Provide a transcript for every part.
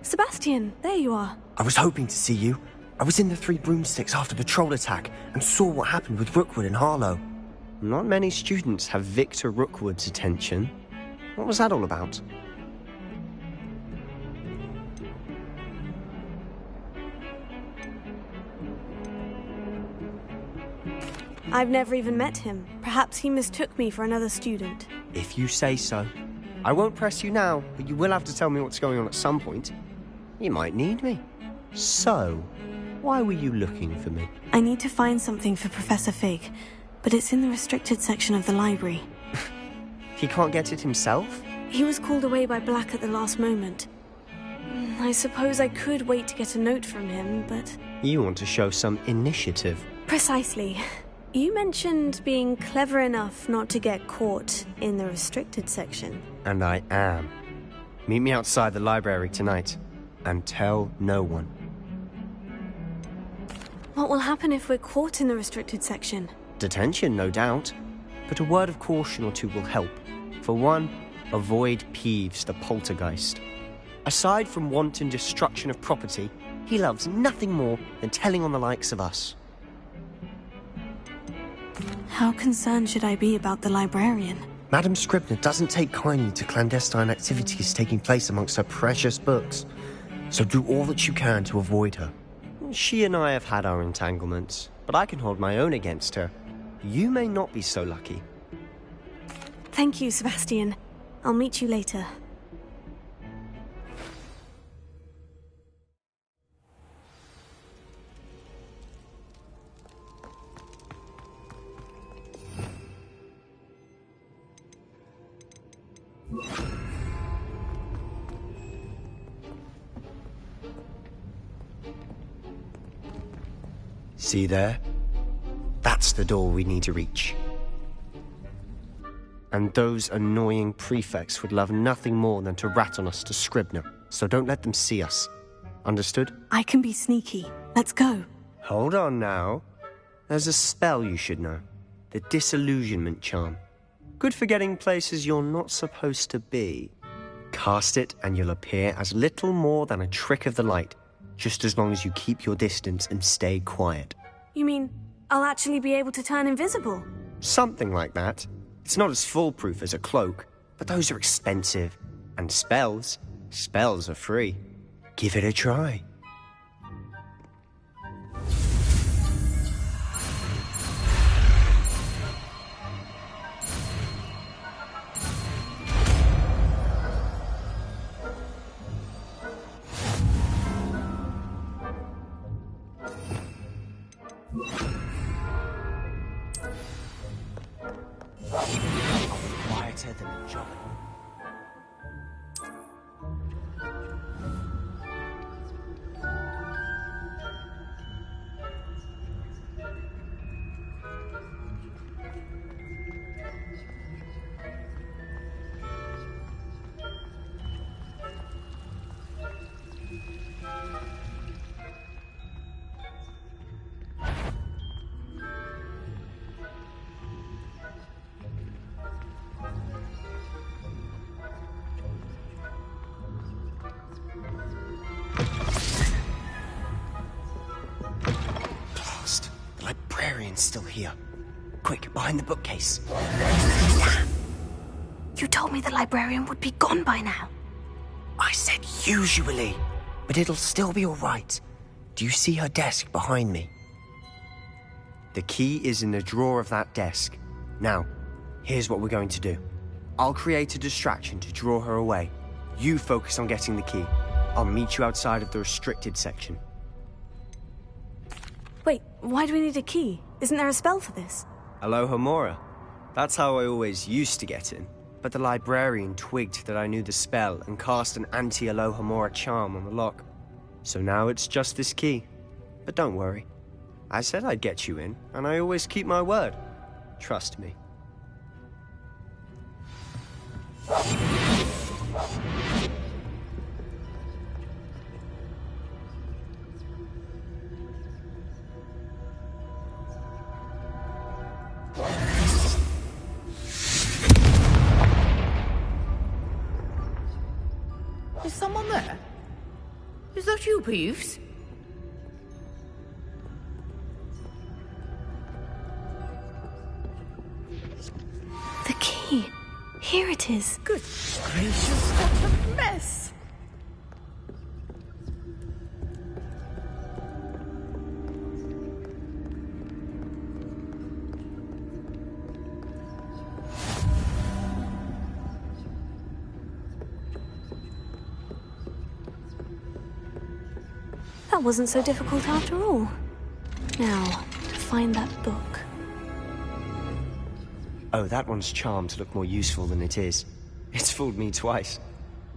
Sebastian, there you are. I was hoping to see you. I was in the Three Broomsticks after the troll attack and saw what happened with Rookwood and Harlow. Not many students have Victor Rookwood's attention. What was that all about? I've never even met him. Perhaps he mistook me for another student. If you say so. I won't press you now, but you will have to tell me what's going on at some point. You might need me. So, why were you looking for me? I need to find something for Professor Fig, but it's in the restricted section of the library. He can't get it himself? He was called away by Black at the last moment. I suppose I could wait to get a note from him, but... You want to show some initiative. Precisely. You mentioned being clever enough not to get caught in the restricted section. And I am. Meet me outside the library tonight, and tell no one. What will happen if we're caught in the restricted section? Detention, no doubt. But a word of caution or two will help. For one, avoid Peeves, the poltergeist. Aside from wanton destruction of property, he loves nothing more than telling on the likes of us. How concerned should I be about the librarian? Madam Scribner doesn't take kindly to clandestine activities taking place amongst her precious books, so do all that you can to avoid her. She and I have had our entanglements, but I can hold my own against her. You may not be so lucky. Thank you, Sebastian. I'll meet you later. See there? That's the door we need to reach. And those annoying prefects would love nothing more than to rat on us to Scribner, so don't let them see us. Understood? I can be sneaky. Let's go. Hold on now. There's a spell you should know. The Disillusionment Charm. Good for getting places you're not supposed to be. Cast it and you'll appear as little more than a trick of the light, just as long as you keep your distance and stay quiet. You mean I'll actually be able to turn invisible? Something like that. It's not as foolproof as a cloak, but those are expensive. And spells are free. Give it a try. Quieter than a job. Still here. Quick, behind the bookcase. You told me the librarian would be gone by now. I said usually, but it'll still be all right. Do you see her desk behind me? The key is in the drawer of that desk. Now, here's what we're going to do. I'll create a distraction to draw her away. You focus on getting the key. I'll meet you outside of the restricted section. Wait, why do we need a key? Isn't there a spell for this? Alohomora. That's how I always used to get in. But the librarian twigged that I knew the spell and cast an anti-Alohomora charm on the lock. So now it's just this key. But don't worry. I said I'd get you in, and I always keep my word. Trust me. Is someone there? Is that you, Peeves? The key. Here it is. Good gracious, what a mess! That wasn't so difficult after all. Now, to find that book. Oh, that one's charmed to look more useful than it is. It's fooled me twice.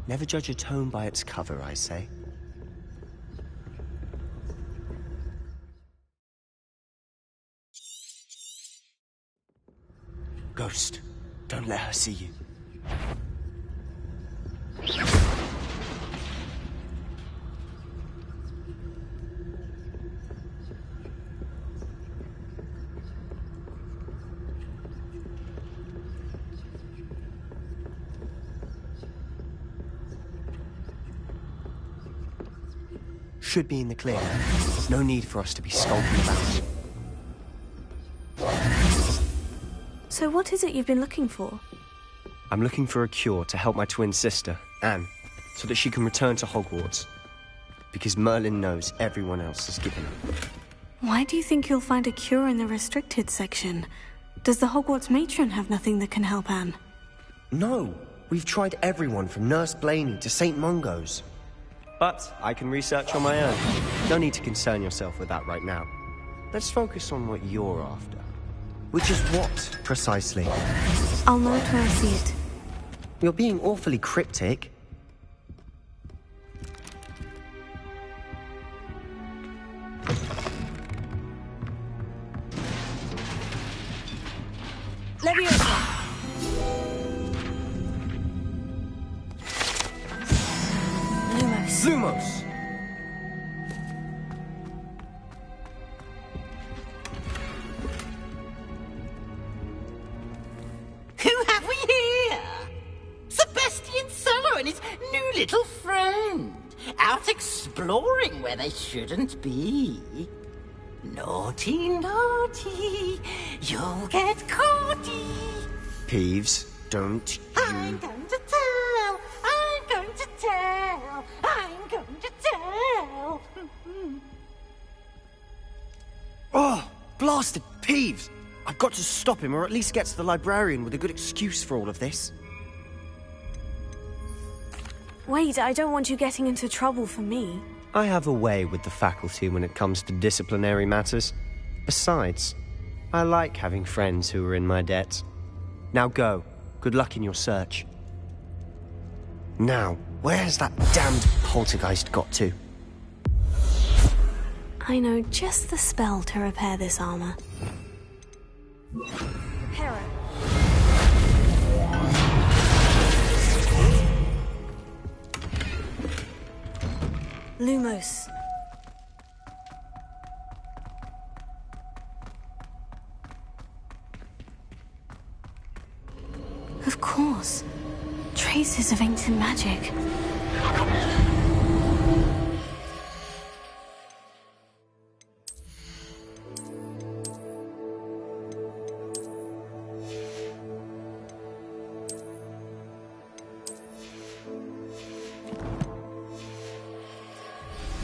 Never judge a tome by its cover, I say. Ghost, don't let her see you. Should be in the clear. No need for us to be skulking about. So what is it you've been looking for? I'm looking for a cure to help my twin sister, Anne, so that she can return to Hogwarts. Because Merlin knows everyone else has given up. Why do you think you'll find a cure in the restricted section? Does the Hogwarts matron have nothing that can help Anne? No, we've tried everyone from Nurse Blaney to St. Mungo's. But I can research on my own. No need to concern yourself with that right now. Let's focus on what you're after. Which is what, precisely? I'll know it when I see it. You're being awfully cryptic. Leviosa! Lumos. Lumos! Who have we here? Sebastian Sallow and his new little friend. Out exploring where they shouldn't be. Naughty, naughty. You'll get caughty. Peeves, don't I'm you... going to tell. I'm going to tell. I'm going to tell. Oh, blasted Peeves! I've got to stop him, or at least get to the librarian with a good excuse for all of this. Wait, I don't want you getting into trouble for me. I have a way with the faculty when it comes to disciplinary matters. Besides, I like having friends who are in my debt. Now go. Good luck in your search. Now, where's that damned poltergeist got to? I know just the spell to repair this armor. Repair it. Lumos. Of course. Traces of ancient magic.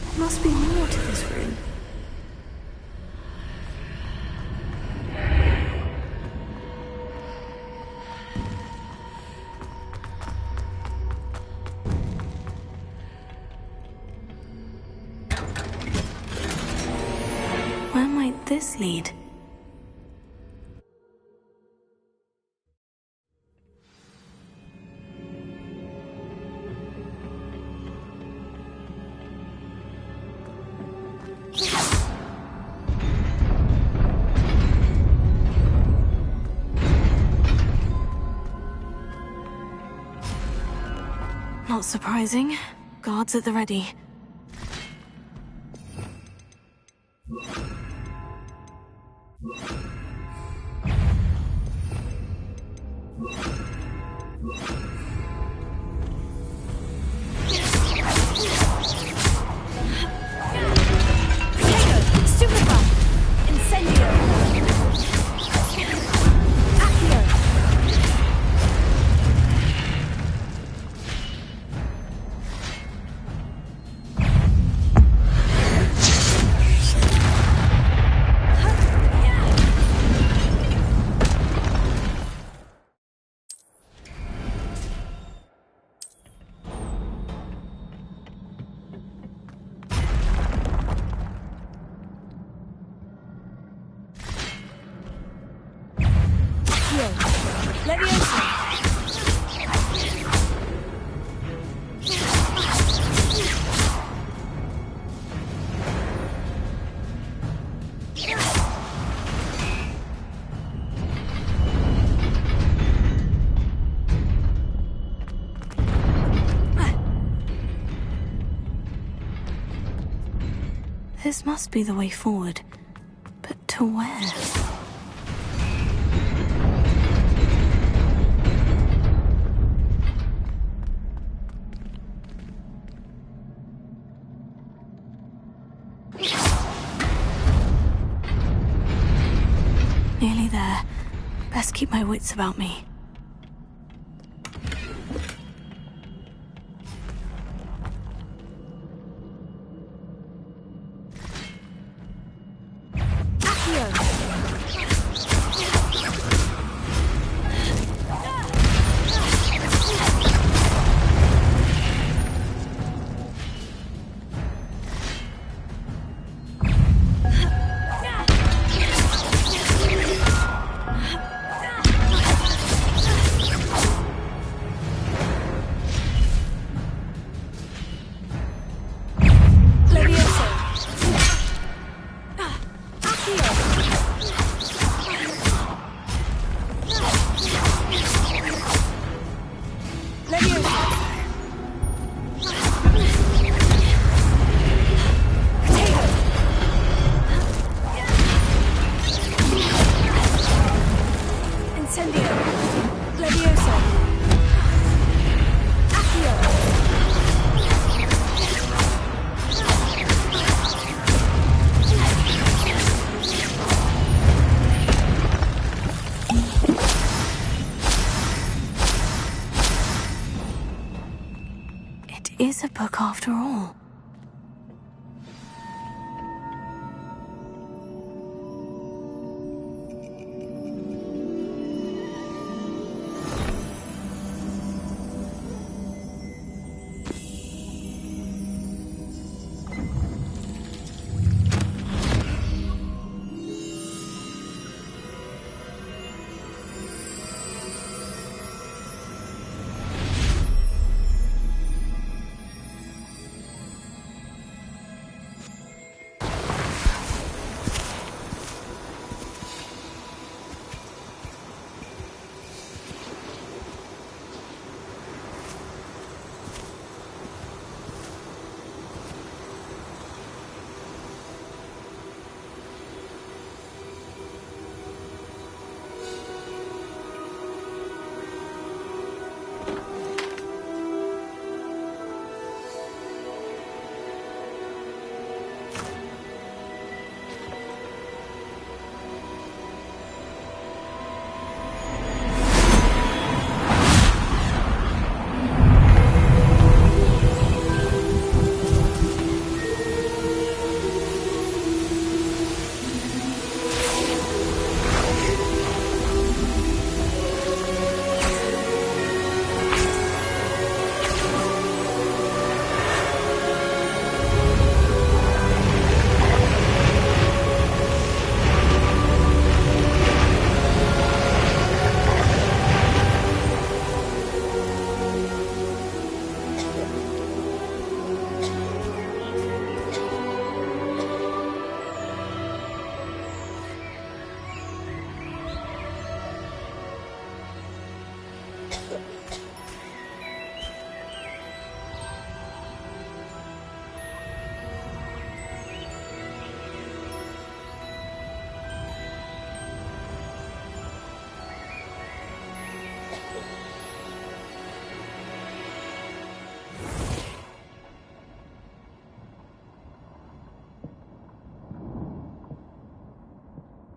There must be more to this room. Where might this lead? Not surprising. Guards at the ready. This must be the way forward. But to where? Nearly there. Best keep my wits about me. Is a book after all.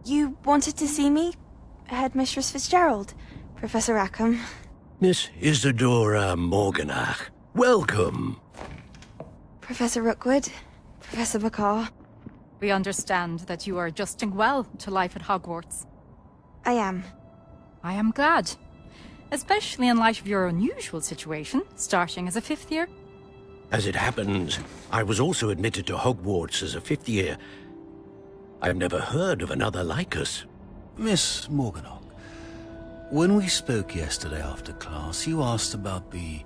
You wanted to see me? Headmistress Fitzgerald? Professor Rackham? Miss Isadora Morganach, welcome. Professor Rookwood? Professor Bakar? We understand that you are adjusting well to life at Hogwarts. I am. I am glad. Especially in light of your unusual situation, starting as a 5th year. As it happens, I was also admitted to Hogwarts as a 5th year. I've never heard of another like us. Miss Morganach, when we spoke yesterday after class, you asked about the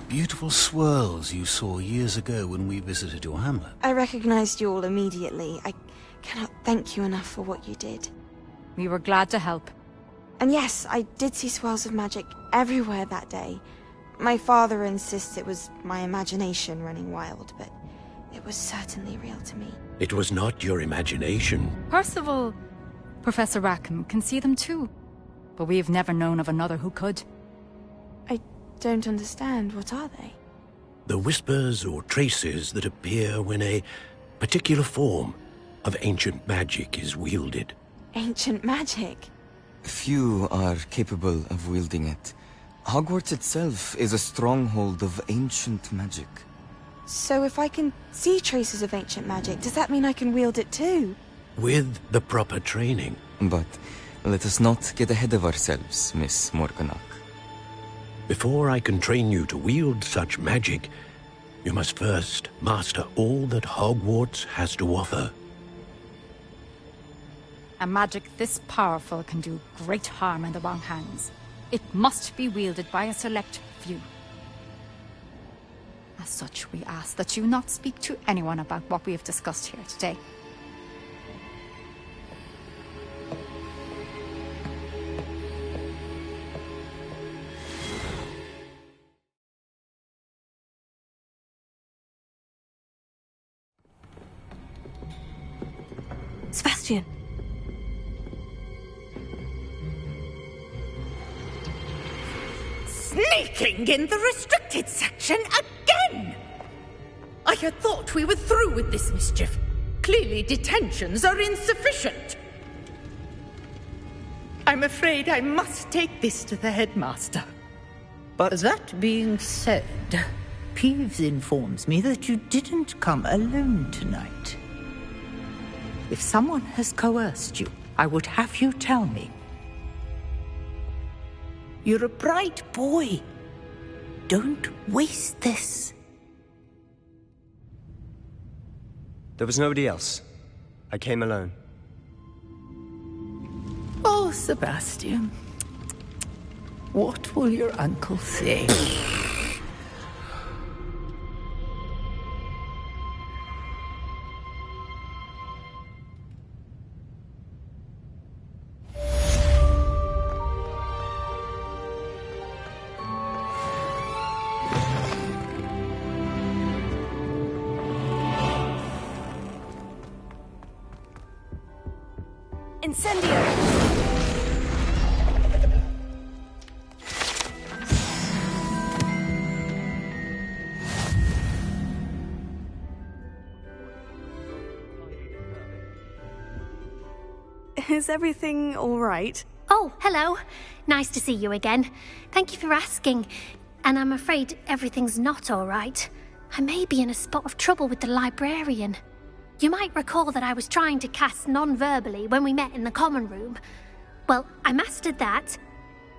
beautiful swirls you saw years ago when we visited your hamlet. I recognized you all immediately. I cannot thank you enough for what you did. We were glad to help. And yes, I did see swirls of magic everywhere that day. My father insists it was my imagination running wild, but It was certainly real to me. It was not your imagination. Percival, Professor Rackham can see them too. But we've never known of another who could. I don't understand. What are they? The whispers or traces that appear when a particular form of ancient magic is wielded. Ancient magic? Few are capable of wielding it. Hogwarts itself is a stronghold of ancient magic. So if I can see traces of ancient magic, does that mean I can wield it too? With the proper training. But let us not get ahead of ourselves, Miss Morganach. Before I can train you to wield such magic, you must first master all that Hogwarts has to offer. A magic this powerful can do great harm in the wrong hands. It must be wielded by a select few. As such, we ask that you not speak to anyone about what we have discussed here today. Sebastian. Sneaking in the restricted section again! I had thought we were through with this mischief. Clearly detentions are insufficient. I'm afraid I must take this to the headmaster. But that being said, Peeves informs me that you didn't come alone tonight. If someone has coerced you, I would have you tell me. You're a bright boy. Don't waste this. There was nobody else. I came alone. Oh, Sebastian. What will your uncle say? Incendio! Is everything all right? Oh, hello. Nice to see you again. Thank you for asking. And I'm afraid everything's not all right. I may be in a spot of trouble with the librarian. You might recall that I was trying to cast non-verbally when we met in the common room. Well, I mastered that.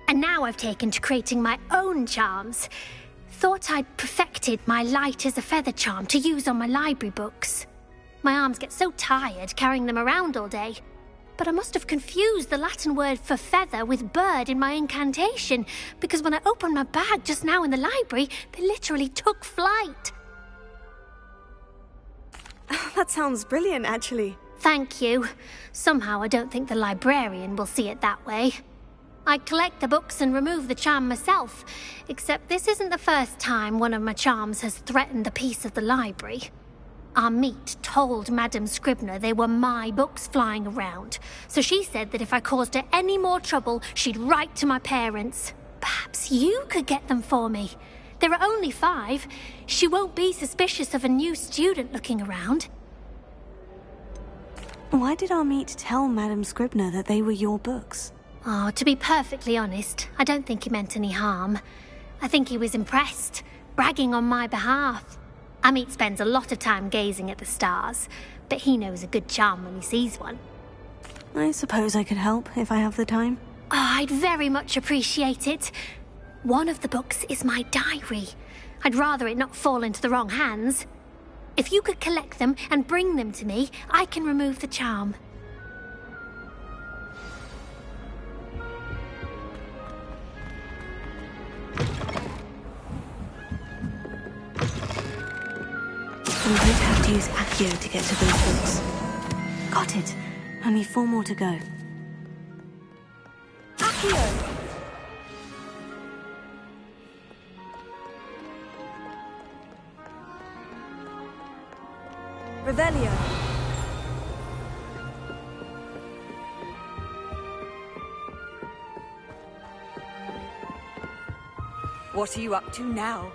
And now I've taken to creating my own charms. Thought I'd perfected my light as a feather charm to use on my library books. My arms get so tired carrying them around all day. But I must have confused the Latin word for feather with bird in my incantation, because when I opened my bag just now in the library, they literally took flight. That sounds brilliant, actually. Thank you. Somehow I don't think the librarian will see it that way. I collect the books and remove the charm myself, except this isn't the first time one of my charms has threatened the peace of the library. Our meet told Madame Scribner they were my books flying around, so she said that if I caused her any more trouble, she'd write to my parents. Perhaps you could get them for me. There are only 5. She won't be suspicious of a new student looking around. Why did our meet tell Madame Scribner that they were your books? Oh, to be perfectly honest, I don't think he meant any harm. I think he was impressed, bragging on my behalf. Amit spends a lot of time gazing at the stars, but he knows a good charm when he sees one. I suppose I could help if I have the time. Oh, I'd very much appreciate it. One of the books is my diary. I'd rather it not fall into the wrong hands. If you could collect them and bring them to me, I can remove the charm. I'm going to have to use Accio to get to those books. Got it. Only 4 more to go. Accio! Revelio. What are you up to now?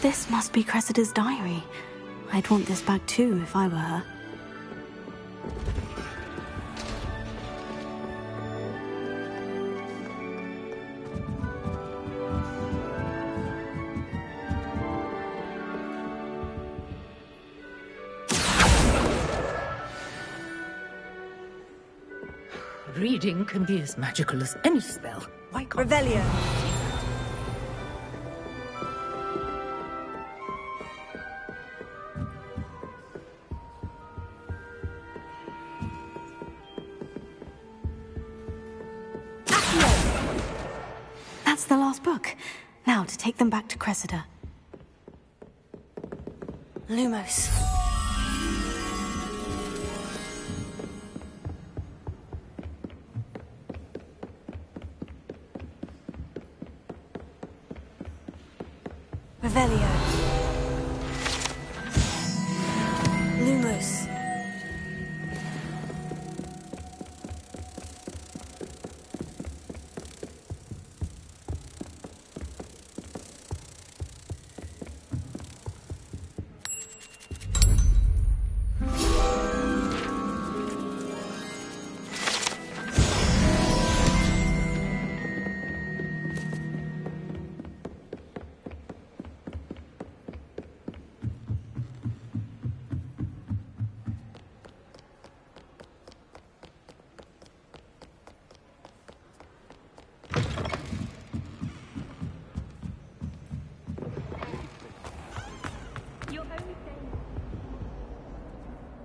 This must be Cressida's diary. I'd want this back too if I were her. Reading can be as magical as any spell. Why can't Revelio. That's the last book. Now to take them back to Cressida. Lumos. Revelio. Lumos.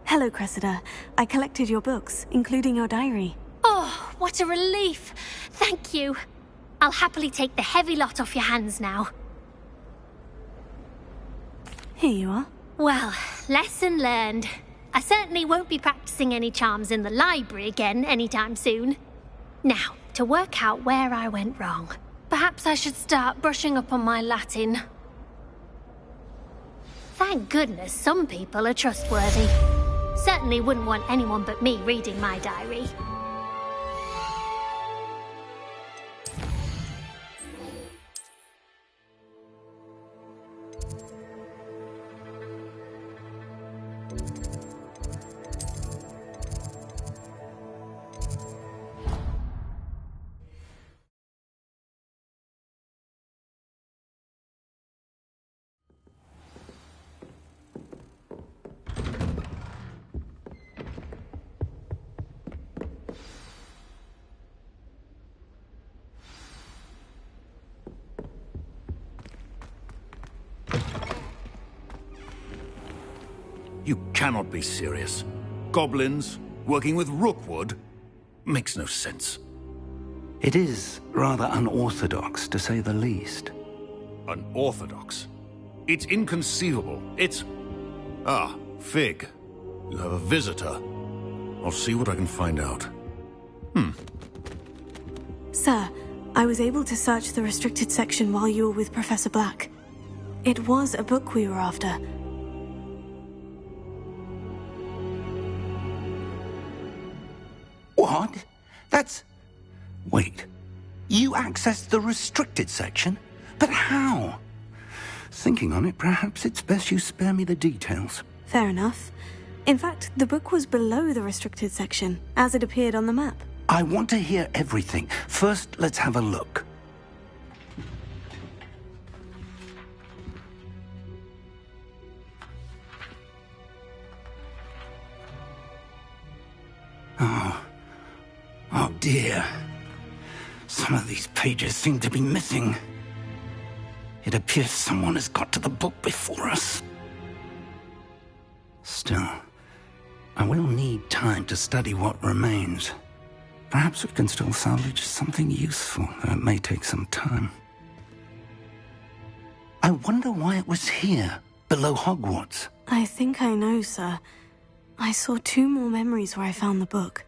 Hello, Cressida. I collected your books, including your diary. Oh, what a relief. Thank you. I'll happily take the heavy lot off your hands now. Here you are. Well, lesson learned. I certainly won't be practicing any charms in the library again anytime soon. Now, to work out where I went wrong. Perhaps I should start brushing up on my Latin. Thank goodness some people are trustworthy. Certainly wouldn't want anyone but me reading my diary. You cannot be serious. Goblins, working with Rookwood? Makes no sense. It is rather unorthodox, to say the least. Unorthodox? It's inconceivable. It's... Ah, Fig. You have a visitor. I'll see what I can find out. Sir, I was able to search the restricted section while you were with Professor Black. It was a book we were after. What? That's... Wait. You accessed the restricted section? But how? Thinking on it, perhaps it's best you spare me the details. Fair enough. In fact, the book was below the restricted section, as it appeared on the map. I want to hear everything. First, let's have a look. Oh dear. Some of these pages seem to be missing. It appears someone has got to the book before us. Still, I will need time to study what remains. Perhaps we can still salvage something useful, though it may take some time. I wonder why it was here, below Hogwarts. I think I know, sir. I saw 2 more memories where I found the book.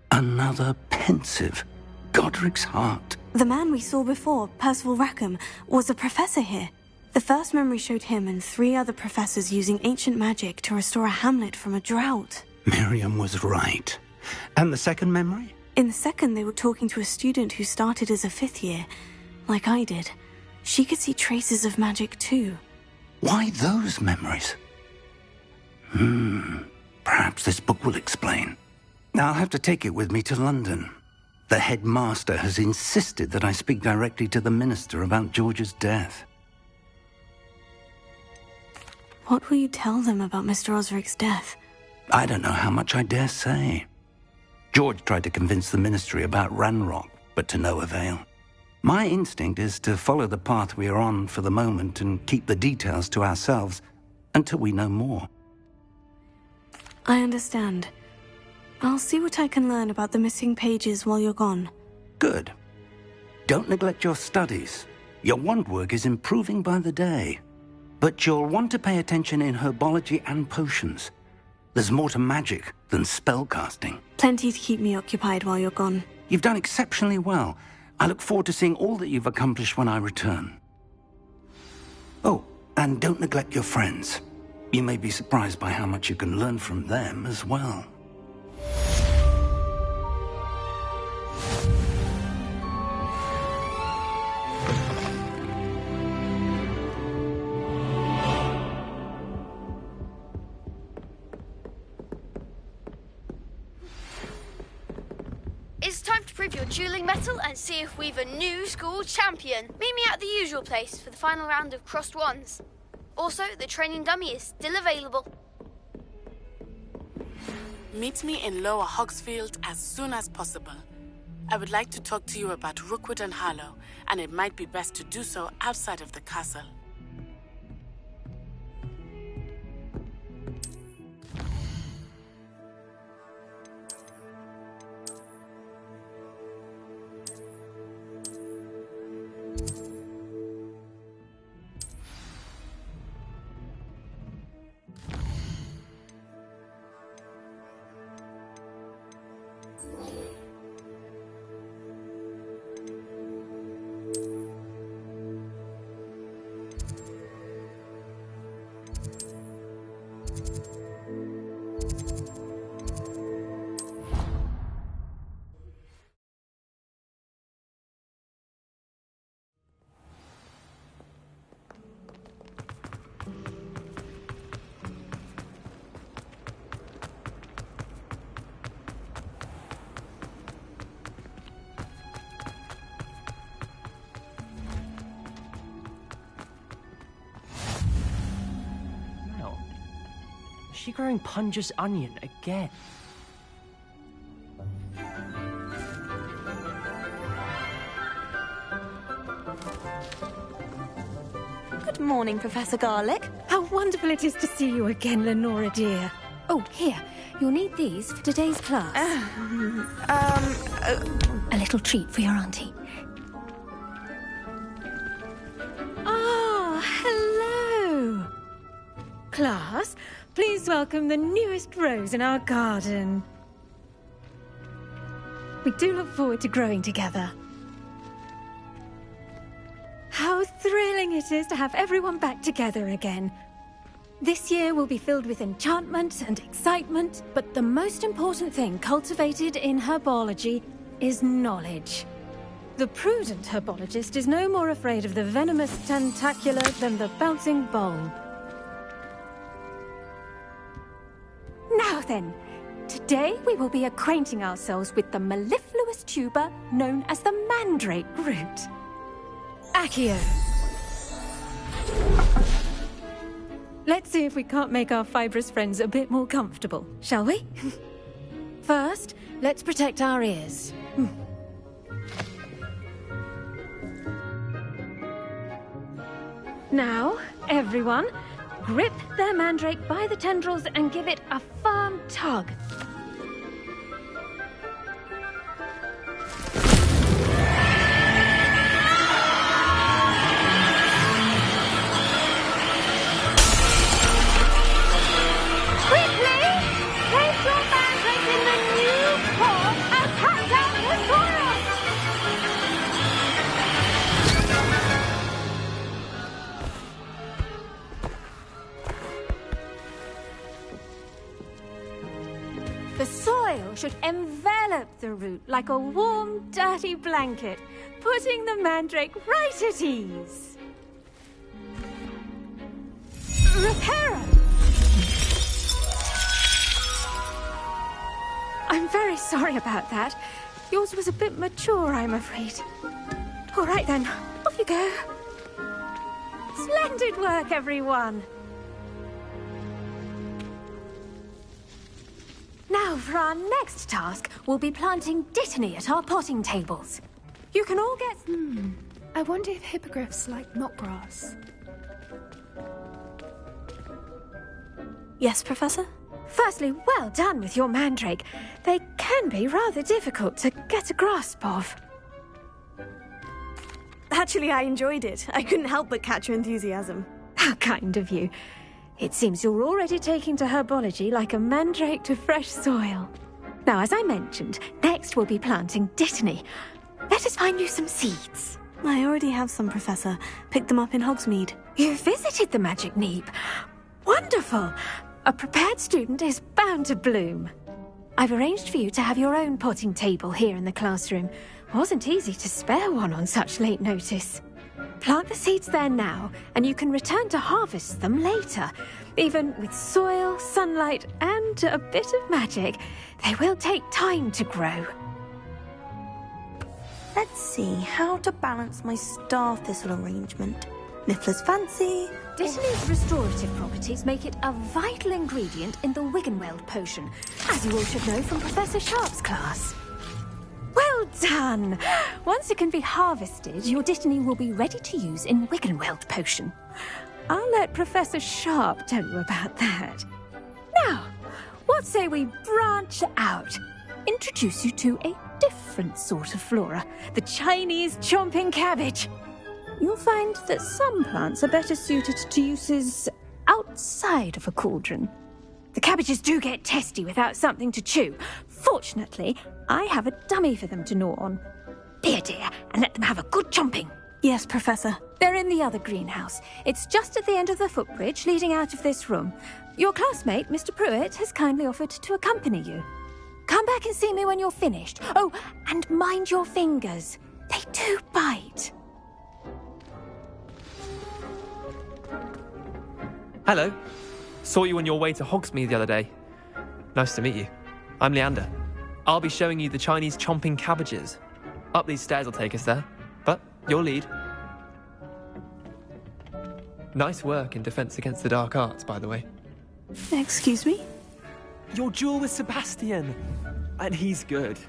Another pensive. Godric's heart. The man we saw before, Percival Rackham, was a professor here. The first memory showed him and 3 other professors using ancient magic to restore a hamlet from a drought. Miriam was right. And the second memory? In the second, they were talking to a student who started as a 5th year, like I did. She could see traces of magic too. Why those memories? Perhaps this book will explain. I'll have to take it with me to London. The headmaster has insisted that I speak directly to the minister about George's death. What will you tell them about Mr. Osric's death? I don't know how much I dare say. George tried to convince the ministry about Ranrock, but to no avail. My instinct is to follow the path we are on for the moment and keep the details to ourselves until we know more. I understand. I'll see what I can learn about the missing pages while you're gone. Good. Don't neglect your studies. Your wand work is improving by the day. But you'll want to pay attention in herbology and potions. There's more to magic than spellcasting. Plenty to keep me occupied while you're gone. You've done exceptionally well. I look forward to seeing all that you've accomplished when I return. Oh, and don't neglect your friends. You may be surprised by how much you can learn from them as well. It's time to prove your dueling mettle and see if we've a new school champion. Meet me at the usual place for the final round of crossed wands. Also, the training dummy is still available. Meet me in Lower Hogsfield as soon as possible. I would like to talk to you about Rookwood and Harlow, and it might be best to do so outside of the castle. Is she growing Punja's onion again? Good morning, Professor Garlick. How wonderful it is to see you again, Lenora dear. Oh, here. You'll need these for today's class. A little treat for your auntie. Ah, hello. Class, please welcome the newest rose in our garden. We do look forward to growing together. How thrilling it is to have everyone back together again. This year will be filled with enchantment and excitement, but the most important thing cultivated in herbology is knowledge. The prudent herbologist is no more afraid of the venomous tentacula than the bouncing bulb. Now then, today we will be acquainting ourselves with the mellifluous tuber known as the mandrake root. Accio. Let's see if we can't make our fibrous friends a bit more comfortable, shall we? First, let's protect our ears. Now, everyone, grip their mandrake by the tendrils and give it a firm tug. should envelop the root like a warm, dirty blanket, putting the mandrake right at ease. Reparo! I'm very sorry about that. Yours was a bit mature, I'm afraid. All right then, off you go. Splendid work, everyone. Now, for our next task, we'll be planting dittany at our potting tables. You can all get... I wonder if hippogriffs like knotgrass. Yes, Professor? Firstly, well done with your mandrake. They can be rather difficult to get a grasp of. Actually, I enjoyed it. I couldn't help but catch your enthusiasm. How kind of you. It seems you're already taking to herbology like a mandrake to fresh soil. Now, as I mentioned, next we'll be planting dittany. Let us find you some seeds. I already have some, Professor. Picked them up in Hogsmeade. You visited the Magic Neep. Wonderful! A prepared student is bound to bloom. I've arranged for you to have your own potting table here in the classroom. Wasn't easy to spare one on such late notice. Plant the seeds there now, and you can return to harvest them later. Even with soil, sunlight, and a bit of magic, they will take time to grow. Let's see how to balance my star thistle arrangement. Niffler's fancy. Dittany's restorative properties make it a vital ingredient in the Wiggenweld potion, as you all should know from Professor Sharp's class. Well done! Once it can be harvested, your dittany will be ready to use in Wiggenweld potion. I'll let Professor Sharp tell you about that. Now, what say we branch out? Introduce you to a different sort of flora, the Chinese chomping cabbage. You'll find that some plants are better suited to uses outside of a cauldron. The cabbages do get testy without something to chew. Fortunately, I have a dummy for them to gnaw on. Be a dear and let them have a good chomping. Yes, Professor. They're in the other greenhouse. It's just at the end of the footbridge leading out of this room. Your classmate, Mr. Pruitt, has kindly offered to accompany you. Come back and see me when you're finished. Oh, and mind your fingers. They do bite. Hello. Saw you on your way to Hogsmeade the other day. Nice to meet you. I'm Leander. I'll be showing you the Chinese chomping cabbages. Up these stairs will take us there. But your lead. Nice work in Defense Against the Dark Arts, by the way. Excuse me? Your duel with Sebastian. And he's good.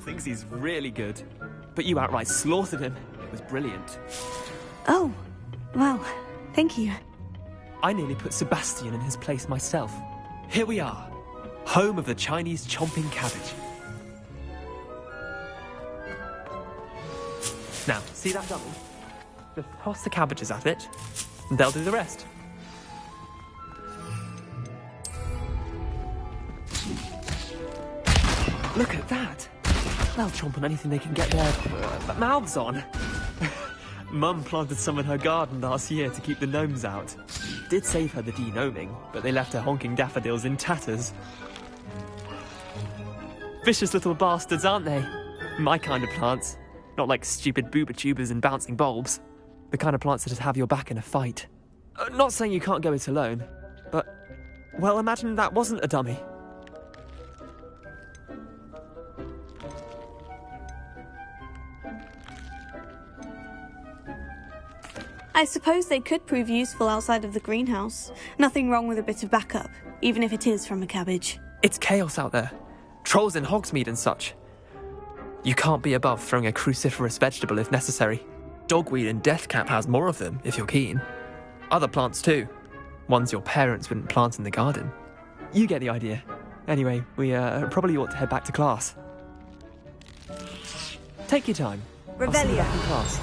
Thinks he's really good. But you outright slaughtered him. It was brilliant. Oh, well, thank you. I nearly put Sebastian in his place myself. Here we are, home of the Chinese chomping cabbage. Now, see that dummy? Just toss the cabbages at it, and they'll do the rest. Look at that! They'll chomp on anything they can get their mouths on. Mum planted some in her garden last year to keep the gnomes out. Did save her the de-gnoming, but they left her honking daffodils in tatters. Vicious little bastards, aren't they? My kind of plants. Not like stupid booba tubers and bouncing bulbs. The kind of plants that'd have your back in a fight. Not saying you can't go it alone, but... well, imagine that wasn't a dummy. I suppose they could prove useful outside of the greenhouse. Nothing wrong with a bit of backup, even if it is from a cabbage. It's chaos out there. Trolls in Hogsmeade and such. You can't be above throwing a cruciferous vegetable if necessary. Dogweed and deathcap has more of them, if you're keen. Other plants too. Ones your parents wouldn't plant in the garden. You get the idea. Anyway, we probably ought to head back to class. Take your time. I'll see you back in class.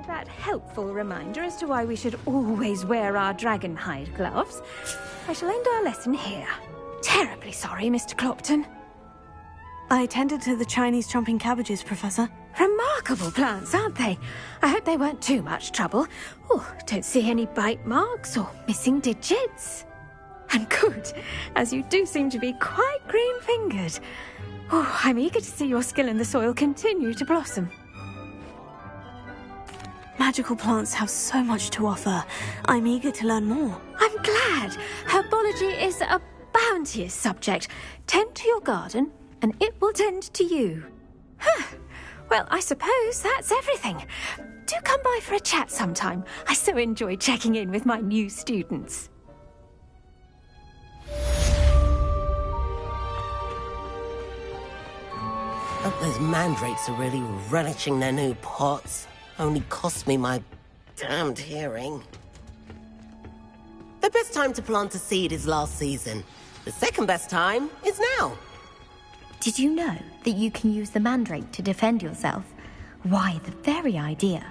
That helpful reminder as to why we should always wear our dragon hide gloves, I shall end our lesson here. terribly sorry, Mr. Clopton. I tended to the Chinese chomping cabbages, Professor. Remarkable plants, aren't they? I hope they weren't too much trouble. Oh, don't see any bite marks or missing digits. And good, as you do seem to be quite green-fingered. Oh, I'm eager to see your skill in the soil continue to blossom. Magical plants have so much to offer. I'm eager to learn more. I'm glad. Herbology is a bounteous subject. Tend to your garden, and it will tend to you. Huh. Well, I suppose that's everything. Do come by for a chat sometime. I so enjoy checking in with my new students. Hope those mandrakes are really relishing their new pots. Only cost me my damned hearing. The best time to plant a seed is last season. The second best time is now. Did you know that you can use the mandrake to defend yourself? Why, the very idea.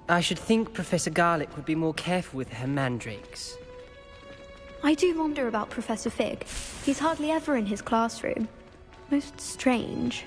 I should think Professor Garlick would be more careful with her mandrakes. I do wonder about Professor Fig. He's hardly ever in his classroom. Most strange.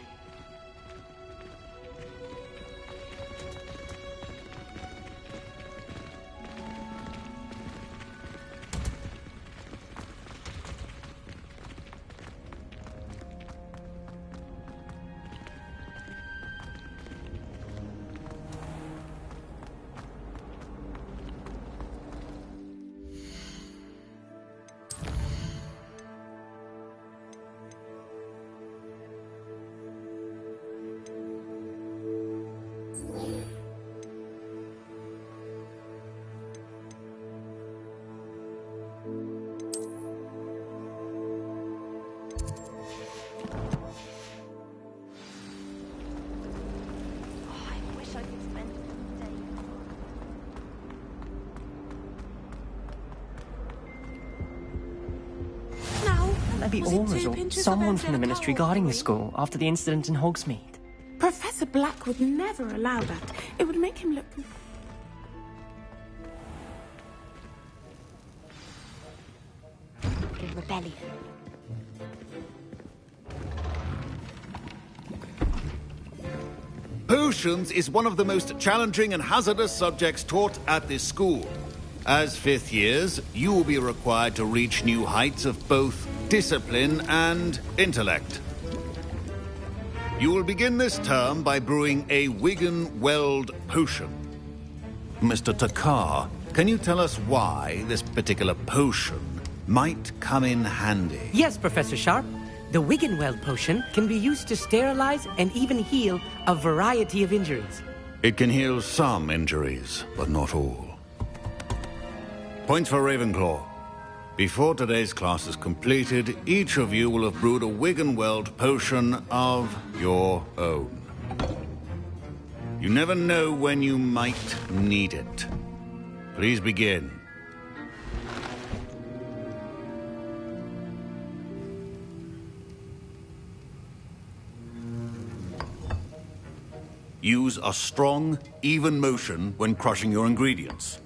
Maybe Aura's or someone from the Ministry guarding the school after the incident in Hogsmeade. Professor Black would never allow that. It would make him look... The rebellion. Potions is one of the most challenging and hazardous subjects taught at this school. As fifth years, you will be required to reach new heights of both discipline and intellect. You will begin this term by brewing a Wiggen-Weld potion. Mr. Takar, can you tell us why this particular potion might come in handy? Yes, Professor Sharp. The Wiggen-Weld potion can be used to sterilize and even heal a variety of injuries. It can heal some injuries, but not all. Points for Ravenclaw. Before today's class is completed, each of you will have brewed a Wiggen-Weld potion of your own. You never know when you might need it. Please begin. Use a strong, even motion when crushing your ingredients.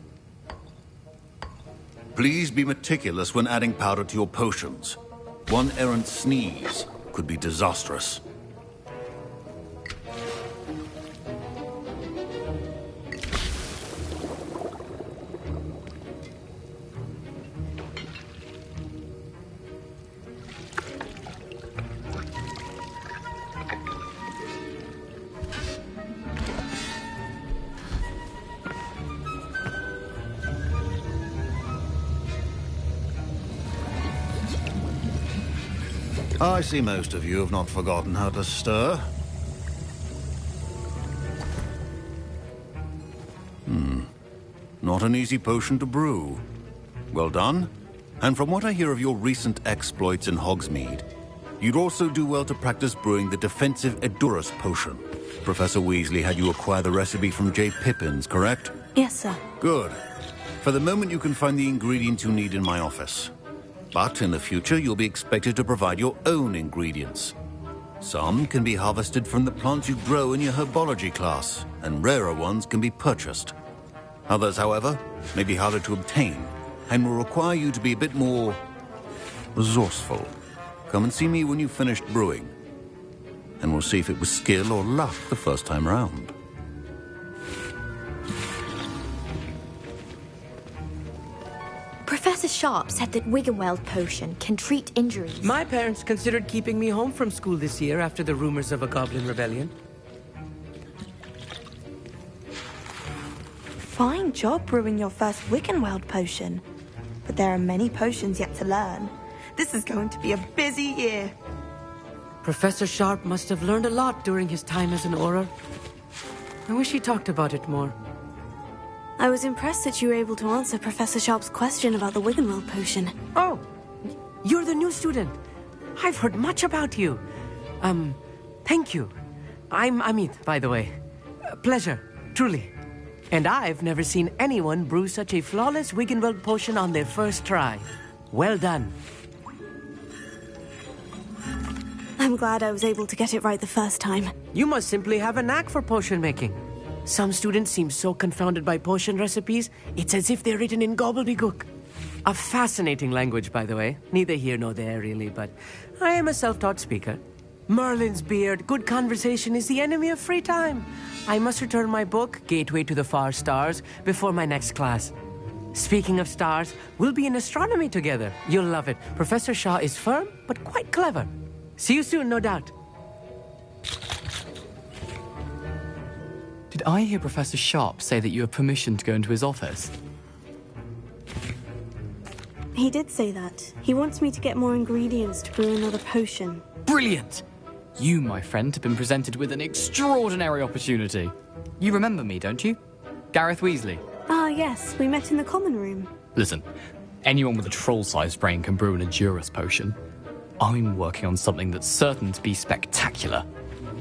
Please be meticulous when adding powder to your potions. One errant sneeze could be disastrous. I see most of you have not forgotten how to stir. Not an easy potion to brew. Well done. And from what I hear of your recent exploits in Hogsmeade, you'd also do well to practice brewing the defensive Edurus potion. Professor Weasley had you acquire the recipe from J. Pippins, correct? Yes, sir. Good. For the moment, you can find the ingredients you need in my office. But in the future, you'll be expected to provide your own ingredients. Some can be harvested from the plants you grow in your herbology class, and rarer ones can be purchased. Others, however, may be harder to obtain, and will require you to be a bit more resourceful. Come and see me when you've finished brewing. And we'll see if it was skill or luck the first time round. Professor Sharp said that Wiggenweld potion can treat injuries. My parents considered keeping me home from school this year after the rumors of a goblin rebellion. Fine job brewing your first Wiggenweld potion. But there are many potions yet to learn. This is going to be a busy year. Professor Sharp must have learned a lot during his time as an Auror. I wish he talked about it more. I was impressed that you were able to answer Professor Sharp's question about the Wiggenweld potion. Oh, you're the new student. I've heard much about you. Thank you. I'm Amit, by the way. Pleasure, truly. And I've never seen anyone brew such a flawless Wiggenweld potion on their first try. Well done. I'm glad I was able to get it right the first time. You must simply have a knack for potion making. Some students seem so confounded by potion recipes, it's as if they're written in gobbledygook. A fascinating language, by the way. Neither here nor there, really, but I am a self-taught speaker. Merlin's beard, good conversation is the enemy of free time. I must return my book, Gateway to the Far Stars, before my next class. Speaking of stars, we'll be in astronomy together. You'll love it. Professor Shaw is firm, but quite clever. See you soon, no doubt. Did I hear Professor Sharp say that you have permission to go into his office? He did say that. He wants me to get more ingredients to brew another potion. Brilliant! You, my friend, have been presented with an extraordinary opportunity. You remember me, don't you? Gareth Weasley. Ah, yes. We met in the common room. Listen, anyone with a troll-sized brain can brew an Adurus potion. I'm working on something that's certain to be spectacular.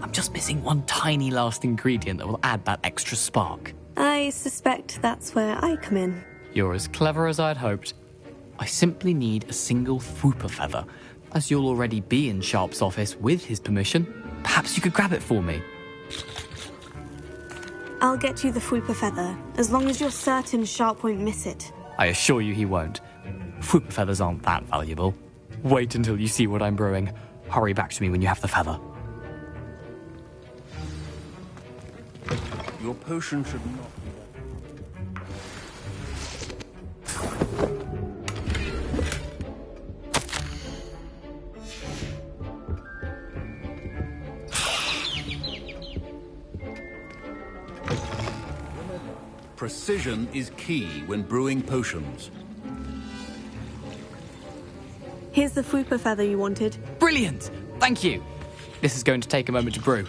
I'm just missing one tiny last ingredient that will add that extra spark. I suspect that's where I come in. You're as clever as I'd hoped. I simply need a single Fwooper feather. As you'll already be in Sharp's office with his permission, perhaps you could grab it for me. I'll get you the Fwooper feather, as long as you're certain Sharp won't miss it. I assure you he won't. Fwooper feathers aren't that valuable. Wait until you see what I'm brewing. Hurry back to me when you have the feather. Your potion should not... Precision is key when brewing potions. Here's the Fwooper feather you wanted. Brilliant! Thank you! This is going to take a moment to brew.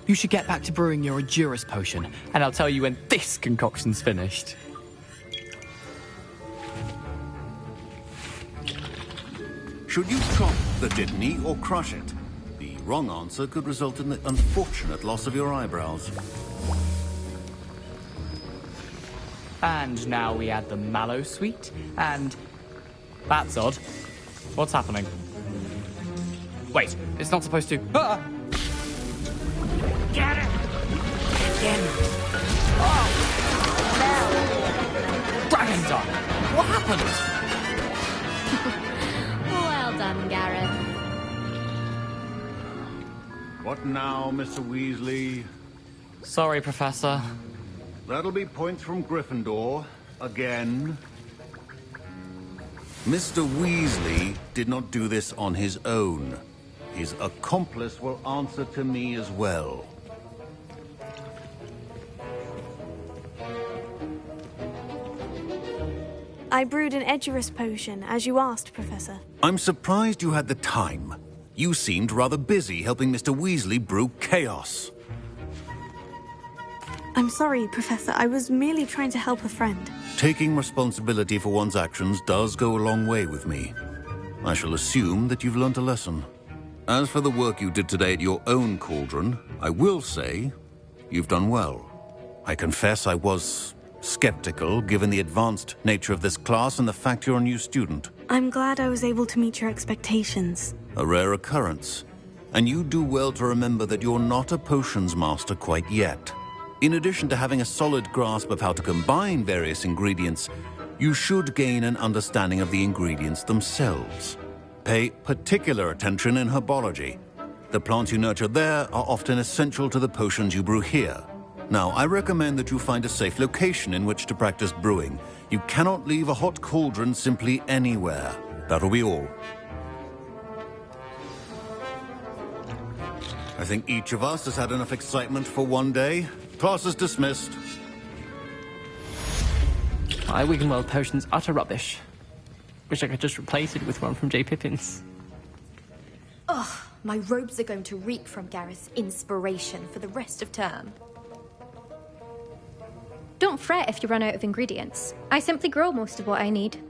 You should get back to brewing your Adurus potion, and I'll tell you when this concoction's finished. Should you chop the Dittany or crush it? The wrong answer could result in the unfortunate loss of your eyebrows. And now we add the mallow sweet, and... That's odd. What's happening? Wait, it's not supposed to... Ah! Get it! Again! Oh! Dragon Dog! What happened? Well done, Gareth. What now, Mr. Weasley? Sorry, Professor. That'll be points from Gryffindor. Again. Mr. Weasley did not do this on his own. His accomplice will answer to me as well. I brewed an Edurus potion, as you asked, Professor. I'm surprised you had the time. You seemed rather busy helping Mr. Weasley brew chaos. I'm sorry, Professor. I was merely trying to help a friend. Taking responsibility for one's actions does go a long way with me. I shall assume that you've learnt a lesson. As for the work you did today at your own cauldron, I will say you've done well. I confess I was skeptical, given the advanced nature of this class and the fact you're a new student. I'm glad I was able to meet your expectations. A rare occurrence. And you do well to remember that you're not a potions master quite yet. In addition to having a solid grasp of how to combine various ingredients, you should gain an understanding of the ingredients themselves. Pay particular attention in herbology. The plants you nurture there are often essential to the potions you brew here. Now, I recommend that you find a safe location in which to practice brewing. You cannot leave a hot cauldron simply anywhere. That'll be all. I think each of us has had enough excitement for one day. Class is dismissed. My Wiggenweld potion's utter rubbish. Wish I could just replace it with one from J. Pippin's. Ugh, my robes are going to reek from Gareth's inspiration for the rest of term. Don't fret if you run out of ingredients. I simply grow most of what I need.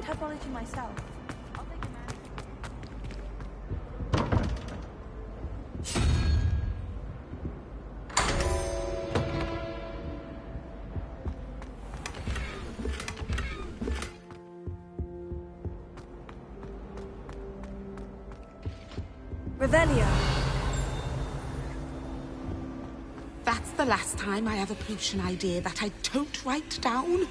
Herbology myself. I'll take a Revelio. That's the last time I have a potion idea that I don't write down.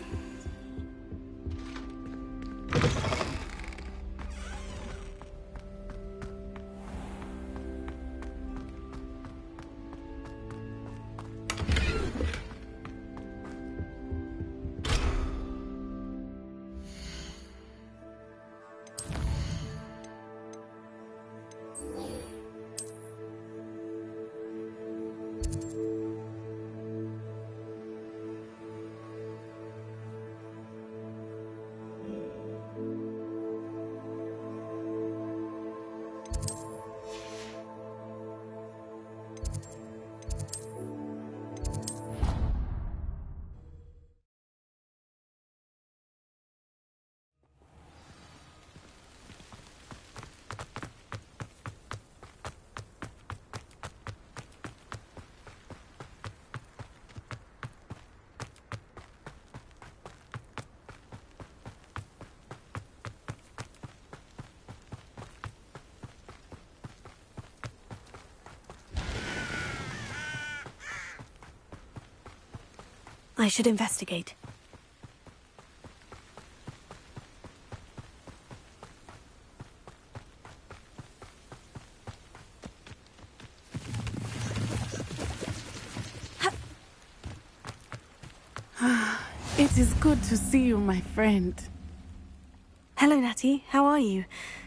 I should investigate. It is good to see you, my friend. Hello, Natty. How are you?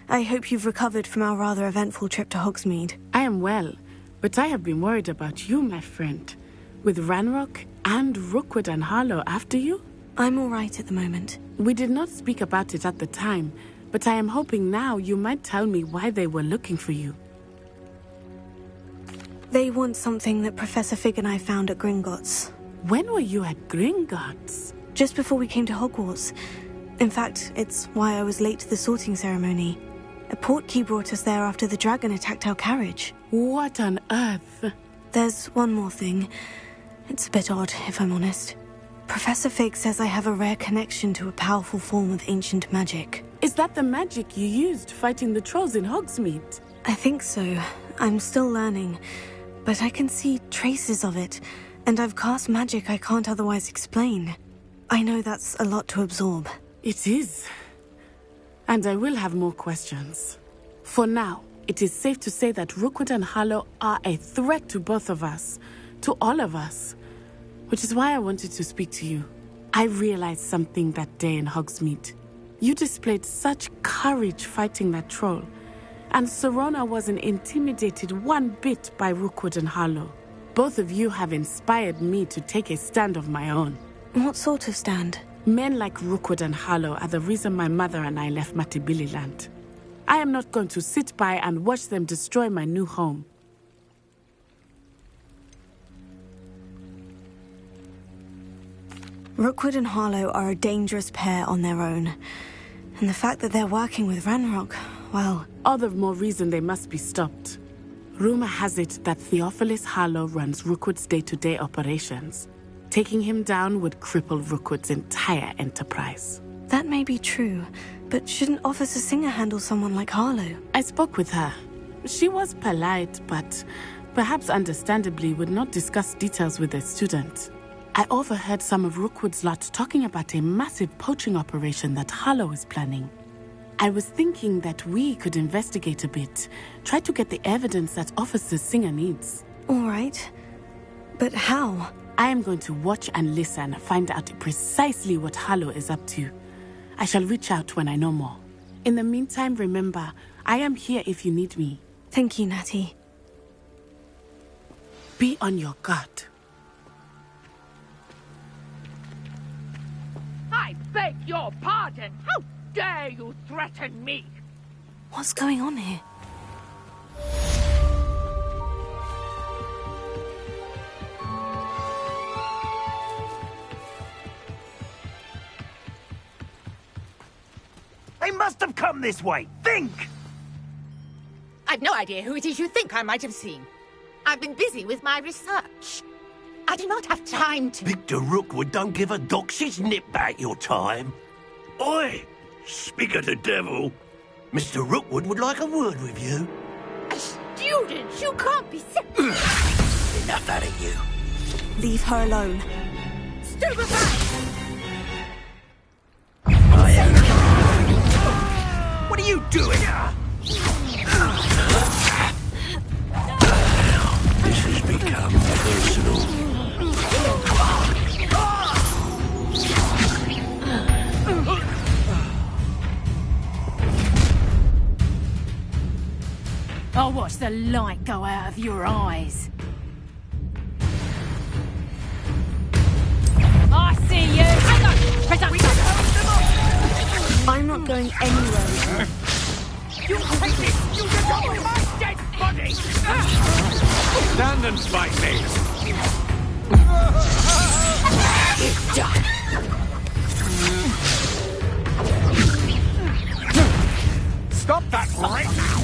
I hope you've recovered from our rather eventful trip to Hogsmeade. I am well, but I have been worried about you, my friend. With Ranrock and Rookwood and Harlow after you? I'm all right at the moment. We did not speak about it at the time, but I am hoping now you might tell me why they were looking for you. They want something that Professor Fig and I found at Gringotts. When were you at Gringotts? Just before we came to Hogwarts. In fact, it's why I was late to the sorting ceremony. A portkey brought us there after the dragon attacked our carriage. What on earth? There's one more thing. It's a bit odd, if I'm honest. Professor Fig says I have a rare connection to a powerful form of ancient magic. Is that the magic you used fighting the trolls in Hogsmeade? I think so. I'm still learning, but I can see traces of it, and I've cast magic I can't otherwise explain. I know that's a lot to absorb. It is. And I will have more questions. For now, it is safe to say that Rookwood and Harlow are a threat to both of us. To all of us. Which is why I wanted to speak to you. I realized something that day in Hogsmeade. You displayed such courage fighting that troll. And Serona wasn't intimidated one bit by Rookwood and Harlow. Both of you have inspired me to take a stand of my own. What sort of stand? Men like Rookwood and Harlow are the reason my mother and I left Matibili land. I am not going to sit by and watch them destroy my new home. Rookwood and Harlow are a dangerous pair on their own. And the fact that they're working with Ranrock, well... All the more reason they must be stopped. Rumor has it that Theophilus Harlow runs Rookwood's day-to-day operations. Taking him down would cripple Rookwood's entire enterprise. That may be true, but shouldn't Officer Singer handle someone like Harlow? I spoke with her. She was polite, but perhaps understandably would not discuss details with a student. I overheard some of Rookwood's lot talking about a massive poaching operation that Harlow is planning. I was thinking that we could investigate a bit, try to get the evidence that Officer Singer needs. All right. But how? I am going to watch and listen, find out precisely what Harlow is up to. I shall reach out when I know more. In the meantime, remember, I am here if you need me. Thank you, Natty. Be on your guard. I beg your pardon. How dare you threaten me? What's going on here? They must have come this way. Think! I've no idea who it is you think I might have seen. I've been busy with my research. I do not have time to... Victor Rookwood don't give a doxy's nip back your time. Oi! Speak of the devil. Mr. Rookwood would like a word with you. A student? You can't be... Enough out of you. Leave her alone. Stupefy! What are you doing? This has become personal. I'll watch the light go out of your eyes. I see you! Hang on! I'm not going anywhere. You take this! You destroy my dead body! Stand and fight me! It's done! Stop that right now!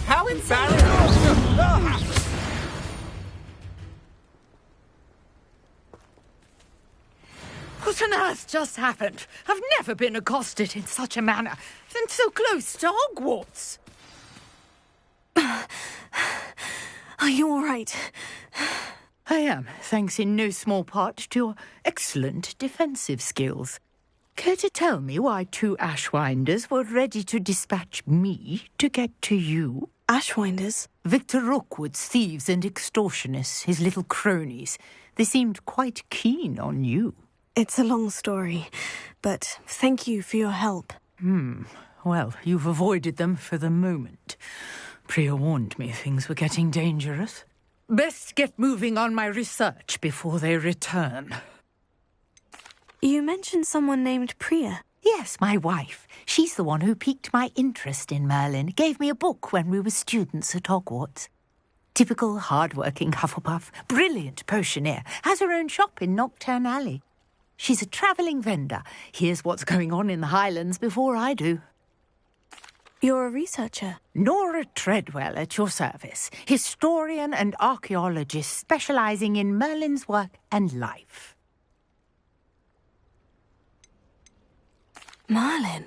How embarrassing! What on earth just happened? I've never been accosted in such a manner, and so close to Hogwarts. Are you all right? I am, thanks in no small part to your excellent defensive skills. Care to tell me why two Ashwinders were ready to dispatch me to get to you? Ashwinders? Victor Rookwood's thieves and extortionists, his little cronies. They seemed quite keen on you. It's a long story, but thank you for your help. Well, you've avoided them for the moment. Priya warned me things were getting dangerous. Best get moving on my research before they return. You mentioned someone named Priya. Yes, my wife. She's the one who piqued my interest in Merlin. Gave me a book when we were students at Hogwarts. Typical hard-working Hufflepuff. Brilliant potioneer. Has her own shop in Knockturn Alley. She's a travelling vendor. Hears what's going on in the Highlands before I do. You're a researcher? Nora Treadwell at your service. Historian and archaeologist specialising in Merlin's work and life. Merlin?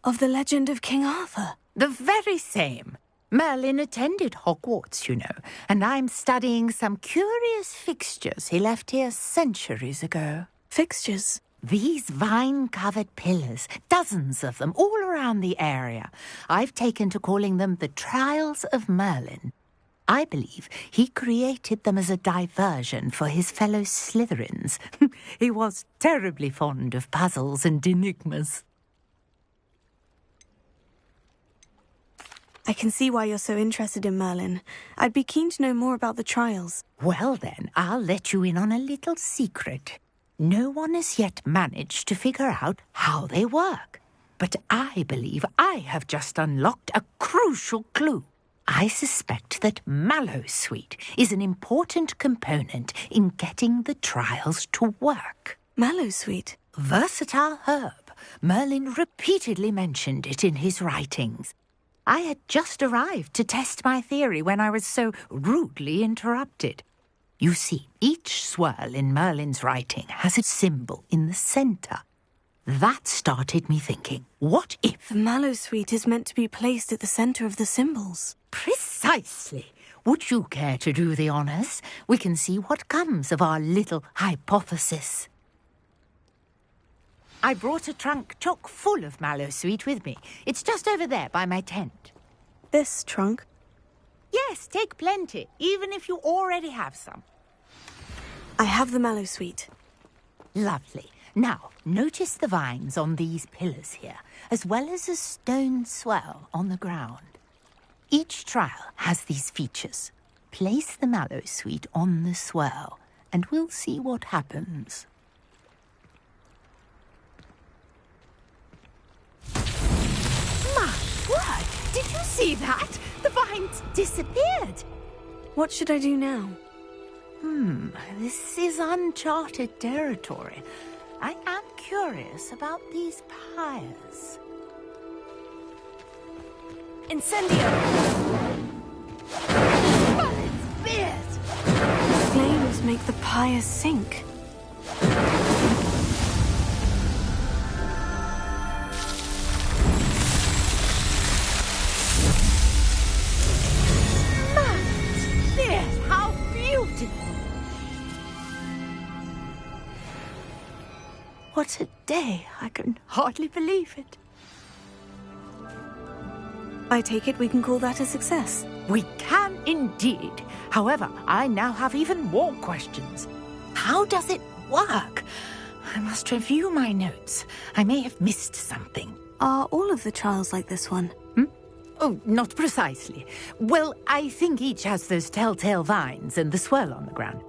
Of the legend of King Arthur? The very same. Merlin attended Hogwarts, you know, and I'm studying some curious fixtures he left here centuries ago. Fixtures? These vine-covered pillars, dozens of them, all around the area. I've taken to calling them the Trials of Merlin. I believe he created them as a diversion for his fellow Slytherins. He was terribly fond of puzzles and enigmas. I can see why you're so interested in Merlin. I'd be keen to know more about the trials. Well then, I'll let you in on a little secret. No one has yet managed to figure out how they work. But I believe I have just unlocked a crucial clue. I suspect that Mallowsweet is an important component in getting the trials to work. Mallowsweet? Versatile herb. Merlin repeatedly mentioned it in his writings. I had just arrived to test my theory when I was so rudely interrupted. You see, each swirl in Merlin's writing has a symbol in the centre. That started me thinking, what if... The Mallowsweet is meant to be placed at the centre of the symbols. Precisely. Would you care to do the honours? We can see what comes of our little hypothesis. I brought a trunk chock full of Mallowsweet with me. It's just over there by my tent. This trunk? Yes, take plenty, even if you already have some. I have the Mallowsweet. Lovely. Now, notice the vines on these pillars here, as well as a stone swell on the ground. Each trial has these features. Place the Mallowsweet on the swell, and we'll see what happens. My word! Did you see that? The vines disappeared. What should I do now? This is uncharted territory. I am curious about these pyres. Incendio! Flames make the pyres sink. How beautiful! What a day! I can hardly believe it. I take it we can call that a success. We can indeed. However, I now have even more questions. How does it work? I must review my notes. I may have missed something. Are all of the trials like this one? Oh, not precisely. Well, I think each has those telltale vines and the swirl on the ground.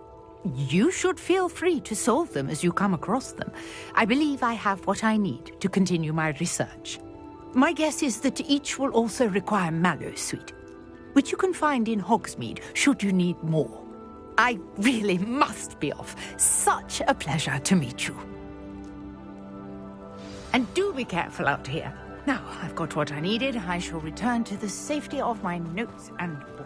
You should feel free to solve them as you come across them. I believe I have what I need to continue my research. My guess is that each will also require Mallowsweet, which you can find in Hogsmeade should you need more. I really must be off. Such a pleasure to meet you. And do be careful out here. Now, I've got what I needed. I shall return to the safety of my notes and books.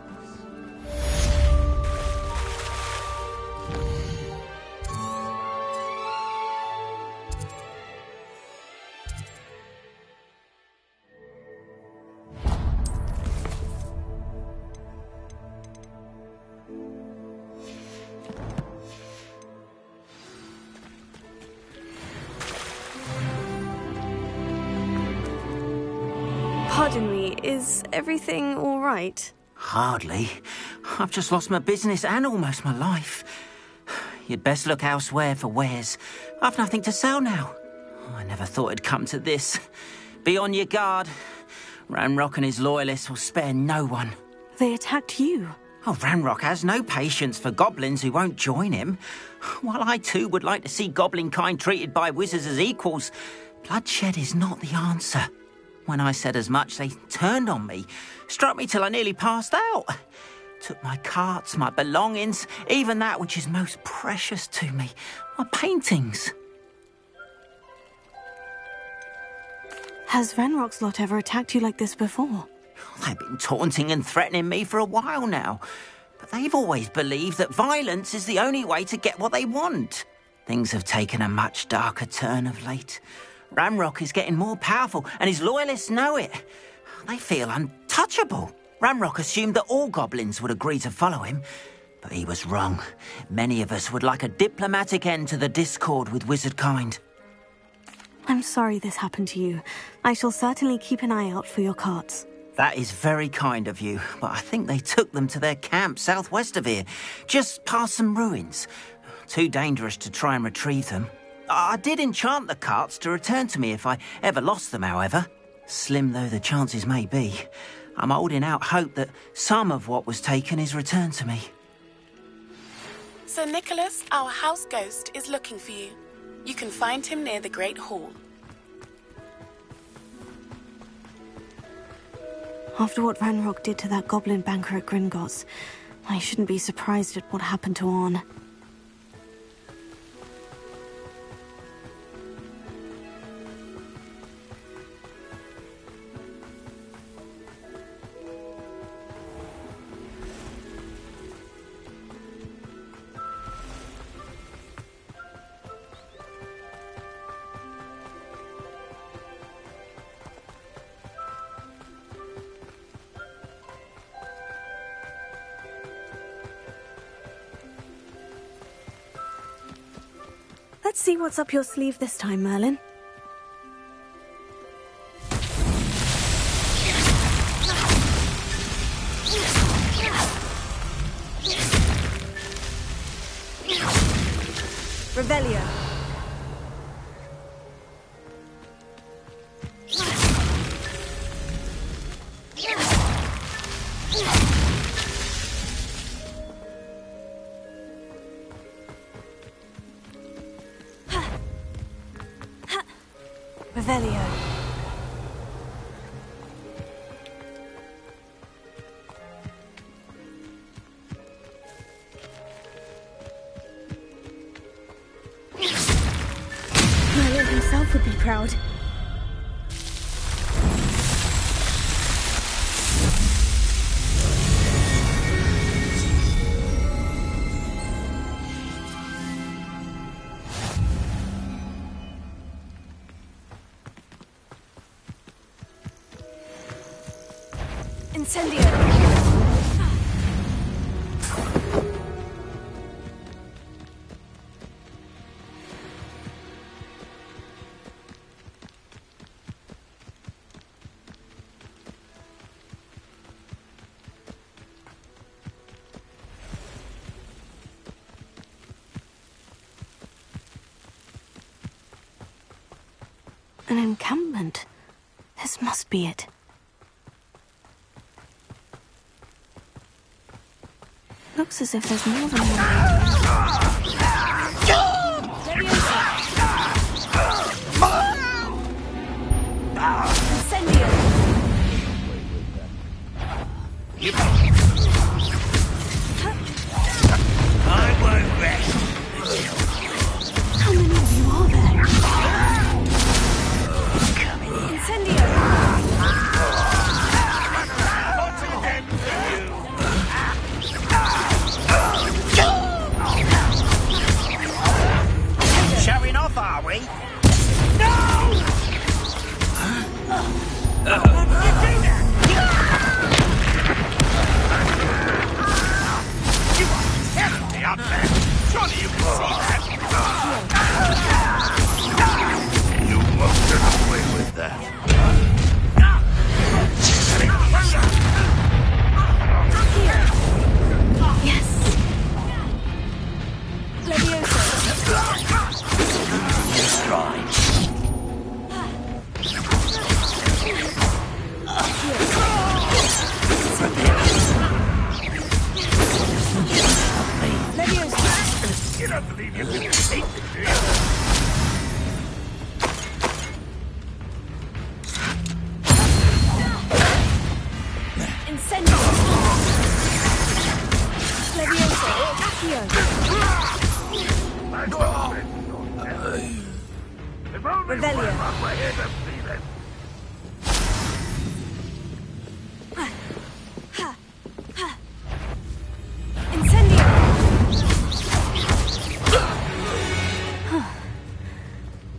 Pardon me, is everything all right? Hardly. I've just lost my business and almost my life. You'd best look elsewhere for wares. I've nothing to sell now. I never thought it'd come to this. Be on your guard. Ranrock and his loyalists will spare no one. They attacked you. Oh, Ranrock has no patience for goblins who won't join him. While I too would like to see goblin kind treated by wizards as equals, bloodshed is not the answer. When I said as much, they turned on me, struck me till I nearly passed out. Took my carts, my belongings, even that which is most precious to me, my paintings. Has Ranrock's lot ever attacked you like this before? They've been taunting and threatening me for a while now, but they've always believed that violence is the only way to get what they want. Things have taken a much darker turn of late. Ranrock is getting more powerful, and his loyalists know it. They feel untouchable. Ranrock assumed that all goblins would agree to follow him, but he was wrong. Many of us would like a diplomatic end to the discord with wizard kind. I'm sorry this happened to you. I shall certainly keep an eye out for your carts. That is very kind of you, but I think they took them to their camp southwest of here, just past some ruins. Too dangerous to try and retrieve them. I did enchant the carts to return to me if I ever lost them, however. Slim though the chances may be, I'm holding out hope that some of what was taken is returned to me. Sir Nicholas, our house ghost, is looking for you. You can find him near the Great Hall. After what Ranrock did to that goblin banker at Gringotts, I shouldn't be surprised at what happened to Orn. Let's see what's up your sleeve this time, Merlin. Revelio. Revelio. Merlin himself would be proud. Incendio! An encampment. This must be it. Looks as if there's more than one. Incendio! I won't rest. How many of you are there? Incendio! Showing off, are we? Up there. Surely you can see that. You won't get away with that. Yes. Just right. You don't believe you can take the deal. Incendio! Levioso! Accio! Revelio! Incendio!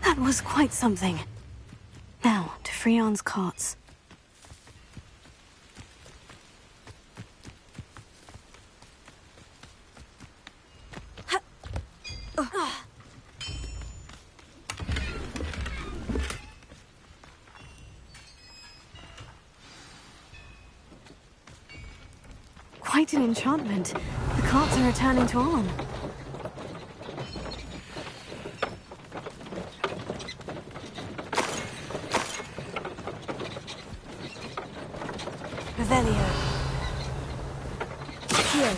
That was quite something. Now, to Freon's carts. Quite an enchantment. The carts are returning to Arn. Revelio. Here.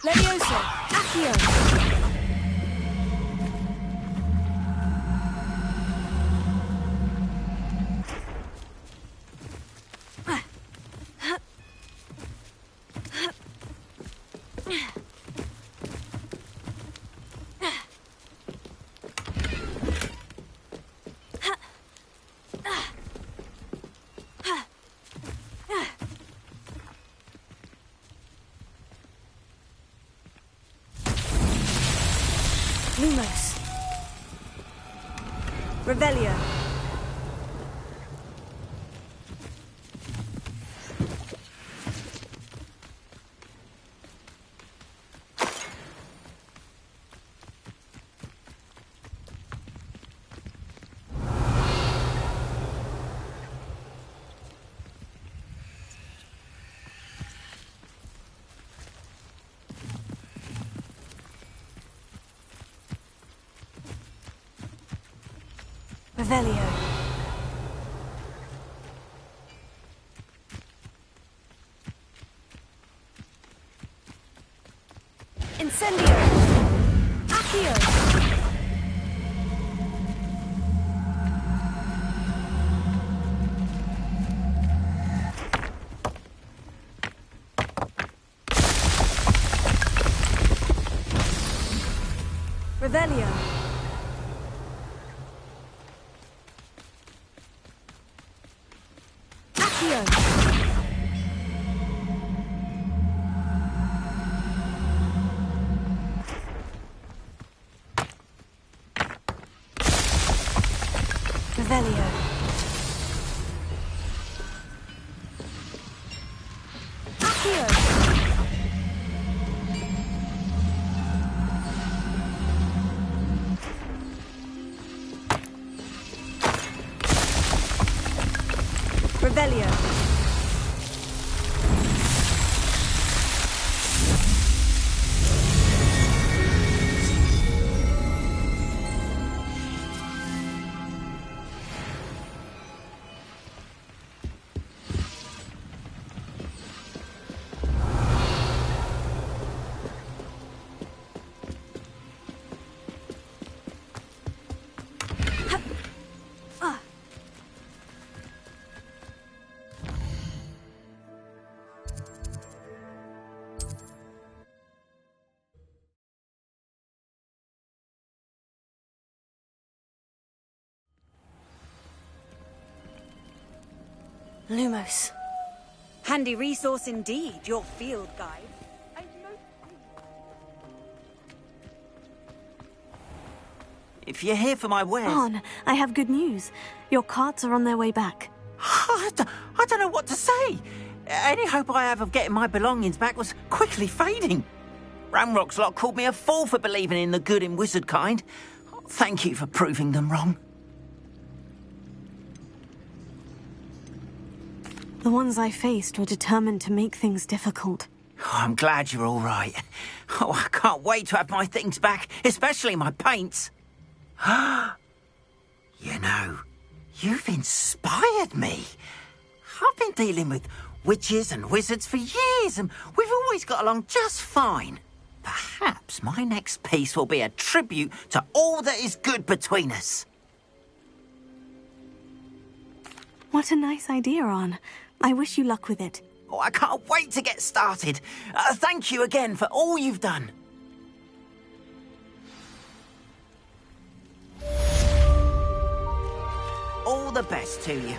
Levioso. Accio. Lumos. Revelio. Revelio. Incendio. Accio. Revelio. Accio. Revelio. Accio. Revelio. Lumos. Handy resource indeed, your field guide. If you're here for my wares... Arn, I have good news. Your carts are on their way back. I don't know what to say. Any hope I have of getting my belongings back was quickly fading. Ramrock's lot called me a fool for believing in the good in wizard kind. Thank you for proving them wrong. The ones I faced were determined to make things difficult. Oh, I'm glad you're all right. Oh, I can't wait to have my things back, especially my paints. You know, you've inspired me. I've been dealing with witches and wizards for years, and we've always got along just fine. Perhaps my next piece will be a tribute to all that is good between us. What a nice idea, Arn. I wish you luck with it. Oh, I can't wait to get started. Thank you again for all you've done. All the best to you.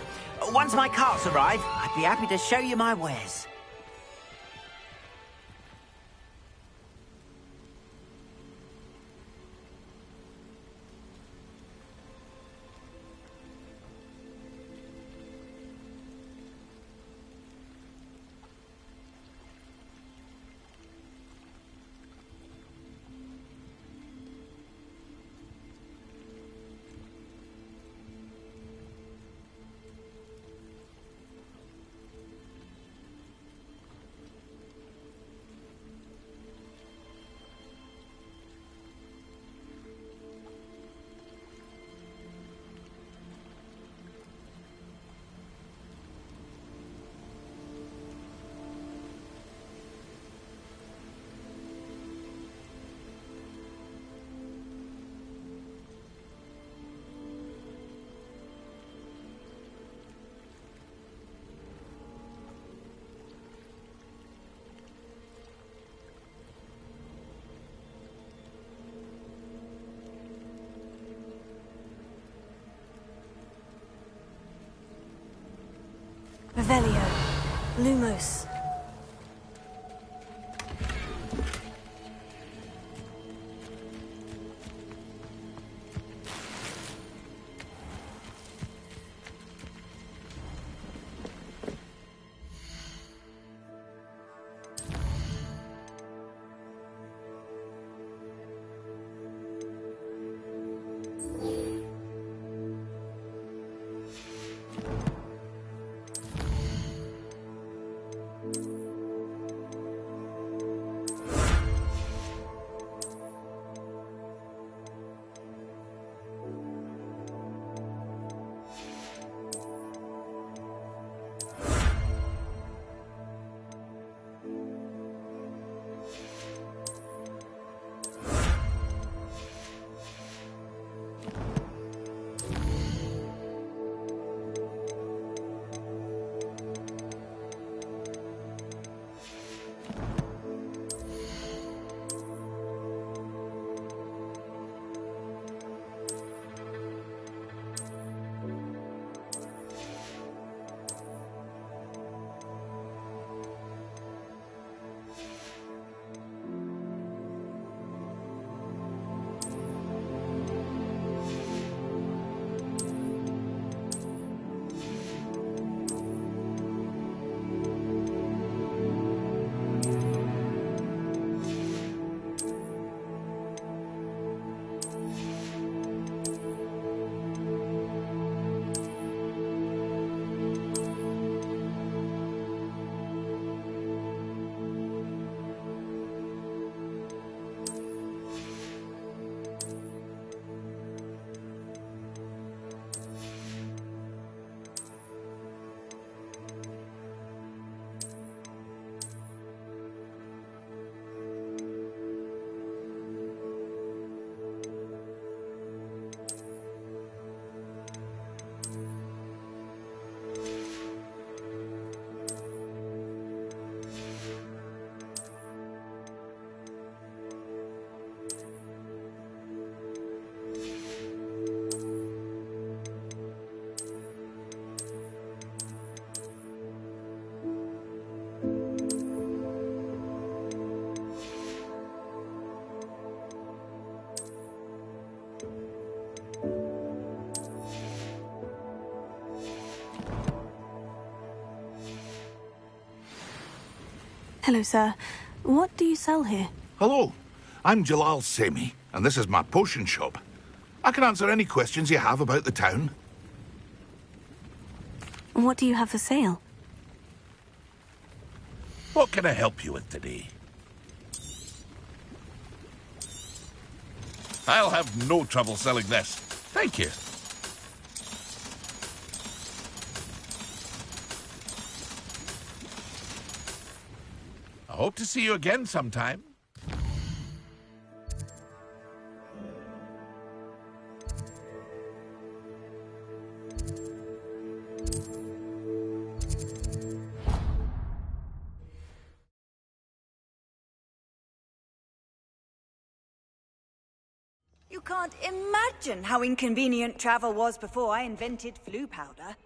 Once my carts arrive, I'd be happy to show you my wares. Revelio. Lumos. Hello, sir. What do you sell here? Hello, I'm Jalal Semi, and this is my potion shop. I can answer any questions you have about the town. What do you have for sale? What can I help you with today? I'll have no trouble selling this. Thank you. I hope to see you again sometime. You can't imagine how inconvenient travel was before I invented flu powder.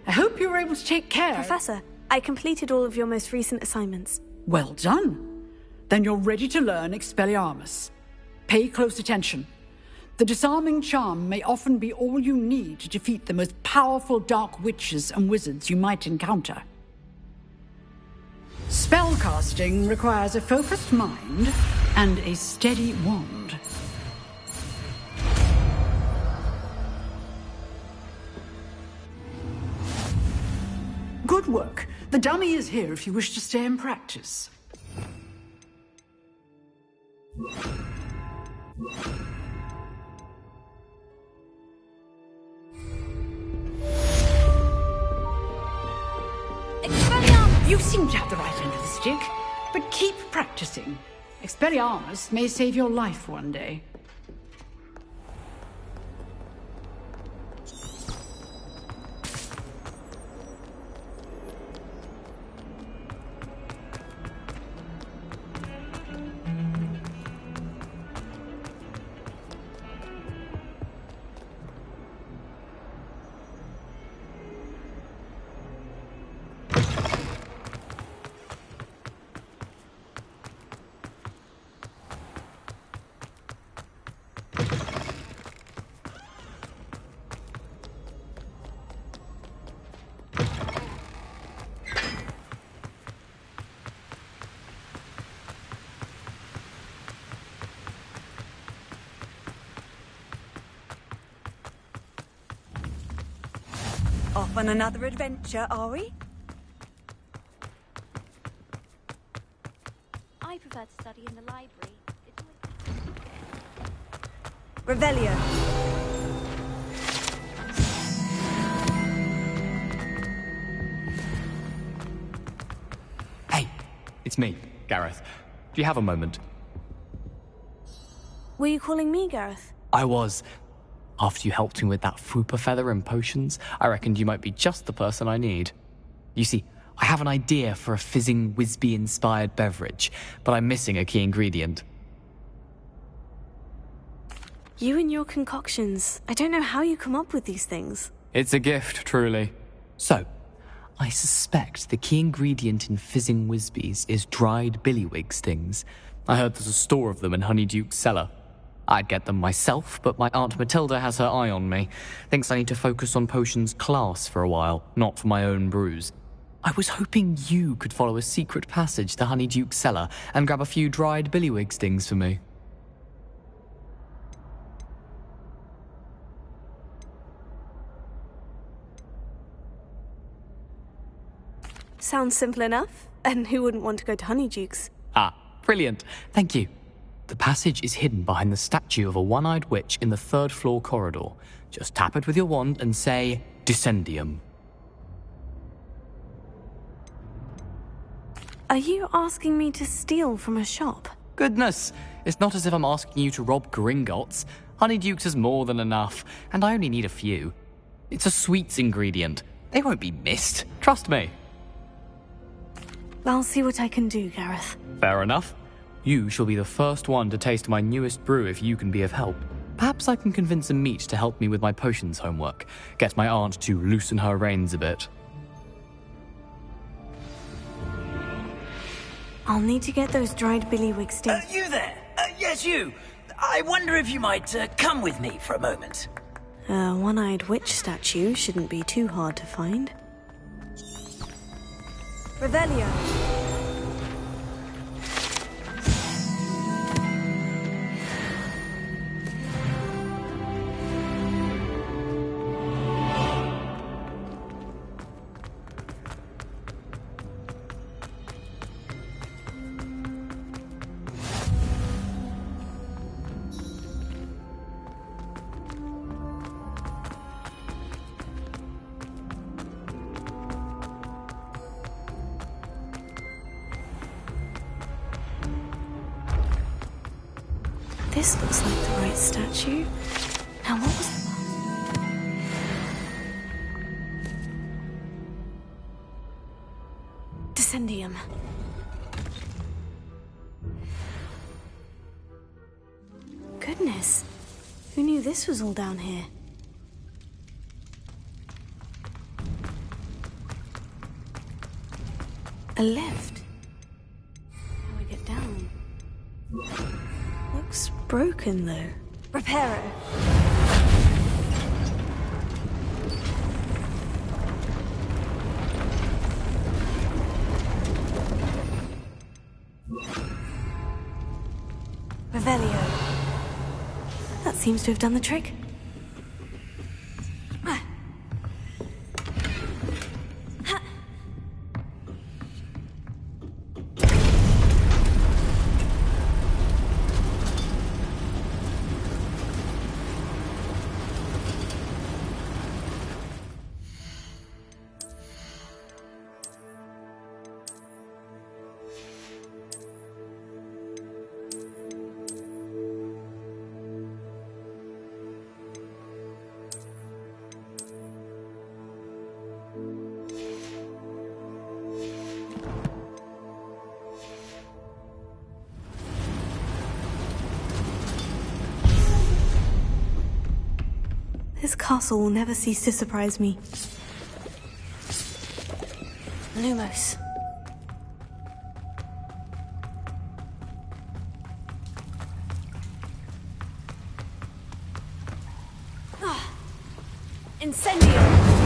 I hope you were able to take care. Professor, I completed all of your most recent assignments. Well done. Then you're ready to learn Expelliarmus. Pay close attention. The disarming charm may often be all you need to defeat the most powerful dark witches and wizards you might encounter. Spellcasting requires a focused mind and a steady wand. Good work. The dummy is here if you wish to stay and practice. You seem to have the right end of the stick, but keep practicing. Expelliarmus may save your life one day. Off on another adventure, are we? I prefer to study in the library. Revelio. Hey, it's me, Gareth. Do you have a moment? Were you calling me, Gareth? I was. After you helped me with that Fupa feather and potions, I reckoned you might be just the person I need. You see, I have an idea for a fizzing Whizbee-inspired beverage, but I'm missing a key ingredient. You and your concoctions. I don't know how you come up with these things. It's a gift, truly. So, I suspect the key ingredient in fizzing Whizbees is dried billywig stings. I heard there's a store of them in Honeyduke's cellar. I'd get them myself, but my Aunt Matilda has her eye on me. Thinks I need to focus on potions class for a while, not for my own brews. I was hoping you could follow a secret passage to Honeyduke's cellar and grab a few dried billywig stings for me. Sounds simple enough. And who wouldn't want to go to Honeyduke's? Ah, brilliant. Thank you. The passage is hidden behind the statue of a one-eyed witch in the third-floor corridor. Just tap it with your wand and say, Descendium. Are you asking me to steal from a shop? Goodness, it's not as if I'm asking you to rob Gringotts. Honeyduke's is more than enough, and I only need a few. It's a sweets ingredient. They won't be missed. Trust me. I'll see what I can do, Gareth. Fair enough. You shall be the first one to taste my newest brew if you can be of help. Perhaps I can convince a meat to help me with my potions homework. Get my aunt to loosen her reins a bit. I'll need to get those dried billywig stings. You there? Yes, you. I wonder if you might come with me for a moment. A one-eyed witch statue shouldn't be too hard to find. Revelio. This looks like the right statue. Now what was the Descendium. Goodness. Who knew this was all down here? A lift. How do I get down? Looks broken, though. Reparo. Revelio. That seems to have done the trick. This castle will never cease to surprise me. Lumos. Incendio!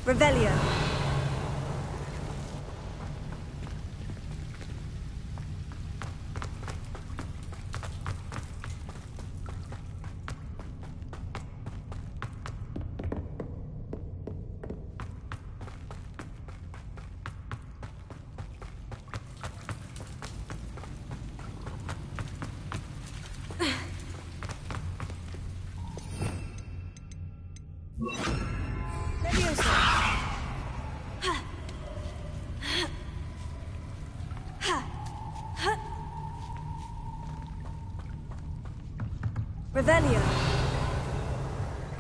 Revelio. Revelio.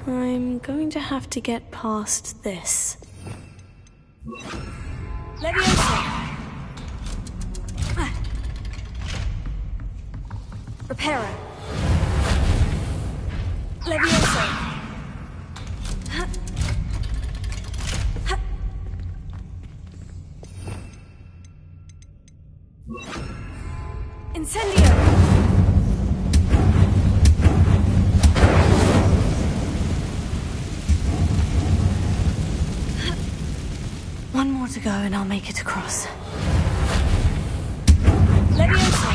I'm going to have to get past this. Leviosa. Reparo. Leviosa. Incendio. One more to go and I'll make it across. Leviosa.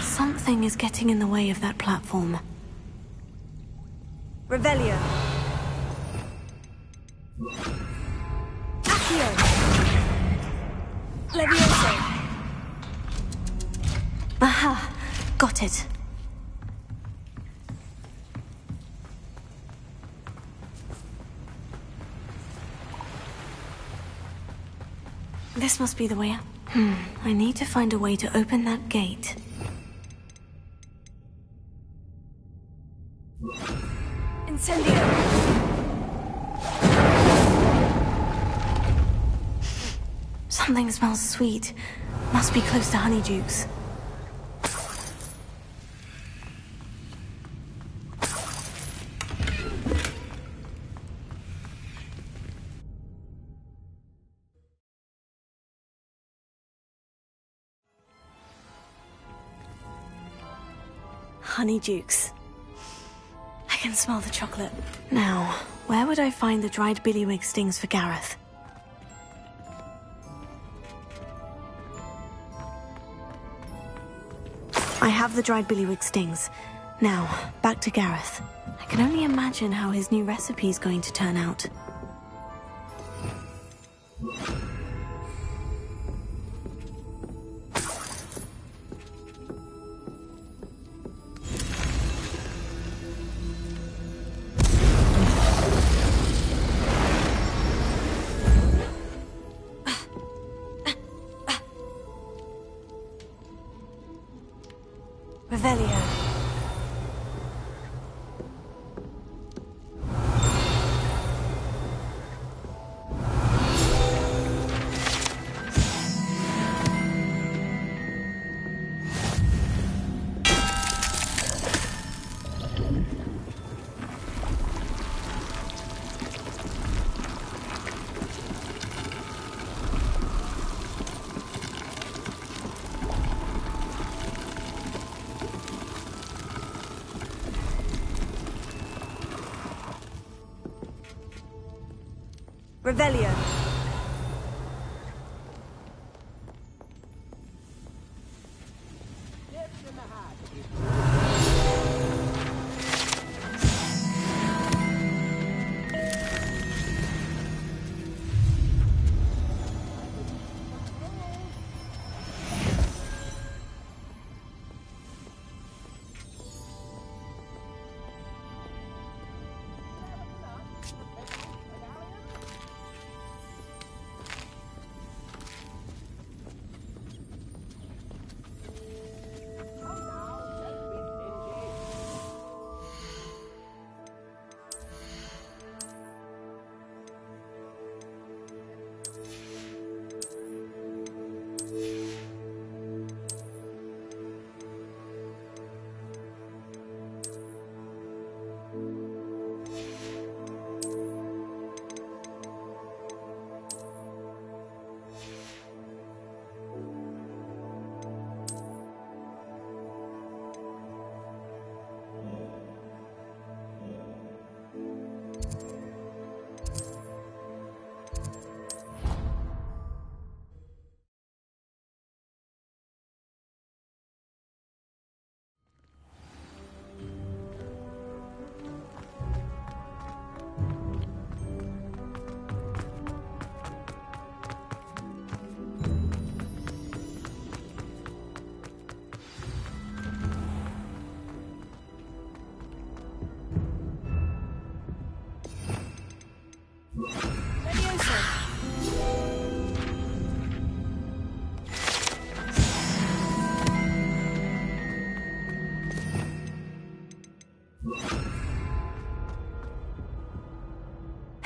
Something is getting in the way of that platform. Revelio. Accio. Leviosa. Aha! Got it. This must be the way out. I need to find a way to open that gate. Incendio. Something smells sweet. Must be close to Honeydukes. Honeydukes. I can smell the chocolate. Now, where would I find the dried billywig stings for Gareth? I have the dried billywig stings. Now, back to Gareth. I can only imagine how his new recipe is going to turn out. Revelio. Revelio.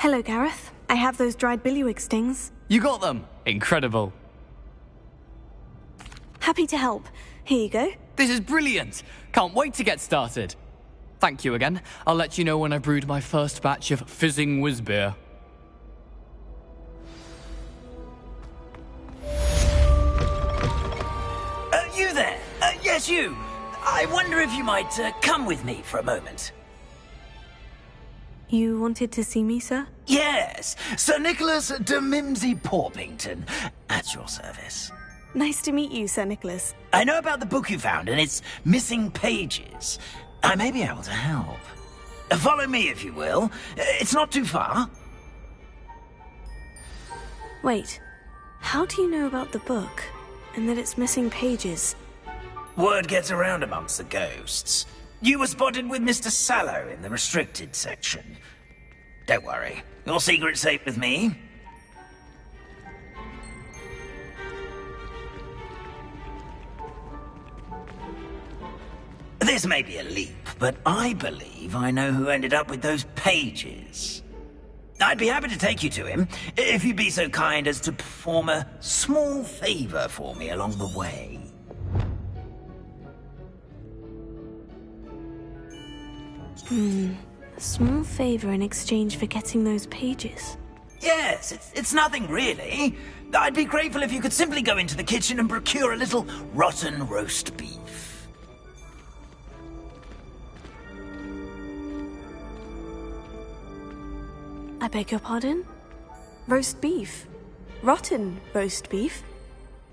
Hello, Gareth. I have those dried billywig stings. You got them! Incredible. Happy to help. Here you go. This is brilliant! Can't wait to get started. Thank you again. I'll let you know when I've brewed my first batch of fizzing whiz beer. You there? Yes, you. I wonder if you might come with me for a moment. You wanted to see me, sir? Yes, Sir Nicholas de Mimsy Porpington, at your service. Nice to meet you, Sir Nicholas. I know about the book you found and its missing pages. I may be able to help. Follow me, if you will. It's not too far. Wait, how do you know about the book? And that it's missing pages? Word gets around amongst the ghosts. You were spotted with Mr. Sallow in the restricted section. Don't worry, your secret's safe with me. This may be a leap, but I believe I know who ended up with those pages. I'd be happy to take you to him, if you'd be so kind as to perform a small favor for me along the way. A small favor in exchange for getting those pages. Yes, it's nothing really. I'd be grateful if you could simply go into the kitchen and procure a little rotten roast beef. I beg your pardon? Roast beef? Rotten roast beef?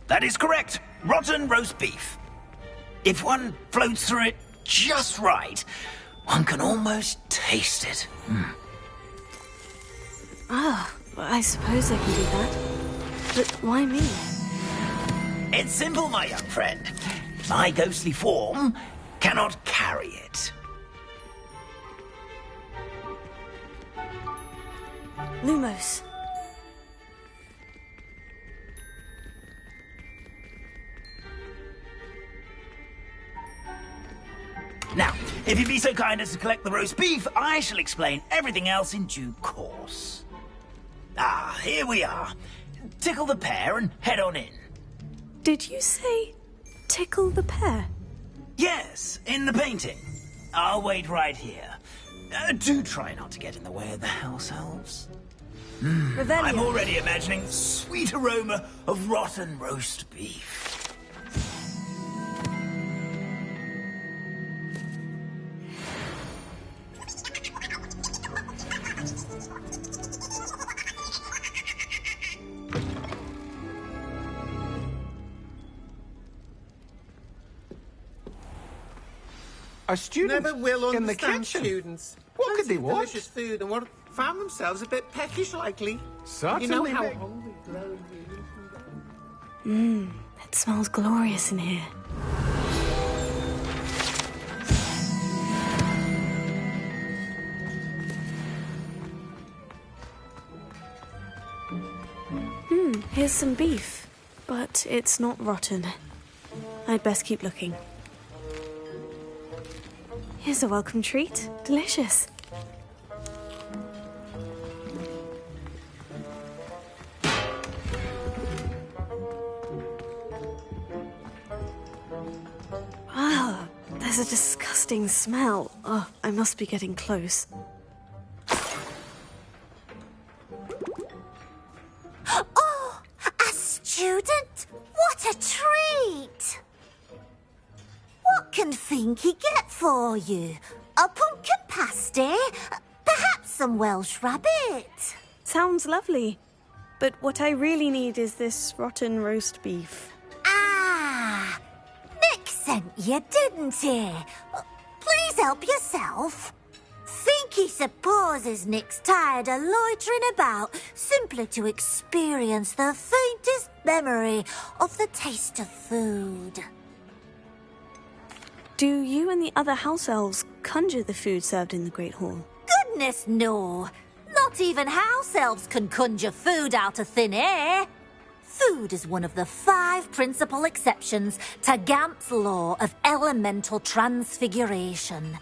That is correct. Rotten roast beef. If one floats through it just right, one can almost taste it. Ah, I suppose I can do that. But why me? It's simple, my young friend. My ghostly form cannot carry it. Lumos. Now, if you'd be so kind as to collect the roast beef, I shall explain everything else in due course. Ah, here we are. Tickle the pear and head on in. Did you say tickle the pear? Yes, in the painting. I'll wait right here. Do try not to get in the way of the house elves. I'm already imagining the sweet aroma of rotten roast beef. A student never will in the understand kitchen. students. What could they want? Delicious food and found themselves a bit peckish, likely. Certainly. You know how hungry glows. It smells glorious in here. Here's some beef, but it's not rotten. I'd best keep looking. Here's a welcome treat. Delicious. Ah, there's a disgusting smell. Oh, I must be getting close. Oh, a student? What a treat! What can Finky get for you? A pumpkin pasty? Perhaps some Welsh rabbit? Sounds lovely. But what I really need is this rotten roast beef. Ah, Nick sent you, didn't he? Please help yourself. Finky supposes Nick's tired of loitering about simply to experience the faintest memory of the taste of food. Do you and the other house elves conjure the food served in the Great Hall? Goodness, no. Not even house elves can conjure food out of thin air. Food is one of the 5 principal exceptions to Gamp's law of elemental transfiguration.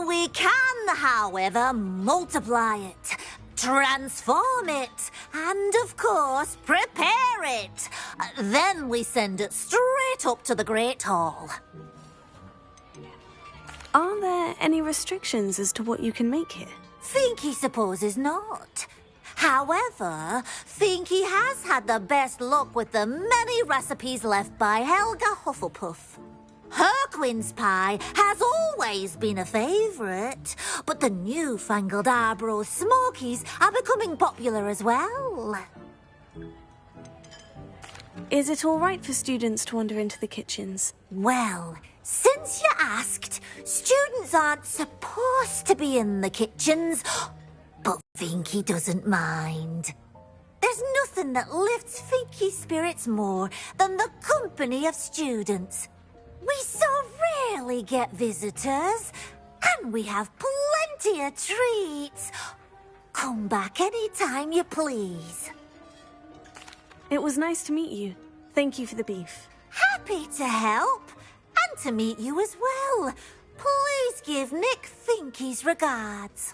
We can, however, multiply it, transform it, and of course, prepare it. Then we send it straight up to the Great Hall. Are there any restrictions as to what you can make here? Finky supposes not. However, Finky has had the best luck with the many recipes left by Helga Hufflepuff. Her quince pie has always been a favourite, but the newfangled Arborough Smokies are becoming popular as well. Is it all right for students to wander into the kitchens? Well, since you asked, students aren't supposed to be in the kitchens, but Finky doesn't mind. There's nothing that lifts Finky's spirits more than the company of students. We so rarely get visitors, and we have plenty of treats. Come back any time you please. It was nice to meet you. Thank you for the beef. Happy to help, and to meet you as well. Please give Nick Finky's regards.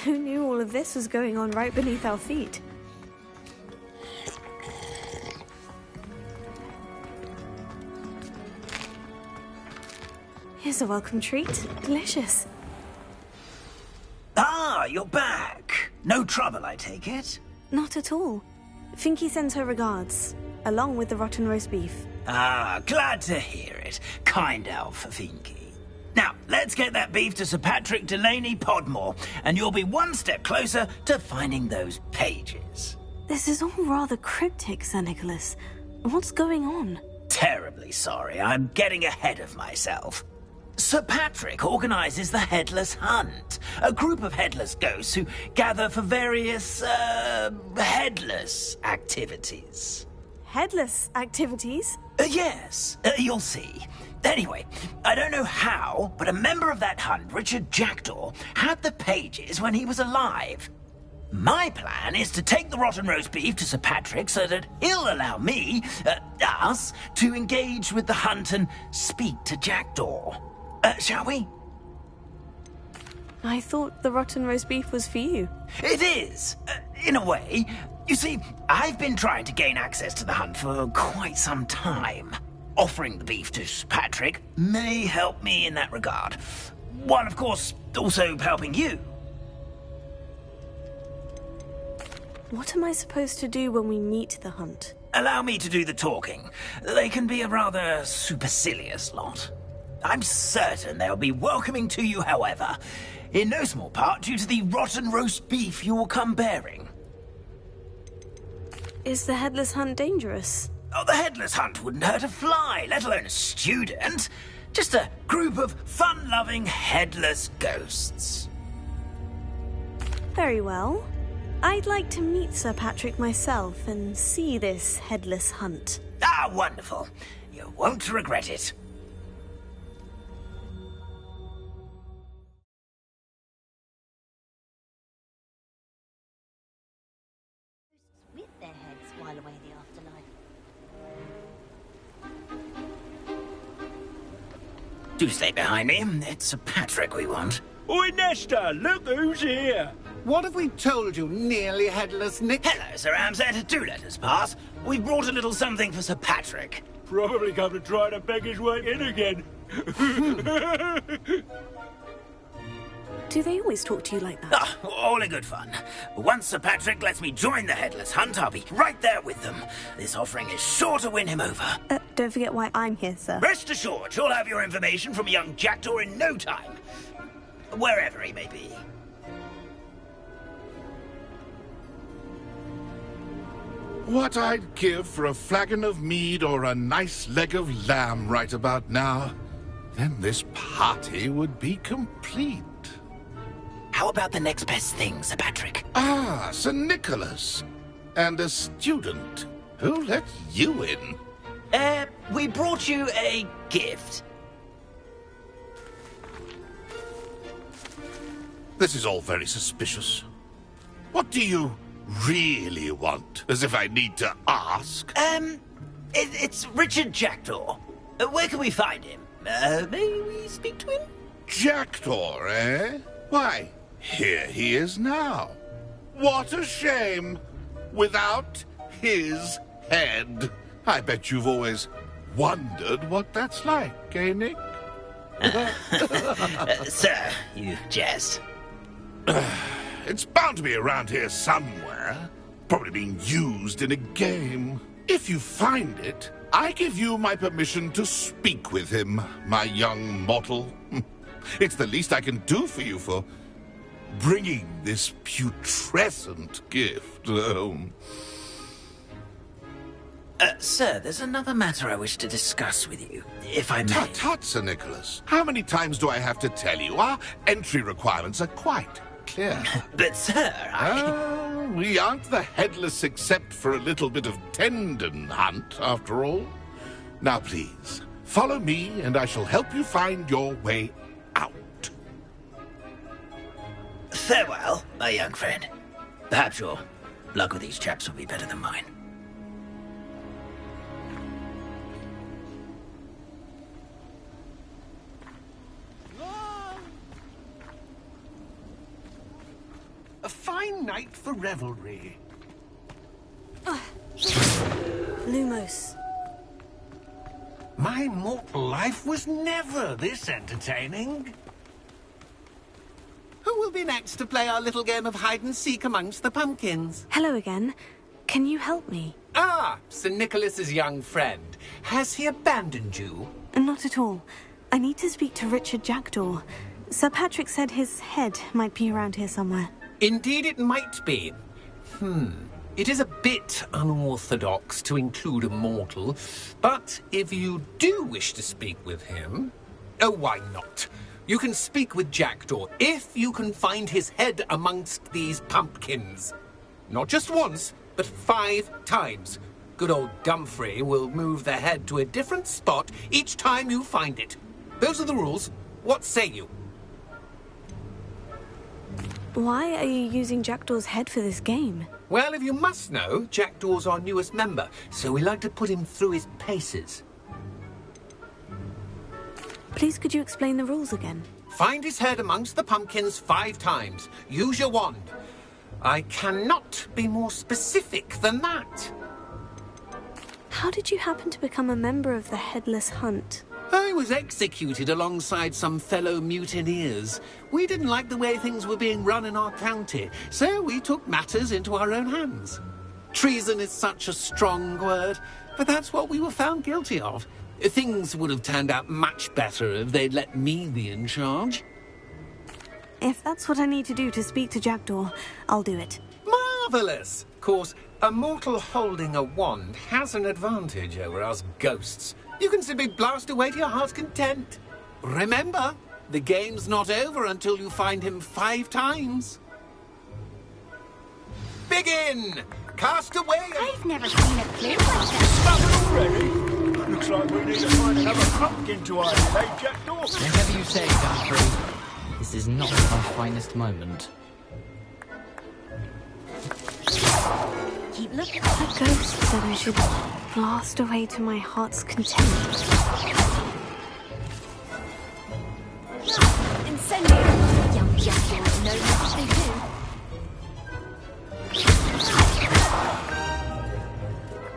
Who knew all of this was going on right beneath our feet? Here's a welcome treat. Delicious. Ah, you're back. No trouble, I take it? Not at all. Finky sends her regards, along with the rotten roast beef. Ah, glad to hear it. Kind elf for Finky. Now, let's get that beef to Sir Patrick Delaney Podmore, and you'll be one step closer to finding those pages. This is all rather cryptic, Sir Nicholas. What's going on? Terribly sorry, I'm getting ahead of myself. Sir Patrick organises the Headless Hunt, a group of headless ghosts who gather for various, headless activities. Headless activities? Yes, you'll see. Anyway, I don't know how, but a member of that hunt, Richard Jackdaw, had the pages when he was alive. My plan is to take the rotten roast beef to Sir Patrick so that he'll allow me, us, to engage with the hunt and speak to Jackdaw. Shall we? I thought the rotten roast beef was for you. It is, in a way. You see, I've been trying to gain access to the hunt for quite some time. Offering the beef to Sir Patrick may help me in that regard. While, of course, also helping you. What am I supposed to do when we meet the hunt? Allow me to do the talking. They can be a rather supercilious lot. I'm certain they'll be welcoming to you, however, in no small part due to the rotten roast beef you will come bearing. Is the Headless Hunt dangerous? Oh, the Headless Hunt wouldn't hurt a fly, let alone a student. Just a group of fun-loving headless ghosts. Very well. I'd like to meet Sir Patrick myself and see this Headless Hunt. Ah, wonderful. You won't regret it. With their heads while away the afterlife. Do stay behind me. It's Sir Patrick we want. Oi, Nesta, look who's here. What have we told you, nearly headless Nick? Hello, Sir Ramsay. Do let us pass. We've brought a little something for Sir Patrick. Probably come to try to beg his way in again. Do they always talk to you like that? Ah, all in good fun. Once Sir Patrick lets me join the Headless Hunt, I'll be right there with them. This offering is sure to win him over. Don't forget why I'm here, sir. Rest assured, you'll have your information from young Jackdaw in no time. Wherever he may be. What I'd give for a flagon of mead or a nice leg of lamb right about now. Then this party would be complete. How about the next best thing, Sir Patrick? Ah, Sir Nicholas. And a student. Who let you in? We brought you a gift. This is all very suspicious. What do you really want? As if I need to ask. It's Richard Jackdaw. Where can we find him? May we speak to him? Jackdaw, eh? Why, here he is now. What a shame. Without his head. I bet you've always wondered what that's like, eh, Nick? Sir, you jest. It's bound to be around here somewhere. Probably being used in a game. If you find it, I give you my permission to speak with him, my young mortal. It's the least I can do for you for bringing this putrescent gift home. Sir, there's another matter I wish to discuss with you, if I may. Tut, Sir Nicholas. How many times do I have to tell you? Our entry requirements are quite clear. But, sir, we aren't the headless except for a little bit of tendon hunt, after all. Now, please, follow me, and I shall help you find your way out. Farewell, my young friend. Perhaps your luck with these chaps will be better than mine. A fine night for revelry. Lumos. My mortal life was never this entertaining. Who will be next to play our little game of hide-and-seek amongst the pumpkins? Hello again. Can you help me? Ah, Sir Nicholas's young friend. Has he abandoned you? Not at all. I need to speak to Richard Jackdaw. Sir Patrick said his head might be around here somewhere. Indeed it might be. It is a bit unorthodox to include a mortal, but if you do wish to speak with him... Oh, why not? You can speak with Jackdaw if you can find his head amongst these pumpkins. Not just once, but 5 times. Good old Dumfrey will move the head to a different spot each time you find it. Those are the rules. What say you? Why are you using Jackdaw's head for this game? Well, if you must know, Jackdaw's our newest member, so we like to put him through his paces. Please could you explain the rules again? Find his head amongst the pumpkins 5 times. Use your wand. I cannot be more specific than that. How did you happen to become a member of the Headless Hunt? I was executed alongside some fellow mutineers. We didn't like the way things were being run in our county, so we took matters into our own hands. Treason is such a strong word, but that's what we were found guilty of. Things would have turned out much better if they'd let me be in charge. If that's what I need to do to speak to Jackdaw, I'll do it. Marvellous! Of course, a mortal holding a wand has an advantage over us ghosts. You can simply blast away to your heart's content. Remember, the game's not over until you find him 5 times. Begin! Cast away! I've never seen a play like that. Stuff already? Looks like we need to find another pumpkin to hide, eh, Jackdaw? Whatever you say, Dumfrey. This is not my finest moment. Keep looking. The ghost said I should blast away to my heart's content. Incendio! Young Jackdaws know what they do.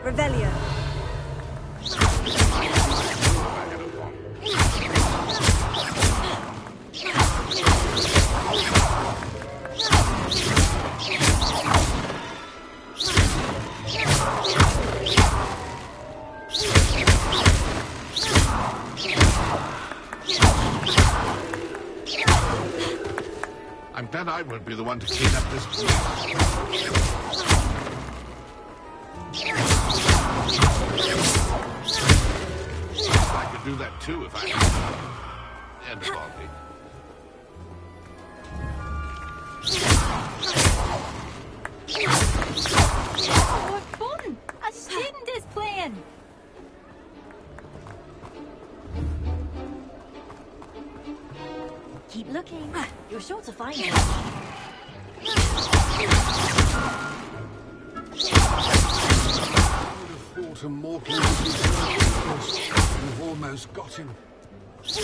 Revelio. I'm glad I won't be the one to clean up this mess. I could do that too if I had and a body. Oh, what fun! A student is playing! Keep looking. You're sure to find it. Thought a mortal would be so close. You've almost got him. I've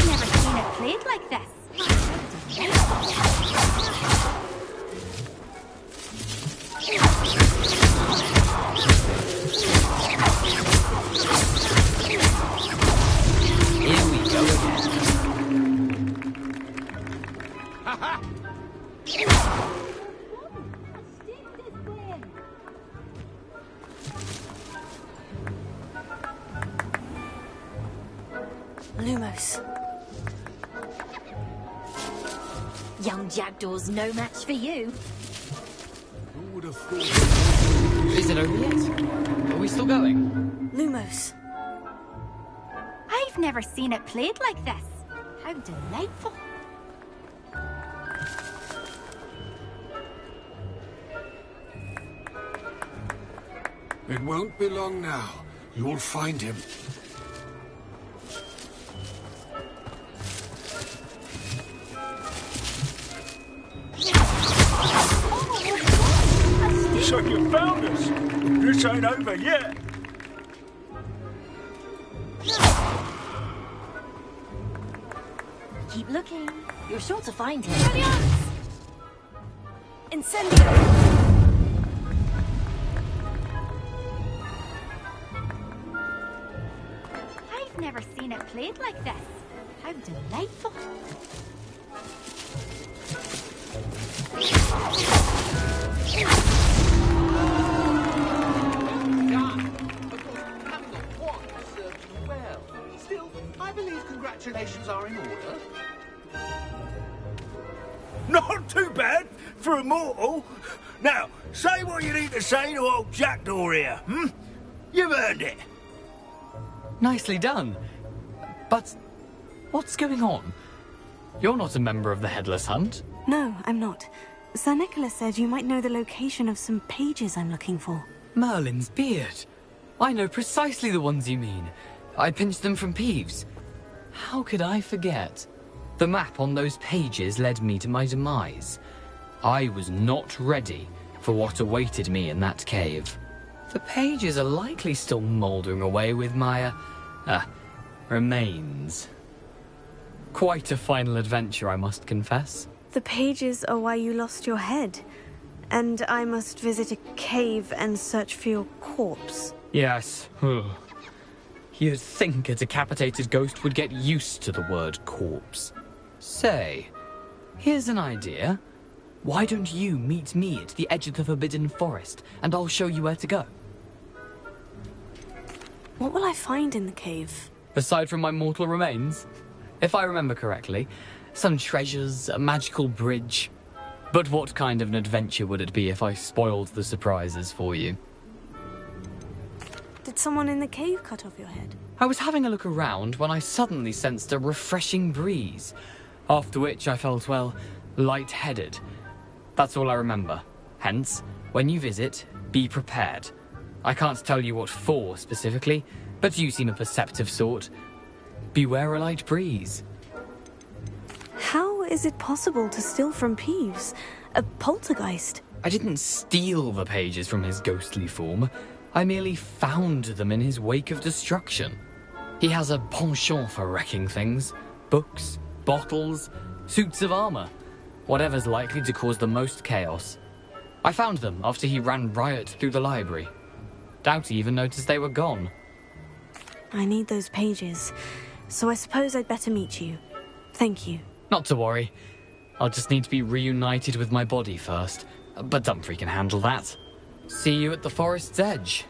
never seen it played like this. Here we go again. Lumos. Young Jackdaw's no match for you. Who would have thought? Is it over yet? Are we still going? Lumos. I've never seen it played like this. How delightful. It won't be long now. You'll find him. So you found us. This ain't over yet. Keep looking. You're sure to find him. Incendio! I've never seen it played like this. How delightful. Still, I believe congratulations are in order. Not too bad for a mortal. Now, say what you need to say to old Jackdaw here, hmm? You've earned it. Nicely done. But what's going on? You're not a member of the Headless Hunt. No, I'm not. Sir Nicholas said you might know the location of some pages I'm looking for. Merlin's beard. I know precisely the ones you mean. I pinched them from Peeves. How could I forget? The map on those pages led me to my demise. I was not ready for what awaited me in that cave. The pages are likely still mouldering away with my, remains. Quite a final adventure, I must confess. The pages are why you lost your head. And I must visit a cave and search for your corpse. Yes. You'd think a decapitated ghost would get used to the word corpse. Say, here's an idea. Why don't you meet me at the edge of the Forbidden Forest, and I'll show you where to go? What will I find in the cave? Aside from my mortal remains? If I remember correctly, some treasures, a magical bridge. But what kind of an adventure would it be if I spoiled the surprises for you? Did someone in the cave cut off your head? I was having a look around when I suddenly sensed a refreshing breeze, after which I felt, well, lightheaded. That's all I remember. Hence, when you visit, be prepared. I can't tell you what for specifically, but you seem a perceptive sort. Beware a light breeze. How is it possible to steal from Peeves? A poltergeist? I didn't steal the pages from his ghostly form. I merely found them in his wake of destruction. He has a penchant for wrecking things. Books, bottles, suits of armor. Whatever's likely to cause the most chaos. I found them after he ran riot through the library. Doubt he even noticed they were gone. I need those pages, so I suppose I'd better meet you. Thank you. Not to worry. I'll just need to be reunited with my body first. But Dumfries can handle that. See you at the forest's edge.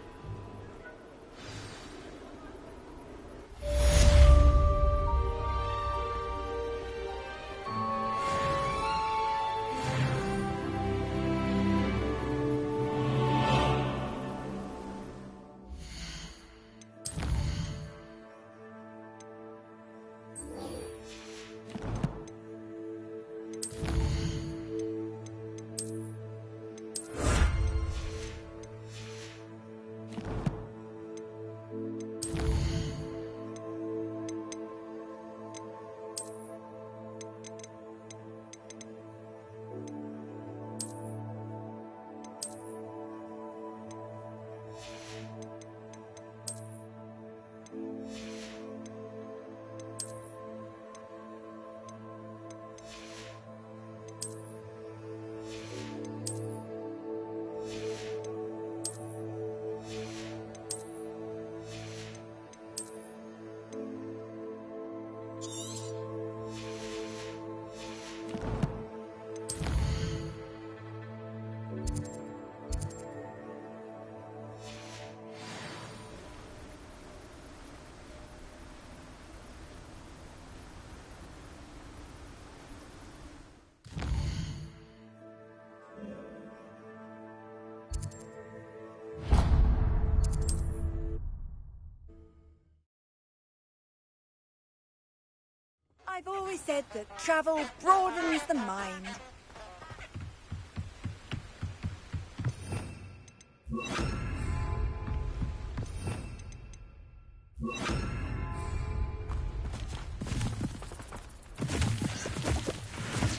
I've always said that travel broadens the mind.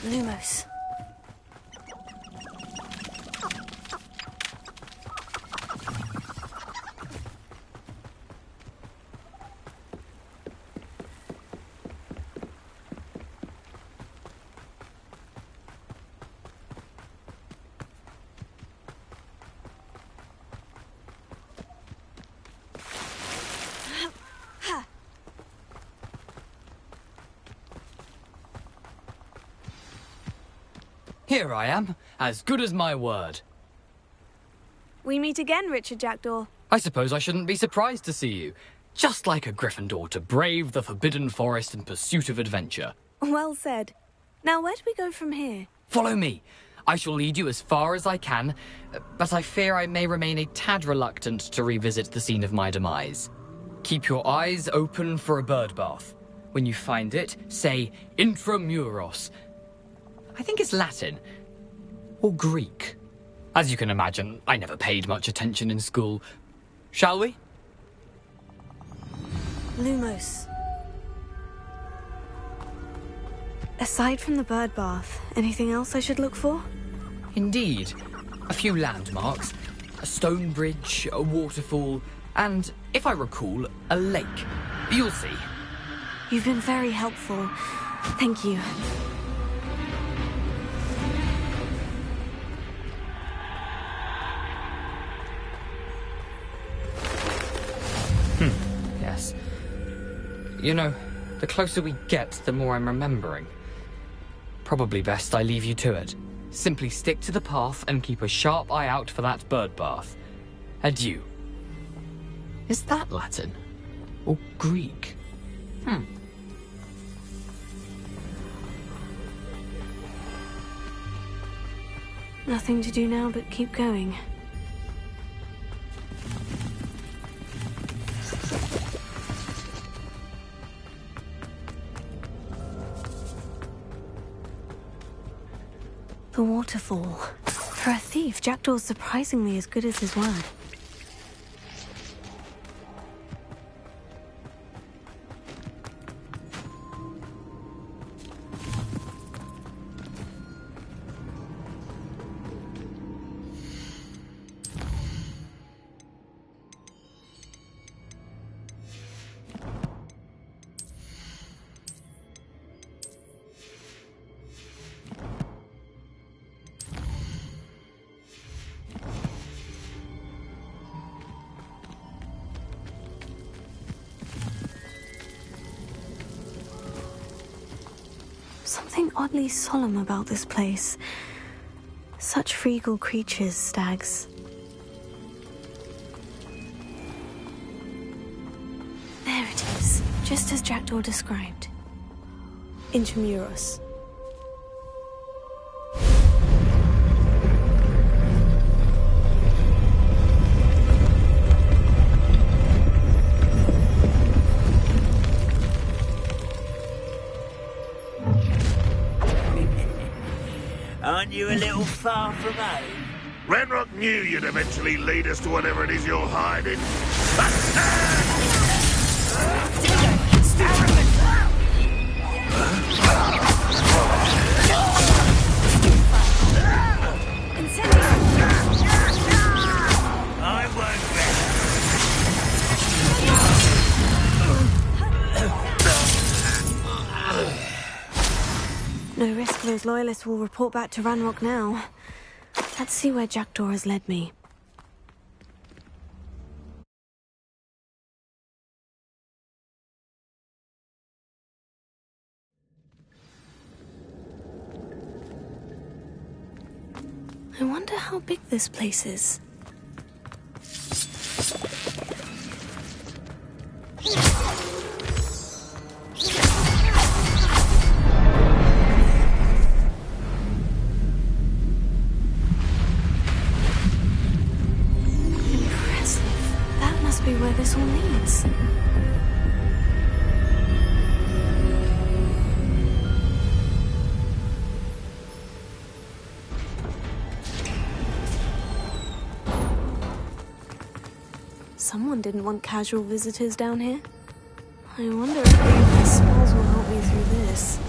Lumos. Here I am, as good as my word. We meet again, Richard Jackdaw. I suppose I shouldn't be surprised to see you. Just like a Gryffindor to brave the Forbidden Forest in pursuit of adventure. Well said. Now, where do we go from here? Follow me. I shall lead you as far as I can, but I fear I may remain a tad reluctant to revisit the scene of my demise. Keep your eyes open for a bird bath. When you find it, say Intramuros. I think it's Latin. Or Greek. As you can imagine, I never paid much attention in school. Shall we? Lumos. Aside from the bird bath, anything else I should look for? Indeed. A few landmarks. A stone bridge, a waterfall, and, if I recall, a lake. You'll see. You've been very helpful. Thank you. Yes. You know, the closer we get, the more I'm remembering. Probably best I leave you to it. Simply stick to the path and keep a sharp eye out for that bird bath. Adieu. Is that Latin? Or Greek? Nothing to do now but keep going. The waterfall. For a thief, Jackdaw's surprisingly as good as his word. Something oddly solemn about this place. Such regal creatures, stags. There it is, just as Jackdaw described. Intramuros. Aren't you a little far from home? Ranrock knew you'd eventually lead us to whatever it is you're hiding. I won't No risk those loyalists will report back to Ranrock now. Let's see where Jackdaw has led me. I wonder how big this place is. Be where this all leads. Someone didn't want casual visitors down here. I wonder if any of these spells will help me through this.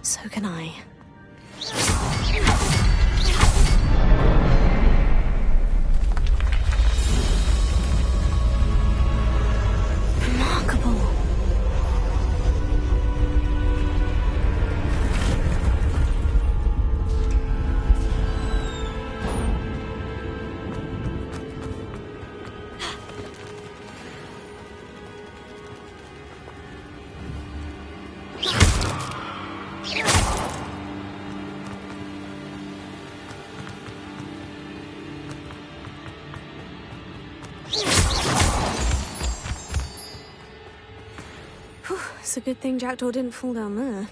So can I. Remarkable. It's a good thing Jackdaw didn't fall down there.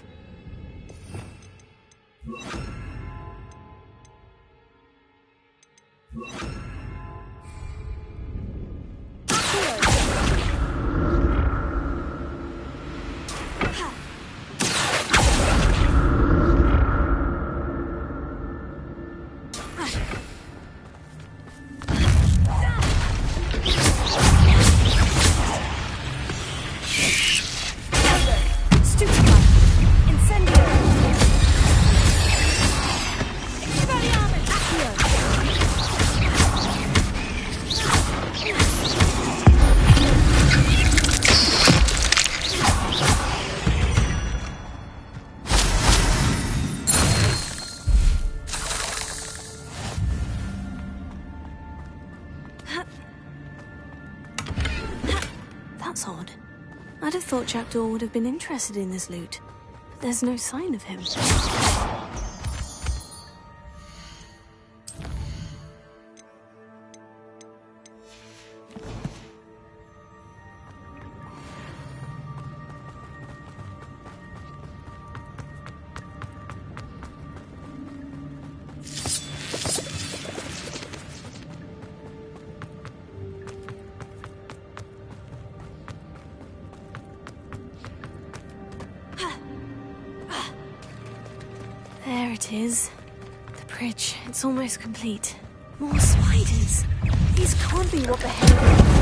That's odd. I'd have thought Jackdaw would have been interested in this loot, but there's no sign of him. There it is. The bridge. It's almost complete. More spiders. These can't be what the hell.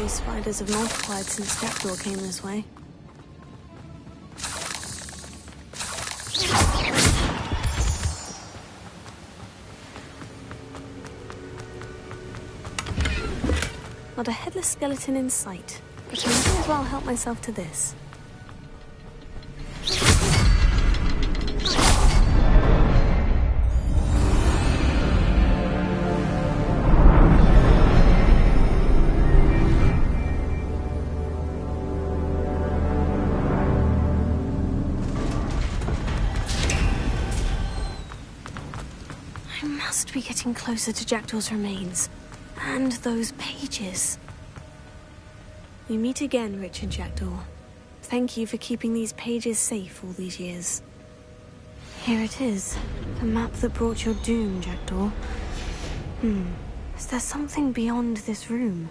Spiders have multiplied since Jackdaw came this way. Not a headless skeleton in sight, but I might as well help myself to this. I must be getting closer to Jackdaw's remains. And those pages. We meet again, Richard Jackdaw. Thank you for keeping these pages safe all these years. Here it is. The map that brought your doom, Jackdaw. Is there something beyond this room?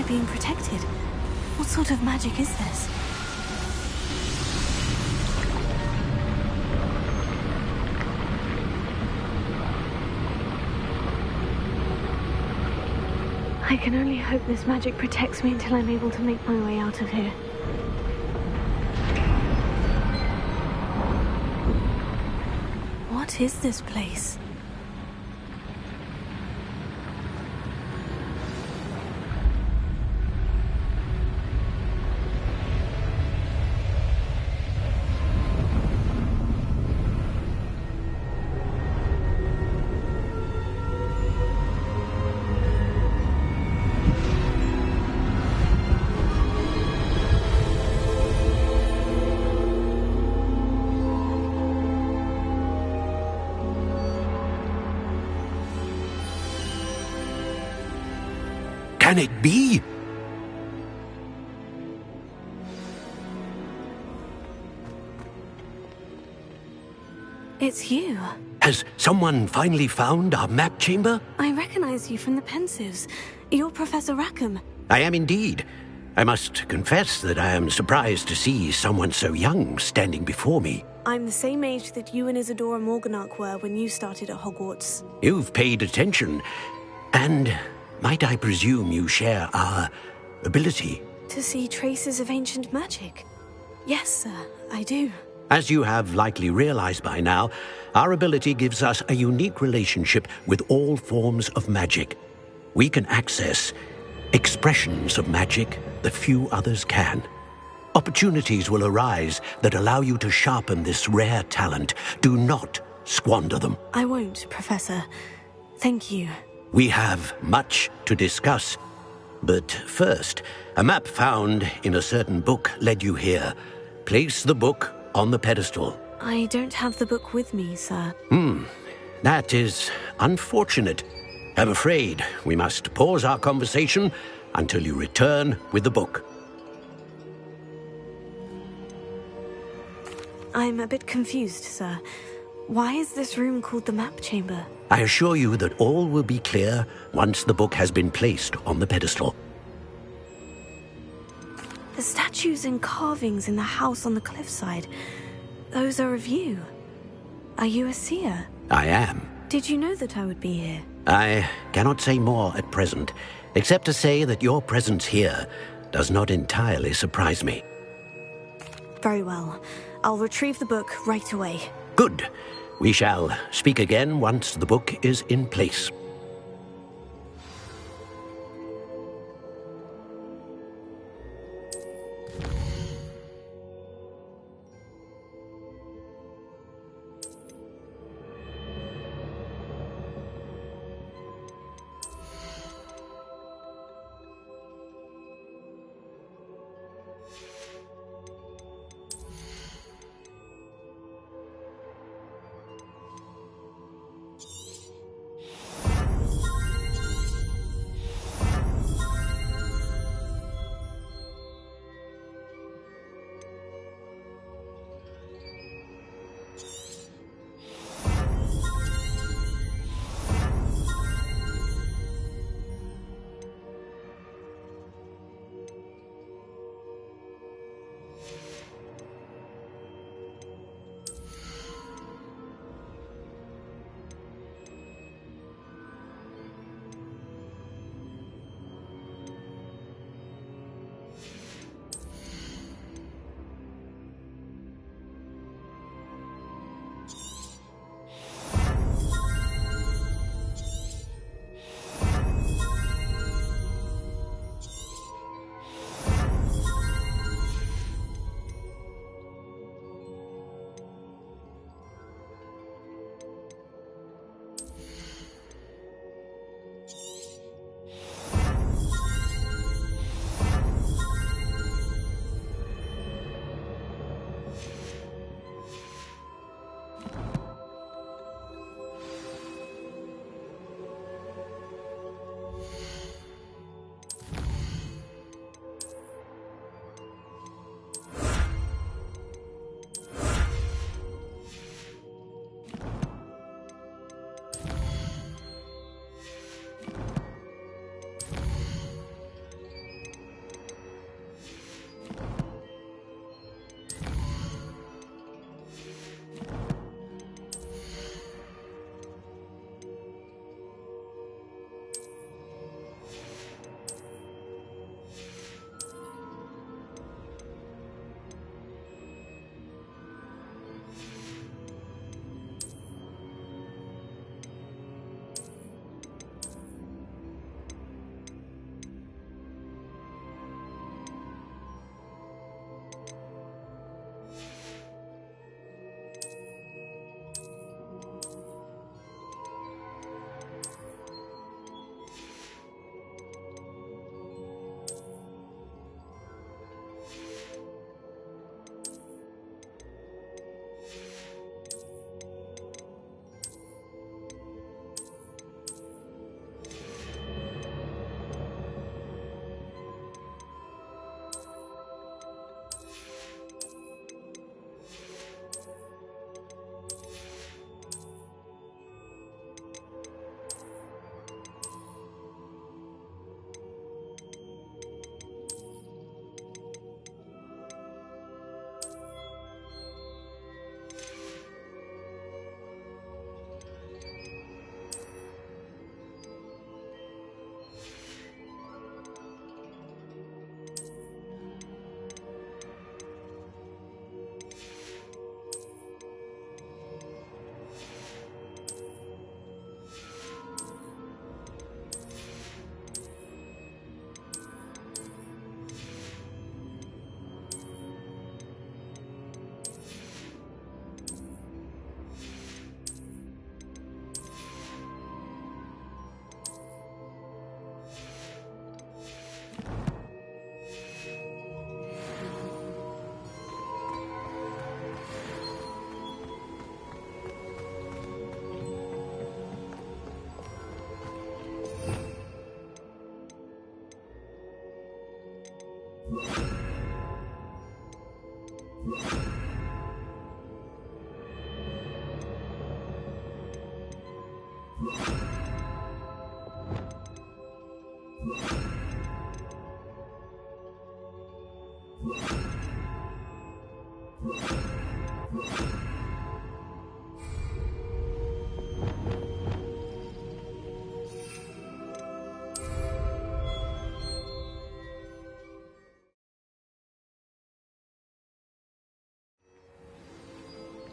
Being protected? What sort of magic is this? I can only hope this magic protects me until I'm able to make my way out of here. What is this place? Can it be? It's you. Has someone finally found our map chamber? I recognize you from the Pensives. You're Professor Rackham. I am indeed. I must confess that I am surprised to see someone so young standing before me. I'm the same age that you and Isadora Morganach were when you started at Hogwarts. You've paid attention. And might I presume you share our ability? To see traces of ancient magic? Yes, sir, I do. As you have likely realized by now, our ability gives us a unique relationship with all forms of magic. We can access expressions of magic that few others can. Opportunities will arise that allow you to sharpen this rare talent. Do not squander them. I won't, Professor. Thank you. We have much to discuss. But first, a map found in a certain book led you here. Place the book on the pedestal. I don't have the book with me, sir. That is unfortunate. I'm afraid we must pause our conversation until you return with the book. I'm a bit confused, sir. Why is this room called the map chamber? I assure you that all will be clear once the book has been placed on the pedestal. The statues and carvings in the house on the cliffside, those are of you. Are you a seer? I am. Did you know that I would be here? I cannot say more at present, except to say that your presence here does not entirely surprise me. Very well. I'll retrieve the book right away. Good. We shall speak again once the book is in place.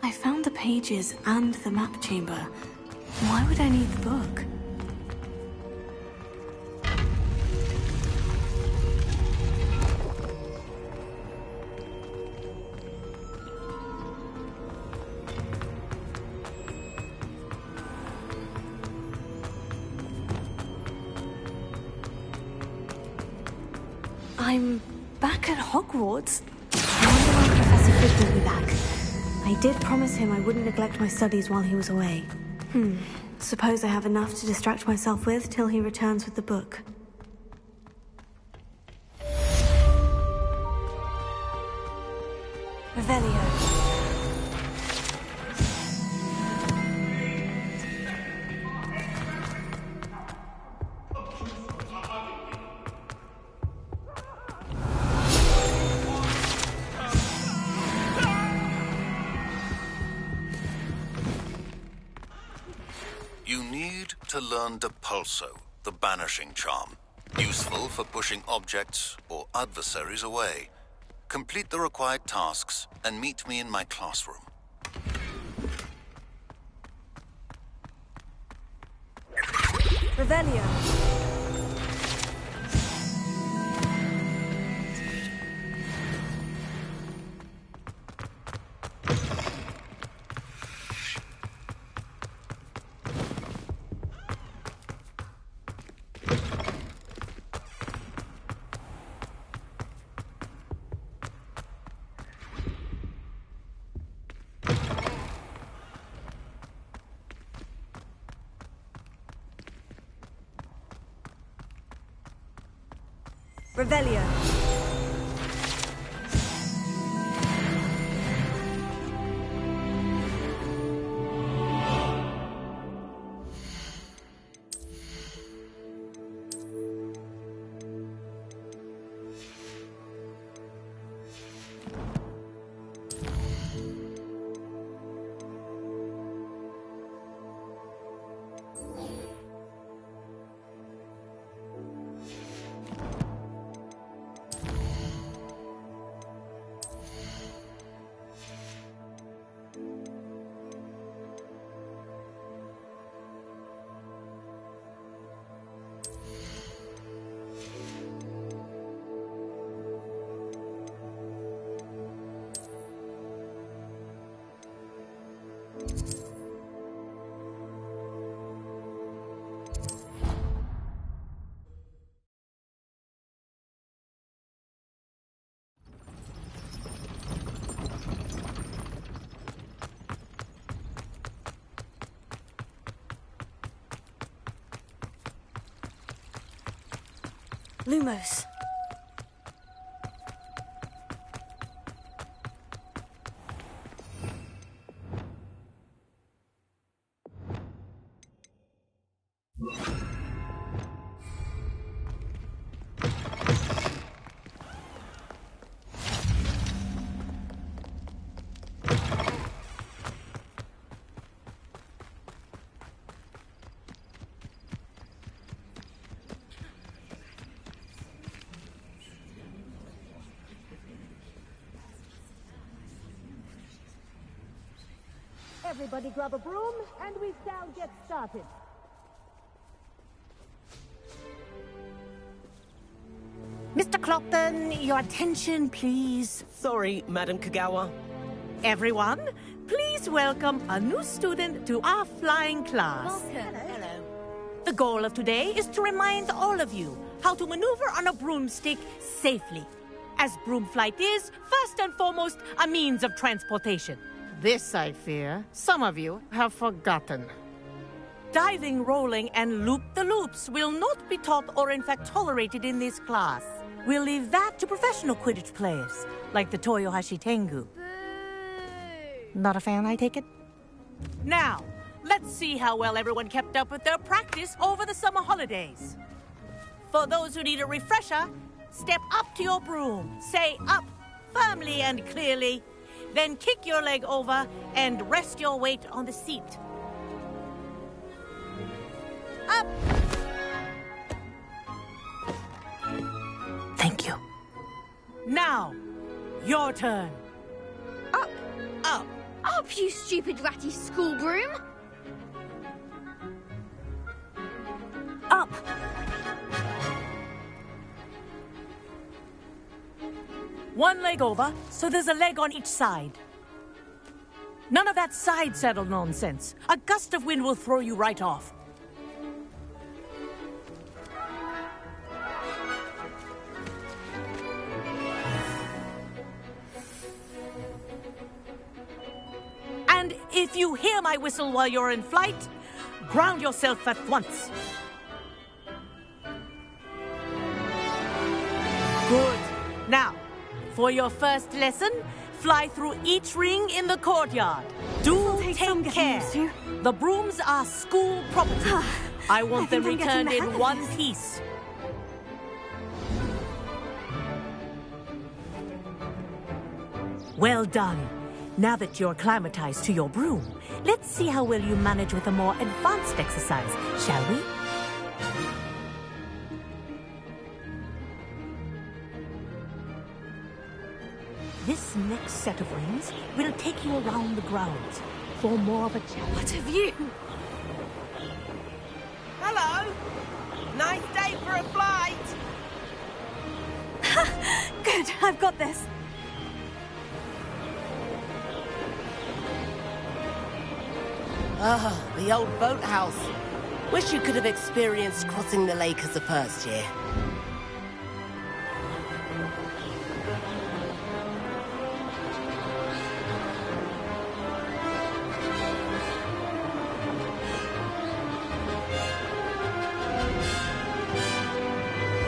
I found the pages and the map chamber. Why would I need the book? I'm back at Hogwarts. I wonder when Professor Fig will be back. I did promise him I wouldn't neglect my studies while he was away. Suppose I have enough to distract myself with till he returns with the book. Revelio. You need to learn Depulso, the banishing charm. Useful for pushing objects or adversaries away. Complete the required tasks and meet me in my classroom. Revelio. Revelio. Lumos. Everybody grab a broom, and we shall get started. Mr. Clopton, your attention, please. Sorry, Madam Kagawa. Everyone, please welcome a new student to our flying class. Hello. The goal of today is to remind all of you how to maneuver on a broomstick safely, as broom flight is, first and foremost, a means of transportation. This, I fear, some of you have forgotten. Diving, rolling, and loop-the-loops will not be taught or in fact tolerated in this class. We'll leave that to professional Quidditch players, like the Toyohashi Tengu. Not a fan, I take it? Now, let's see how well everyone kept up with their practice over the summer holidays. For those who need a refresher, step up to your broom, say up firmly and clearly, then kick your leg over and rest your weight on the seat. Up! Thank you. Now, your turn. Up! Up! Up, you stupid ratty school broom! Up! One leg over, so there's a leg on each side. None of that side saddle nonsense. A gust of wind will throw you right off. And if you hear my whistle while you're in flight, ground yourself at once. Good. Now, for your first lesson, fly through each ring in the courtyard. Do take care. The brooms are school property. I want them returned in one piece. Well done. Now that you're acclimatized to your broom, let's see how well you manage with a more advanced exercise, shall we? This next set of rings will take you around the grounds for more of a challenge. What have you? Hello! Nice day for a flight! Good, I've got this. Ah, the old boathouse. Wish you could have experienced crossing the lake as a first year.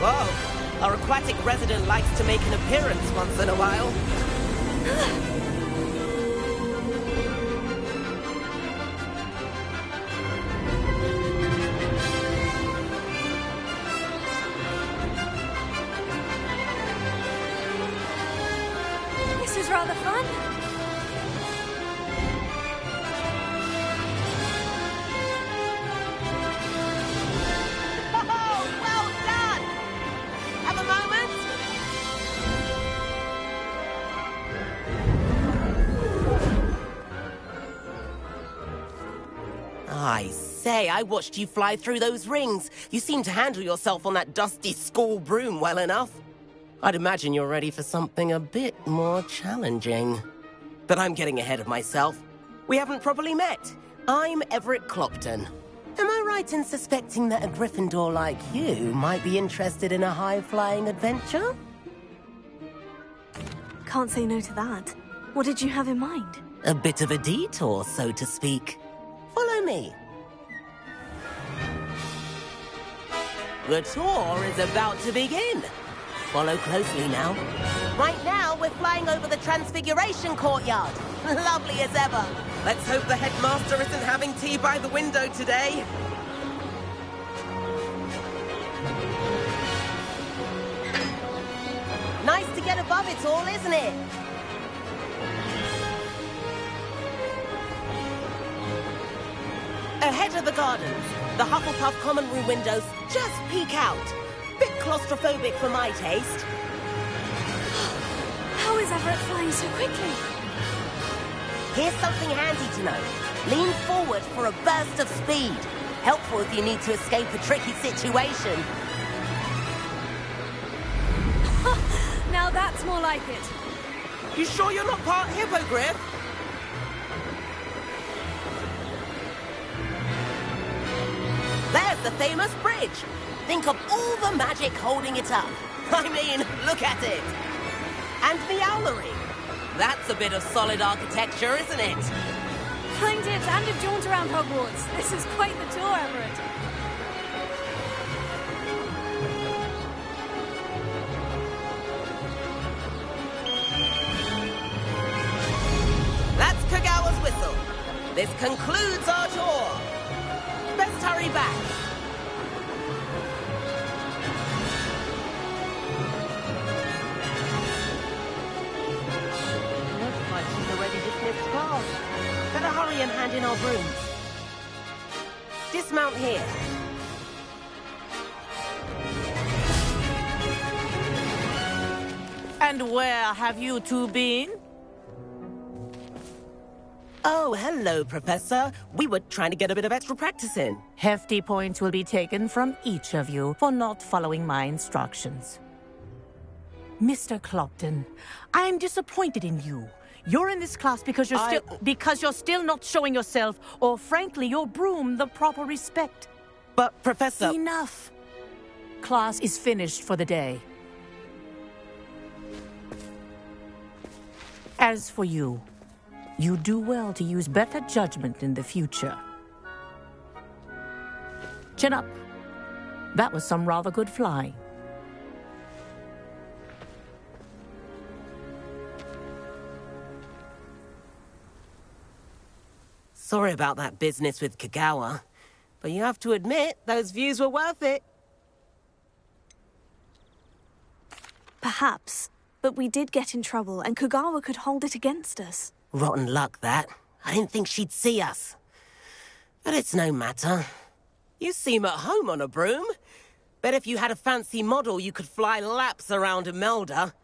Whoa, our aquatic resident likes to make an appearance once in a while. This is rather fun. Oh, well done! Have a moment? I say, I watched you fly through those rings. You seem to handle yourself on that dusty school broom well enough. I'd imagine you're ready for something a bit more challenging. But I'm getting ahead of myself. We haven't properly met. I'm Everett Clopton. Am I right in suspecting that a Gryffindor like you might be interested in a high-flying adventure? Can't say no to that. What did you have in mind? A bit of a detour, so to speak. Follow me. The tour is about to begin. Follow closely now. Right now, we're flying over the Transfiguration Courtyard. Lovely as ever. Let's hope the headmaster isn't having tea by the window today. Nice to get above it all, isn't it? Ahead of the gardens, the Hufflepuff common room windows just peek out. Bit claustrophobic for my taste. How is Everett flying so quickly? Here's something handy to know. Lean forward for a burst of speed. Helpful if you need to escape a tricky situation. Now that's more like it. You sure you're not part hippogriff? There's the famous bridge. Think of all the magic holding it up. I mean, look at it. And the owlery. That's a bit of solid architecture, isn't it? Flying dips and a jaunt around Hogwarts. This is quite the tour, Everett. This concludes our tour. Best hurry back. Looks like she's already dismissed class. Better hurry and hand in our brooms. Dismount here. And where have you two been? Oh, hello, Professor. We were trying to get a bit of extra practice in. Hefty points will be taken from each of you for not following my instructions. Mr. Clopton, I'm disappointed in you. You're in this class because you're still not showing yourself, or frankly, your broom, the proper respect. But, Professor... Enough. Class is finished for the day. As for you, you do well to use better judgment in the future. Chin up. That was some rather good flying. Sorry about that business with Kagawa, but you have to admit, those views were worth it. Perhaps, but we did get in trouble, and Kagawa could hold it against us. Rotten luck, that. I didn't think she'd see us. But it's no matter. You seem at home on a broom. Bet if you had a fancy model, you could fly laps around Imelda.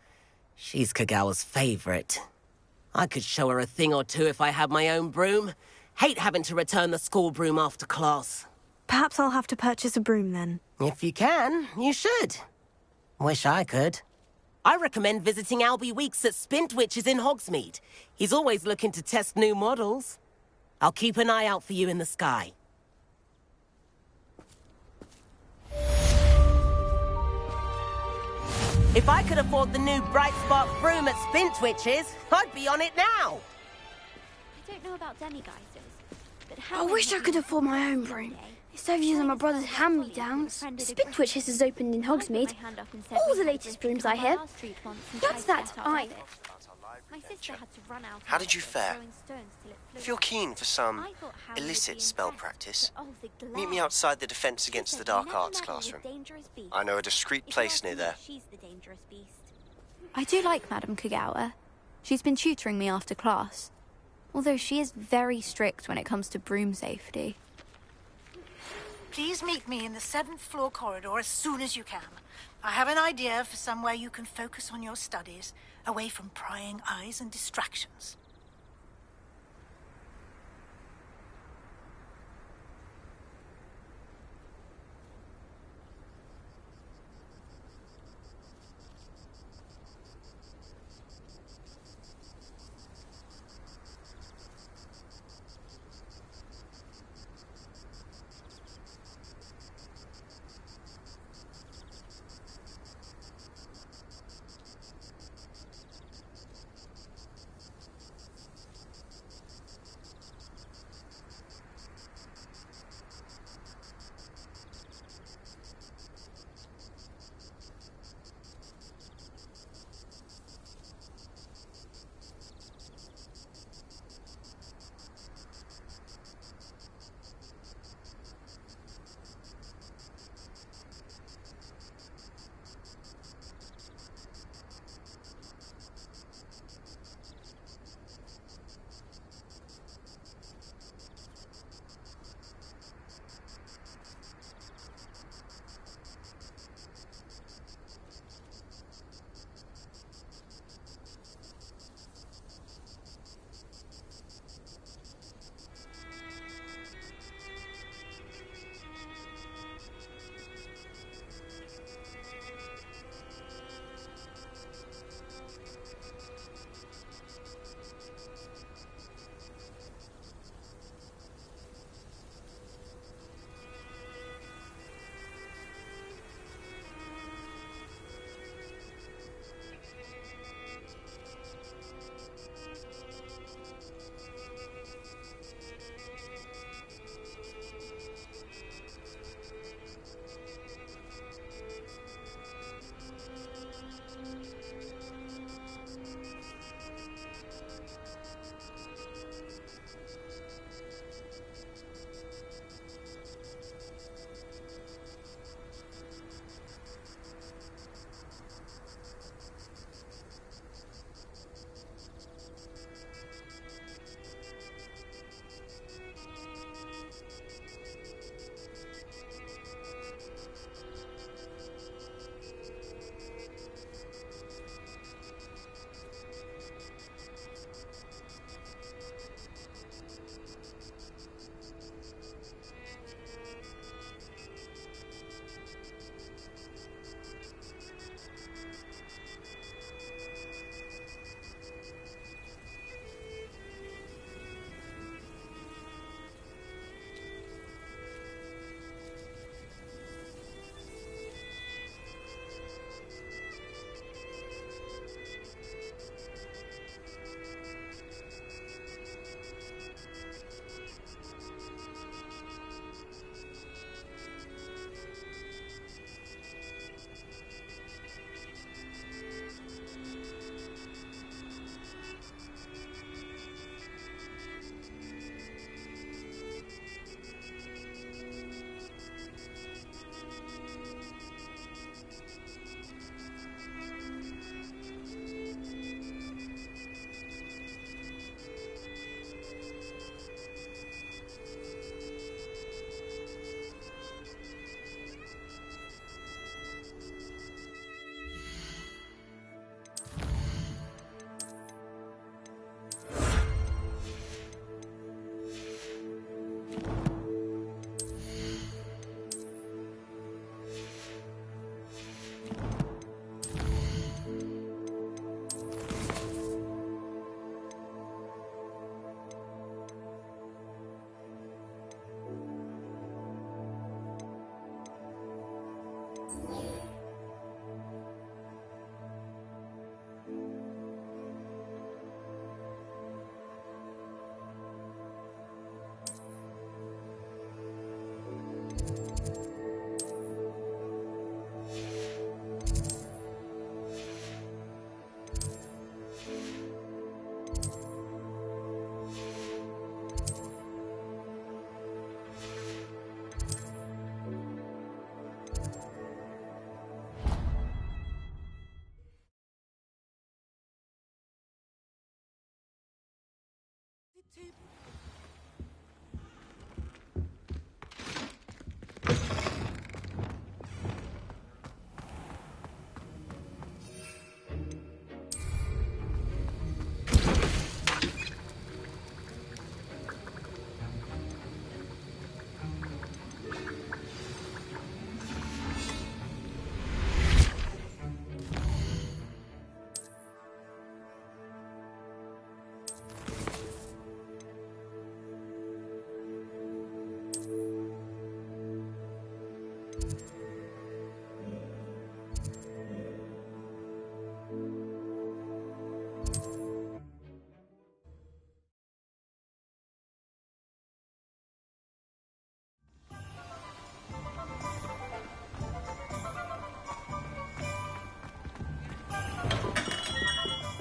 She's Kagawa's favorite. I could show her a thing or two if I had my own broom. Hate having to return the school broom after class. Perhaps I'll have to purchase a broom then. If you can, you should. Wish I could. I recommend visiting Albie Weeks at Spintwitches in Hogsmeade. He's always looking to test new models. I'll keep an eye out for you in the sky. If I could afford the new Bright Spark broom at Spintwitches, I'd be on it now. I don't know about demi-geysers, but I wish I could afford my own broom. Instead of using my brother's hand-me-downs, Spintwitches has opened in Hogsmeade. All the latest brooms, I hear. That's that, I... My sister had to run out. How did you fare? If you're keen for some illicit spell practice, meet me outside the Defense Against the Dark Arts classroom. I know a discreet place near there. I do like Madame Kagawa. She's been tutoring me after class. Although she is very strict when it comes to broom safety. Please meet me in the 7th floor corridor as soon as you can. I have an idea for somewhere you can focus on your studies, away from prying eyes and distractions.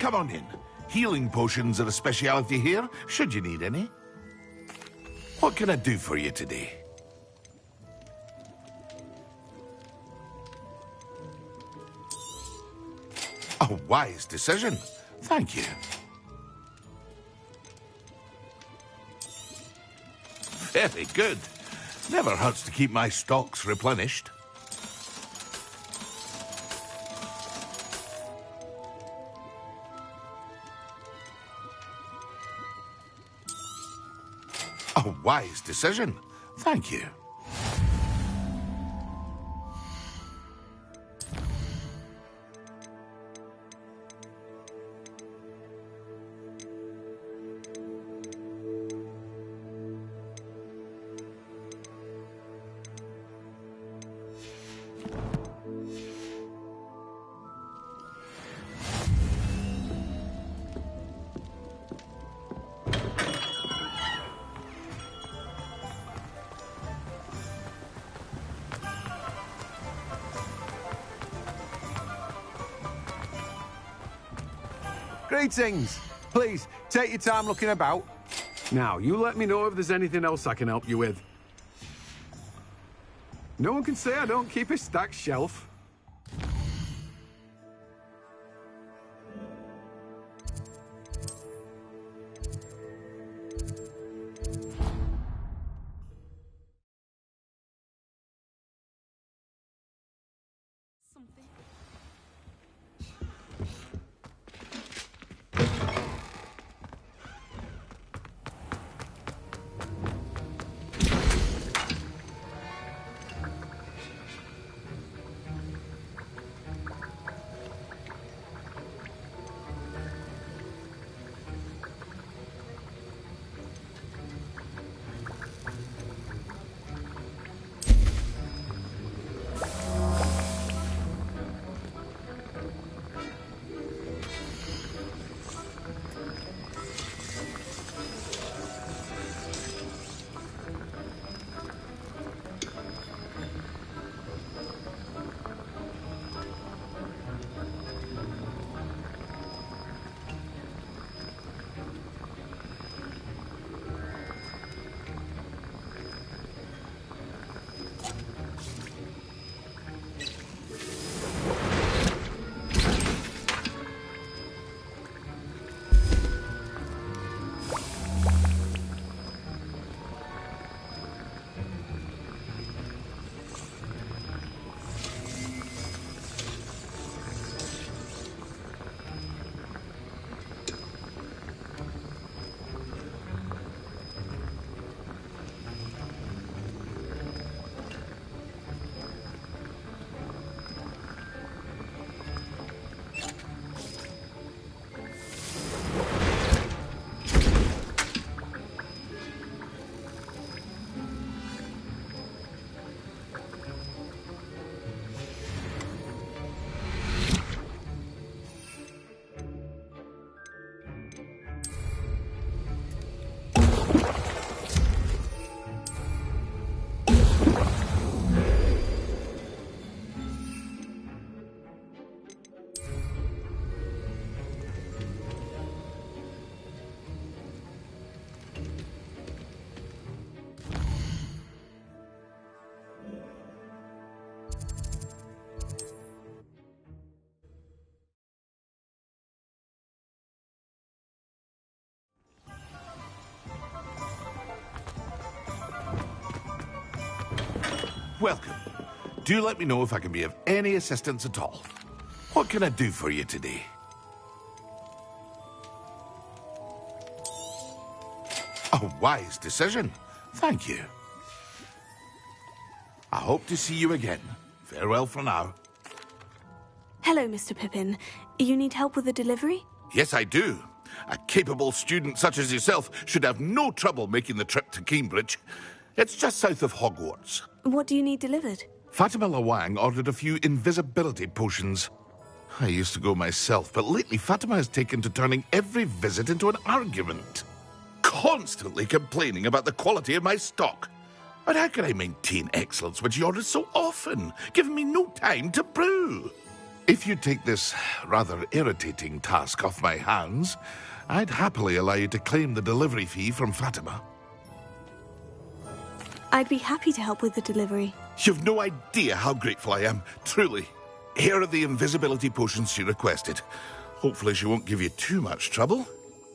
Come on in. Healing potions are a speciality here, should you need any. What can I do for you today? A wise decision. Thank you. Very good. Never hurts to keep my stocks replenished. A wise decision. Thank you. Greetings! Please, take your time looking about. Now, you let me know if there's anything else I can help you with. No one can say I don't keep a stacked shelf. welcome. Do let me know if I can be of any assistance at all. What can I do for you today? A wise decision. Thank you. I hope to see you again. Farewell for now. Hello, Mr. Pippin. You need help with the delivery? Yes, I do. A capable student such as yourself should have no trouble making the trip to Cambridge. It's just south of Hogwarts. What do you need delivered? Fatima Lawang ordered a few invisibility potions. I used to go myself, but lately Fatima has taken to turning every visit into an argument. Constantly complaining about the quality of my stock. But how can I maintain excellence when she orders so often, giving me no time to brew? If you take this rather irritating task off my hands, I'd happily allow you to claim the delivery fee from Fatima. I'd be happy to help with the delivery. You've no idea how grateful I am, truly. Here are the invisibility potions she requested. Hopefully she won't give you too much trouble.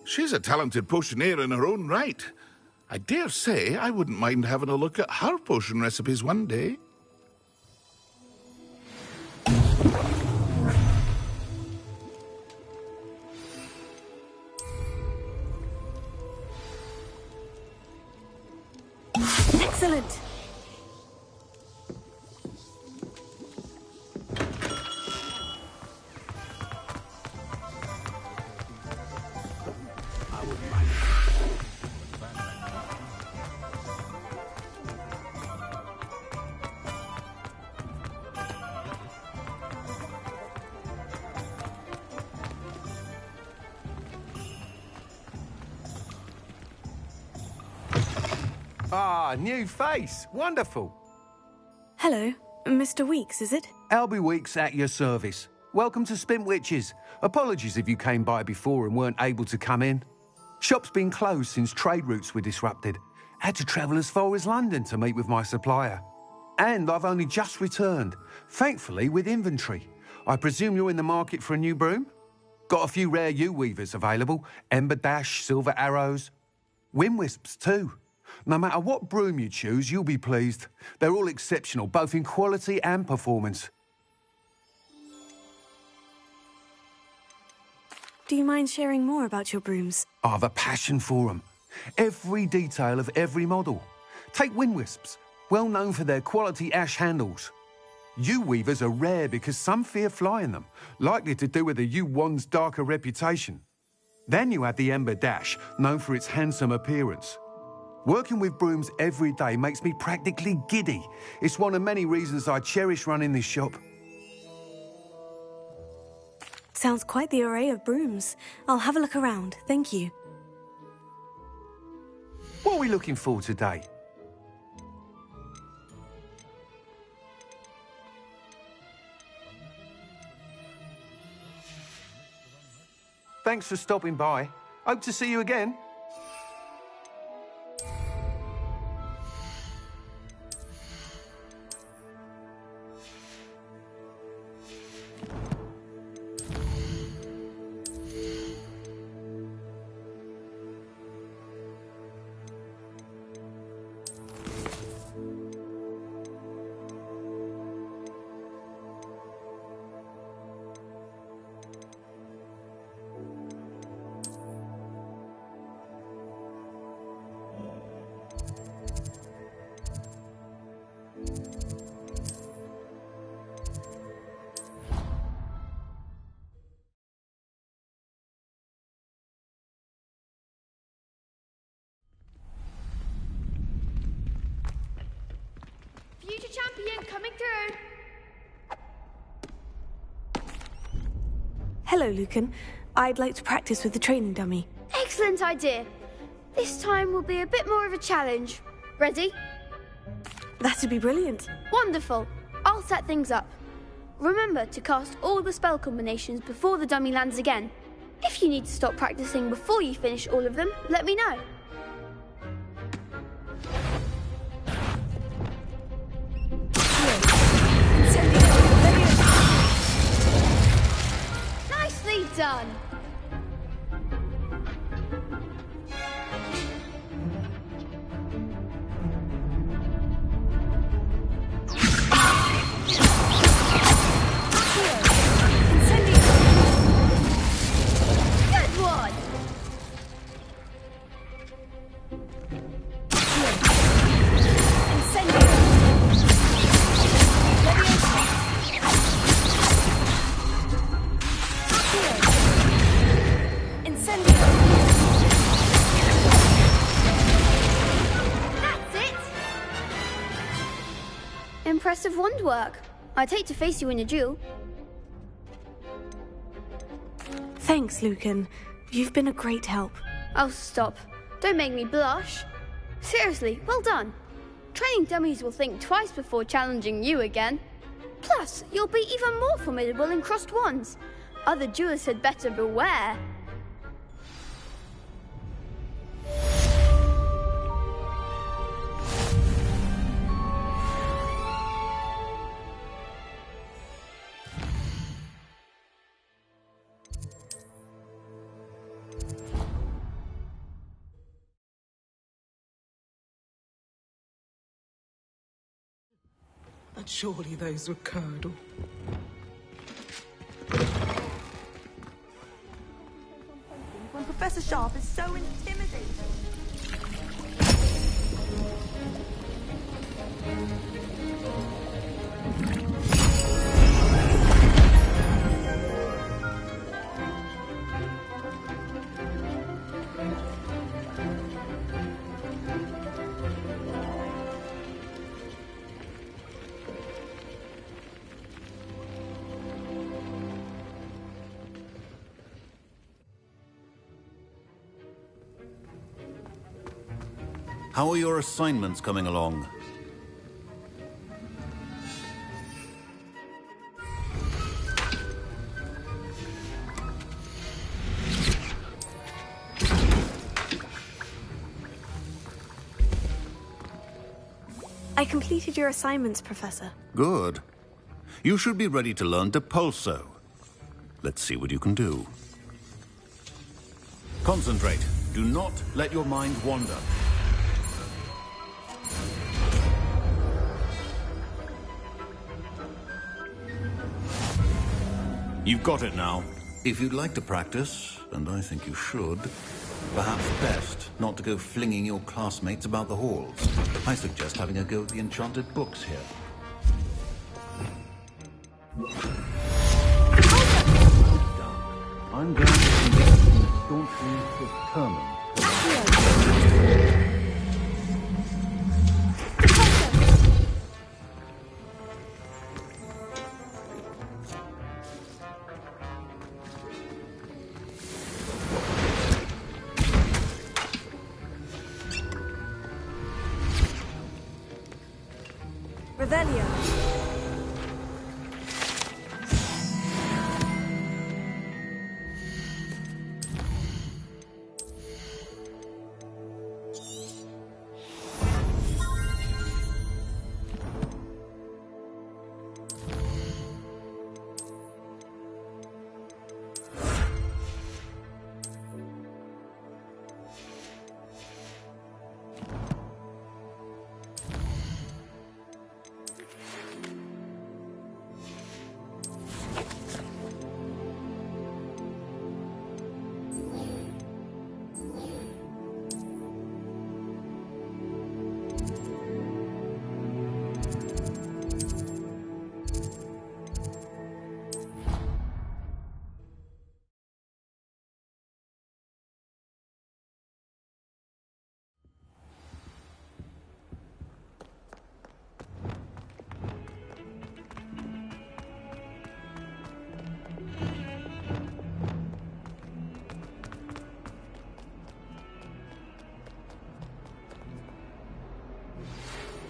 She's a talented potioneer in her own right. I dare say I wouldn't mind having a look at her potion recipes one day. Excellent! Ah, new face. Wonderful. Hello. Mr. Weeks, is it? Albie Weeks at your service. Welcome to Spintwitches. Apologies if you came by before and weren't able to come in. Shop's been closed since trade routes were disrupted. Had to travel as far as London to meet with my supplier. And I've only just returned, thankfully with inventory. I presume you're in the market for a new broom? Got a few rare U-weavers available. Ember Dash, Silver Arrows. Wind Wisps too. No matter what broom you choose, you'll be pleased. They're all exceptional, both in quality and performance. Do you mind sharing more about your brooms? I've a passion for them. Every detail of every model. Take Wind Wisps, well known for their quality ash handles. U-weavers are rare because some fear flying them, likely to do with the U-wand's darker reputation. Then you have the Ember Dash, known for its handsome appearance. Working with brooms every day makes me practically giddy. It's one of many reasons I cherish running this shop. Sounds quite the array of brooms. I'll have a look around, thank you. What are we looking for today? Thanks for stopping by. Hope to see you again. Future champion coming through. Hello, Lucan. I'd like to practice with the training dummy. Excellent idea. This time will be a bit more of a challenge. Ready? That'd be brilliant. Wonderful. I'll set things up. Remember to cast all the spell combinations before the dummy lands again. If you need to stop practicing before you finish all of them, let me know. Nicely done. impressive wand work. I'd hate to face you in a duel. Thanks, Lucan. You've been a great help. Oh, stop. Don't make me blush. Seriously, well done. Training dummies will think twice before challenging you again. Plus, you'll be even more formidable in crossed wands. Other duelists had better beware. But surely those were curdle. When Professor Sharp is so intimidating. How are your assignments coming along? I completed your assignments, Professor. Good. You should be ready to learn Depulso. Let's see what you can do. Concentrate. Do not let your mind wander. You've got it now. If you'd like to practice, and I think you should, perhaps best not to go flinging your classmates about the halls. I suggest having a go at the enchanted books here. I'm going to convince you staunchly determined. Revelio.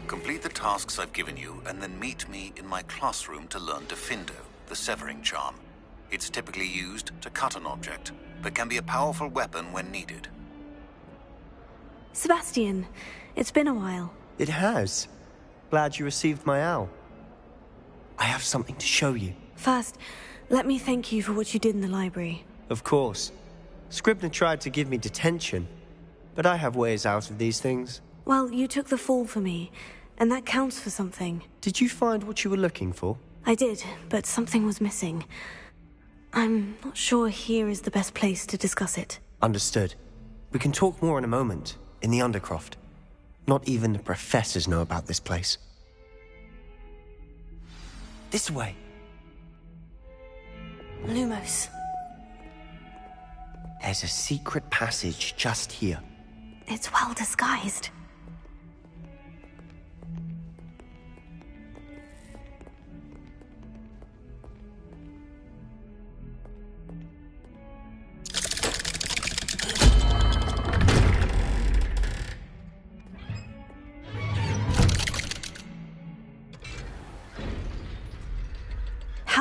Complete the tasks I've given you, and then meet me in my classroom to learn Gryffindor, the severing charm. It's typically used to cut an object, but can be a powerful weapon when needed. Sebastian, it's been a while. It has. Glad you received my owl. I have something to show you. First, let me thank you for what you did in the library. Of course. Scribner tried to give me detention, but I have ways out of these things. Well, you took the fall for me, and that counts for something. Did you find what you were looking for? I did, but something was missing. I'm not sure here is the best place to discuss it. Understood. We can talk more in a moment, in the Undercroft. Not even the professors know about this place. This way. Lumos. There's a secret passage just here. It's well disguised.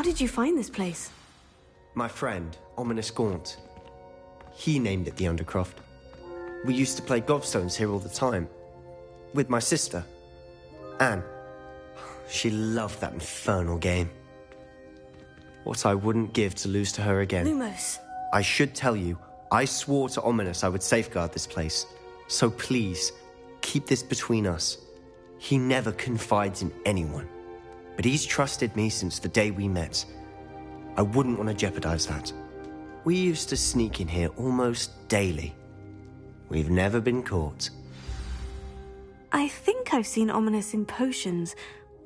did you find this place? My friend, Ominous Gaunt. He named it the Undercroft. We used to play gobstones here all the time. With my sister, Anne. She loved that infernal game. What I wouldn't give to lose to her again. Lumos. I should tell you, I swore to Ominous I would safeguard this place. So please, keep this between us. He never confides in anyone. But he's trusted me since the day we met. I wouldn't want to jeopardize that. We used to sneak in here almost daily. We've never been caught. I think I've seen Ominous in potions.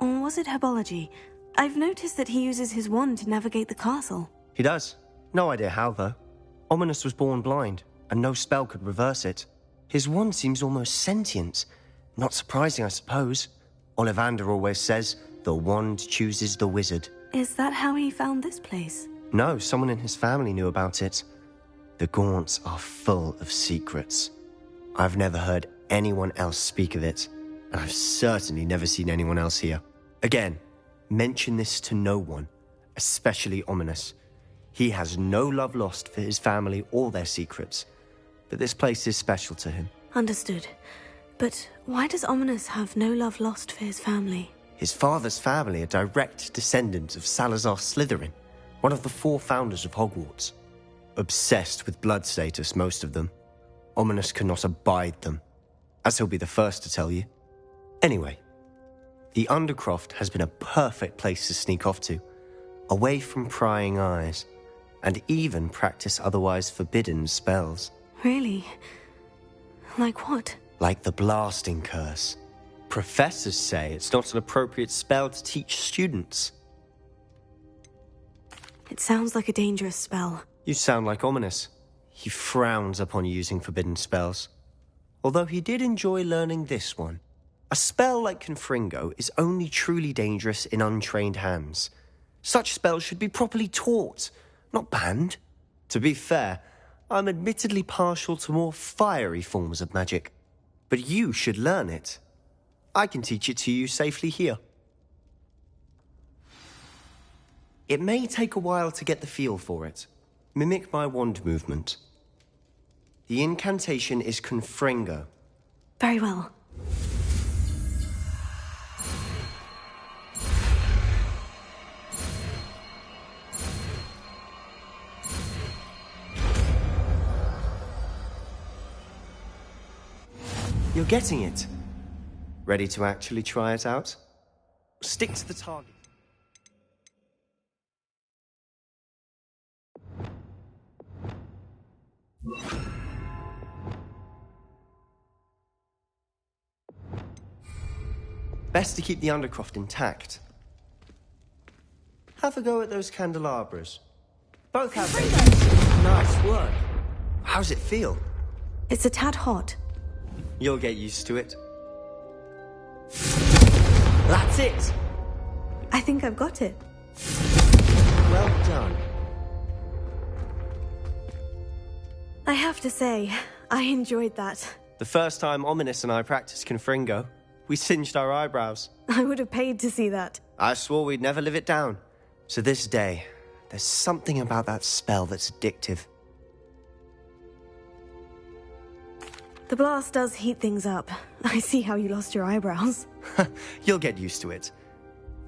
Or was it herbology? I've noticed that he uses his wand to navigate the castle. He does. No idea how, though. Ominous was born blind, and no spell could reverse it. His wand seems almost sentient. Not surprising, I suppose. Ollivander always says, the wand chooses the wizard. Is that how he found this place? No, someone in his family knew about it. The Gaunts are full of secrets. I've never heard anyone else speak of it, and I've certainly never seen anyone else here. Again, mention this to no one, especially Ominous. He has no love lost for his family or their secrets, but this place is special to him. Understood. But why does Ominous have no love lost for his family? His father's family are direct descendants of Salazar Slytherin, one of the 4 founders of Hogwarts. Obsessed with blood status, most of them. Ominous cannot abide them, as he'll be the first to tell you. Anyway, the Undercroft has been a perfect place to sneak off to, away from prying eyes, and even practice otherwise forbidden spells. Really? Like what? Like the blasting curse. Professors say it's not an appropriate spell to teach students. It sounds like a dangerous spell. You sound like Ominous. He frowns upon using forbidden spells. Although he did enjoy learning this one. A spell like Confringo is only truly dangerous in untrained hands. Such spells should be properly taught, not banned. To be fair, I'm admittedly partial to more fiery forms of magic. But you should learn it. I can teach it to you safely here. It may take a while to get the feel for it. Mimic my wand movement. The incantation is Confringo. Very well. You're getting it. Ready to actually try it out? Stick to the target. Best to keep the Undercroft intact. Have a go at those candelabras. Both have nice work. How's it feel? It's a tad hot. You'll get used to it. That's it! I think I've got it. Well done. I have to say, I enjoyed that. The first time Ominous and I practiced Confringo, we singed our eyebrows. I would have paid to see that. I swore we'd never live it down. So this day, there's something about that spell that's addictive. The blast does heat things up. I see how you lost your eyebrows. You'll get used to it.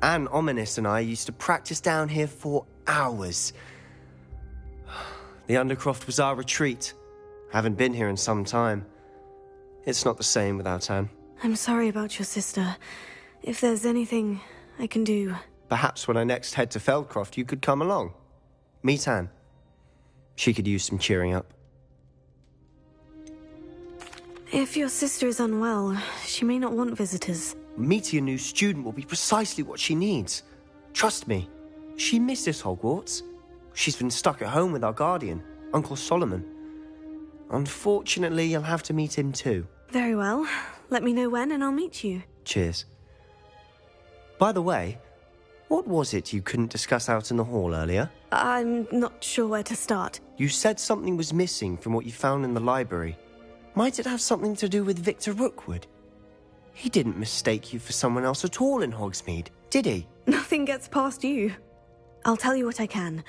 Anne, Ominous and I used to practice down here for hours. The Undercroft was our retreat. Haven't been here in some time. It's not the same without Anne. I'm sorry about your sister. If there's anything I can do... Perhaps when I next head to Feldcroft, you could come along. Meet Anne. She could use some cheering up. If your sister is unwell, she may not want visitors. Meeting a new student will be precisely what she needs. Trust me, she misses Hogwarts. She's been stuck at home with our guardian, Uncle Solomon. Unfortunately, you'll have to meet him too. Very well. Let me know when and I'll meet you. Cheers. By the way, what was it you couldn't discuss out in the hall earlier? I'm not sure where to start. You said something was missing from what you found in the library. Might it have something to do with Victor Rookwood? He didn't mistake you for someone else at all in Hogsmeade, did he? Nothing gets past you. I'll tell you what I can.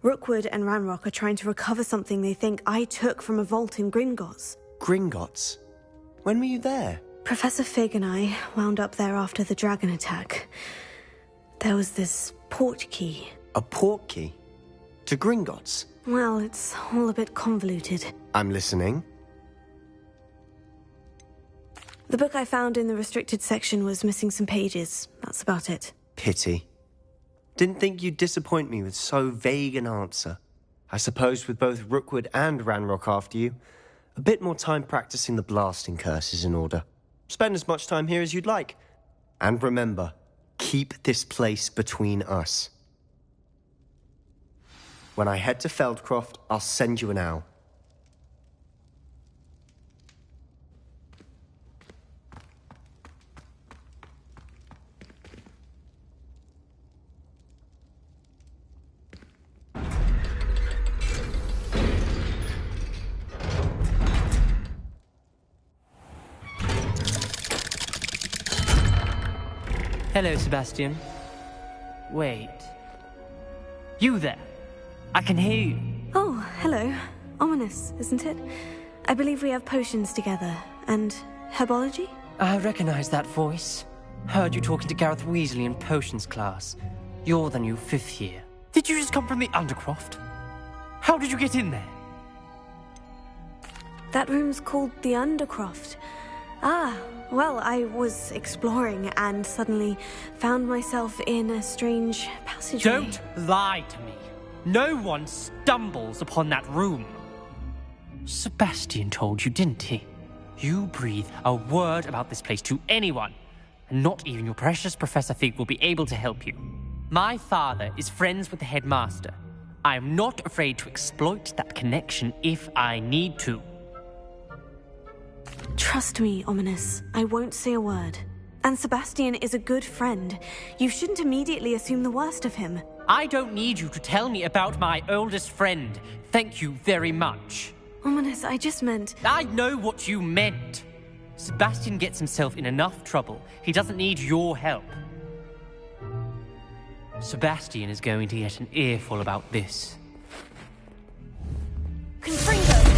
Rookwood and Ranrock are trying to recover something they think I took from a vault in Gringotts. Gringotts? When were you there? Professor Fig and I wound up there after the dragon attack. There was this port key. A port key? To Gringotts? Well, it's all a bit convoluted. I'm listening. The book I found in the restricted section was missing some pages. That's about it. Pity. Didn't think you'd disappoint me with so vague an answer. I suppose with both Rookwood and Ranrock after you, a bit more time practicing the blasting curse is in order. Spend as much time here as you'd like. And remember, keep this place between us. When I head to Feldcroft, I'll send you an owl. Hello, Sebastian. Wait. You there? I can hear you. Oh, hello. Ominous, isn't it? I believe we have potions together. And herbology? I recognize that voice. Heard you talking to Gareth Weasley in potions class. You're the new 5th year. Did you just come from the Undercroft? How did you get in there? That room's called the Undercroft. Ah, well, I was exploring and suddenly found myself in a strange passageway. Don't lie to me. No one stumbles upon that room. Sebastian told you, didn't he? You breathe a word about this place to anyone, and not even your precious Professor Fig will be able to help you. My father is friends with the headmaster. I am not afraid to exploit that connection if I need to. Trust me, Ominous. I won't say a word. And Sebastian is a good friend. You shouldn't immediately assume the worst of him. I don't need you to tell me about my oldest friend. Thank you very much. Ominous, I just meant... I know what you meant. Sebastian gets himself in enough trouble. He doesn't need your help. Sebastian is going to get an earful about this. Confringo!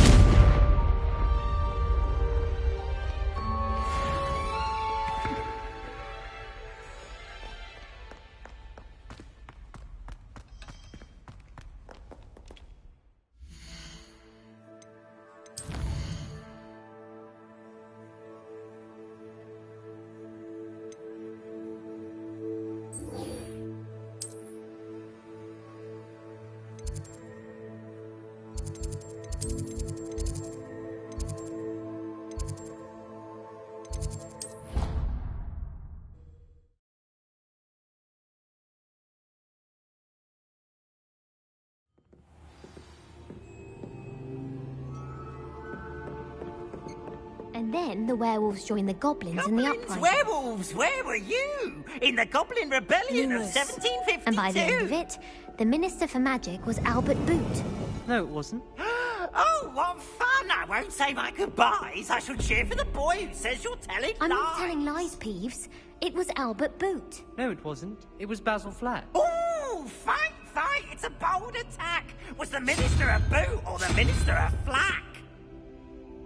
And then the werewolves joined the goblins in the uprising. Werewolves, where were you? In the Goblin Rebellion of 1752. And by the end of it, the Minister for Magic was Albert Boot. No, it wasn't. Oh, what fun! I won't say my goodbyes. I shall cheer for the boy who says you're telling I'm lies. not telling lies, Peeves. It was Albert Boot. No, it wasn't. It was Basil Flat. Oh, fight, fight! It's a bold attack. Was the Minister a boot or the Minister a flack?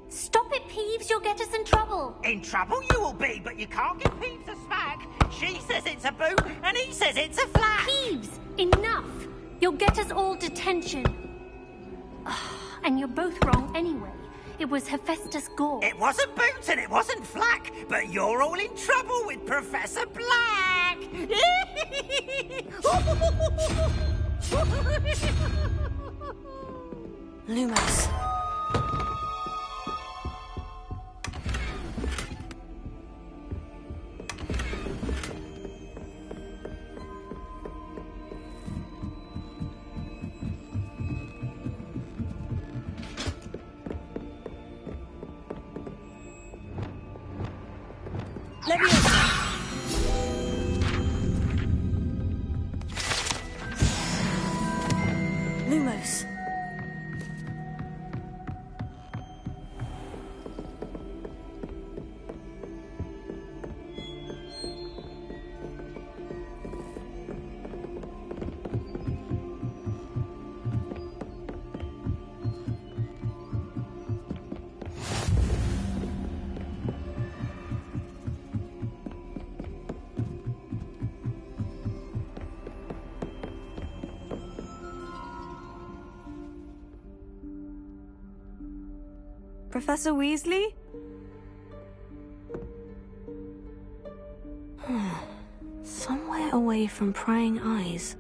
Stop it, Peeves. You'll get us in trouble. In trouble you will be, but you can't give Peeves a smack. She says it's a boot, and he says it's a flack. Peeves, enough. You'll get us all detention. And you're both wrong anyway. It was Hephaestus Gore. It wasn't boot and it wasn't flack, but you're all in trouble with Professor Black. Lumos. Lumos. Professor Weasley? Somewhere away from prying eyes.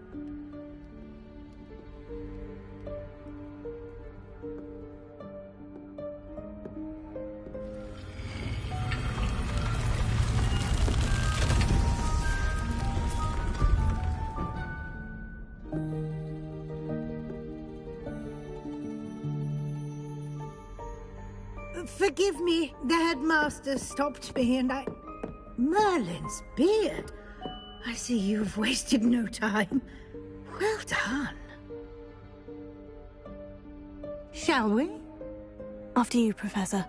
Forgive me, the headmaster stopped me and I... Merlin's beard. I see you've wasted no time. Well done. Shall we? After you, Professor.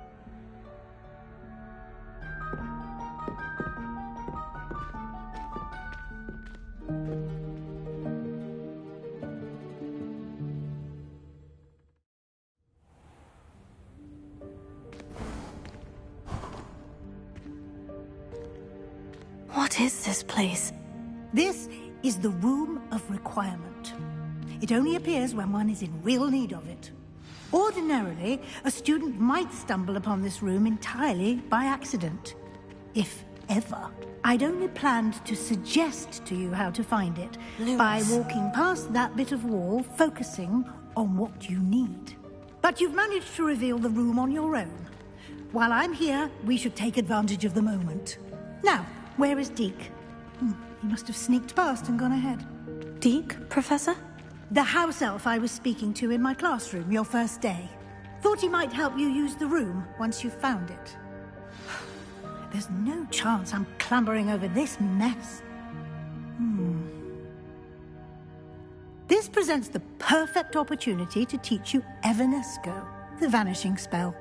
What is this place? This is the Room of Requirement. It only appears when one is in real need of it. Ordinarily, a student might stumble upon this room entirely by accident. If ever. I'd only planned to suggest to you how to find it by walking past that bit of wall, focusing on what you need. But you've managed to reveal the room on your own. While I'm here, we should take advantage of the moment. Now, where is Deke? He must have sneaked past and gone ahead. Deke, Professor? The house elf I was speaking to in my classroom your first day. Thought he might help you use the room once you've found it. There's no chance I'm clambering over this mess. This presents the perfect opportunity to teach you Evanesco, the vanishing spell.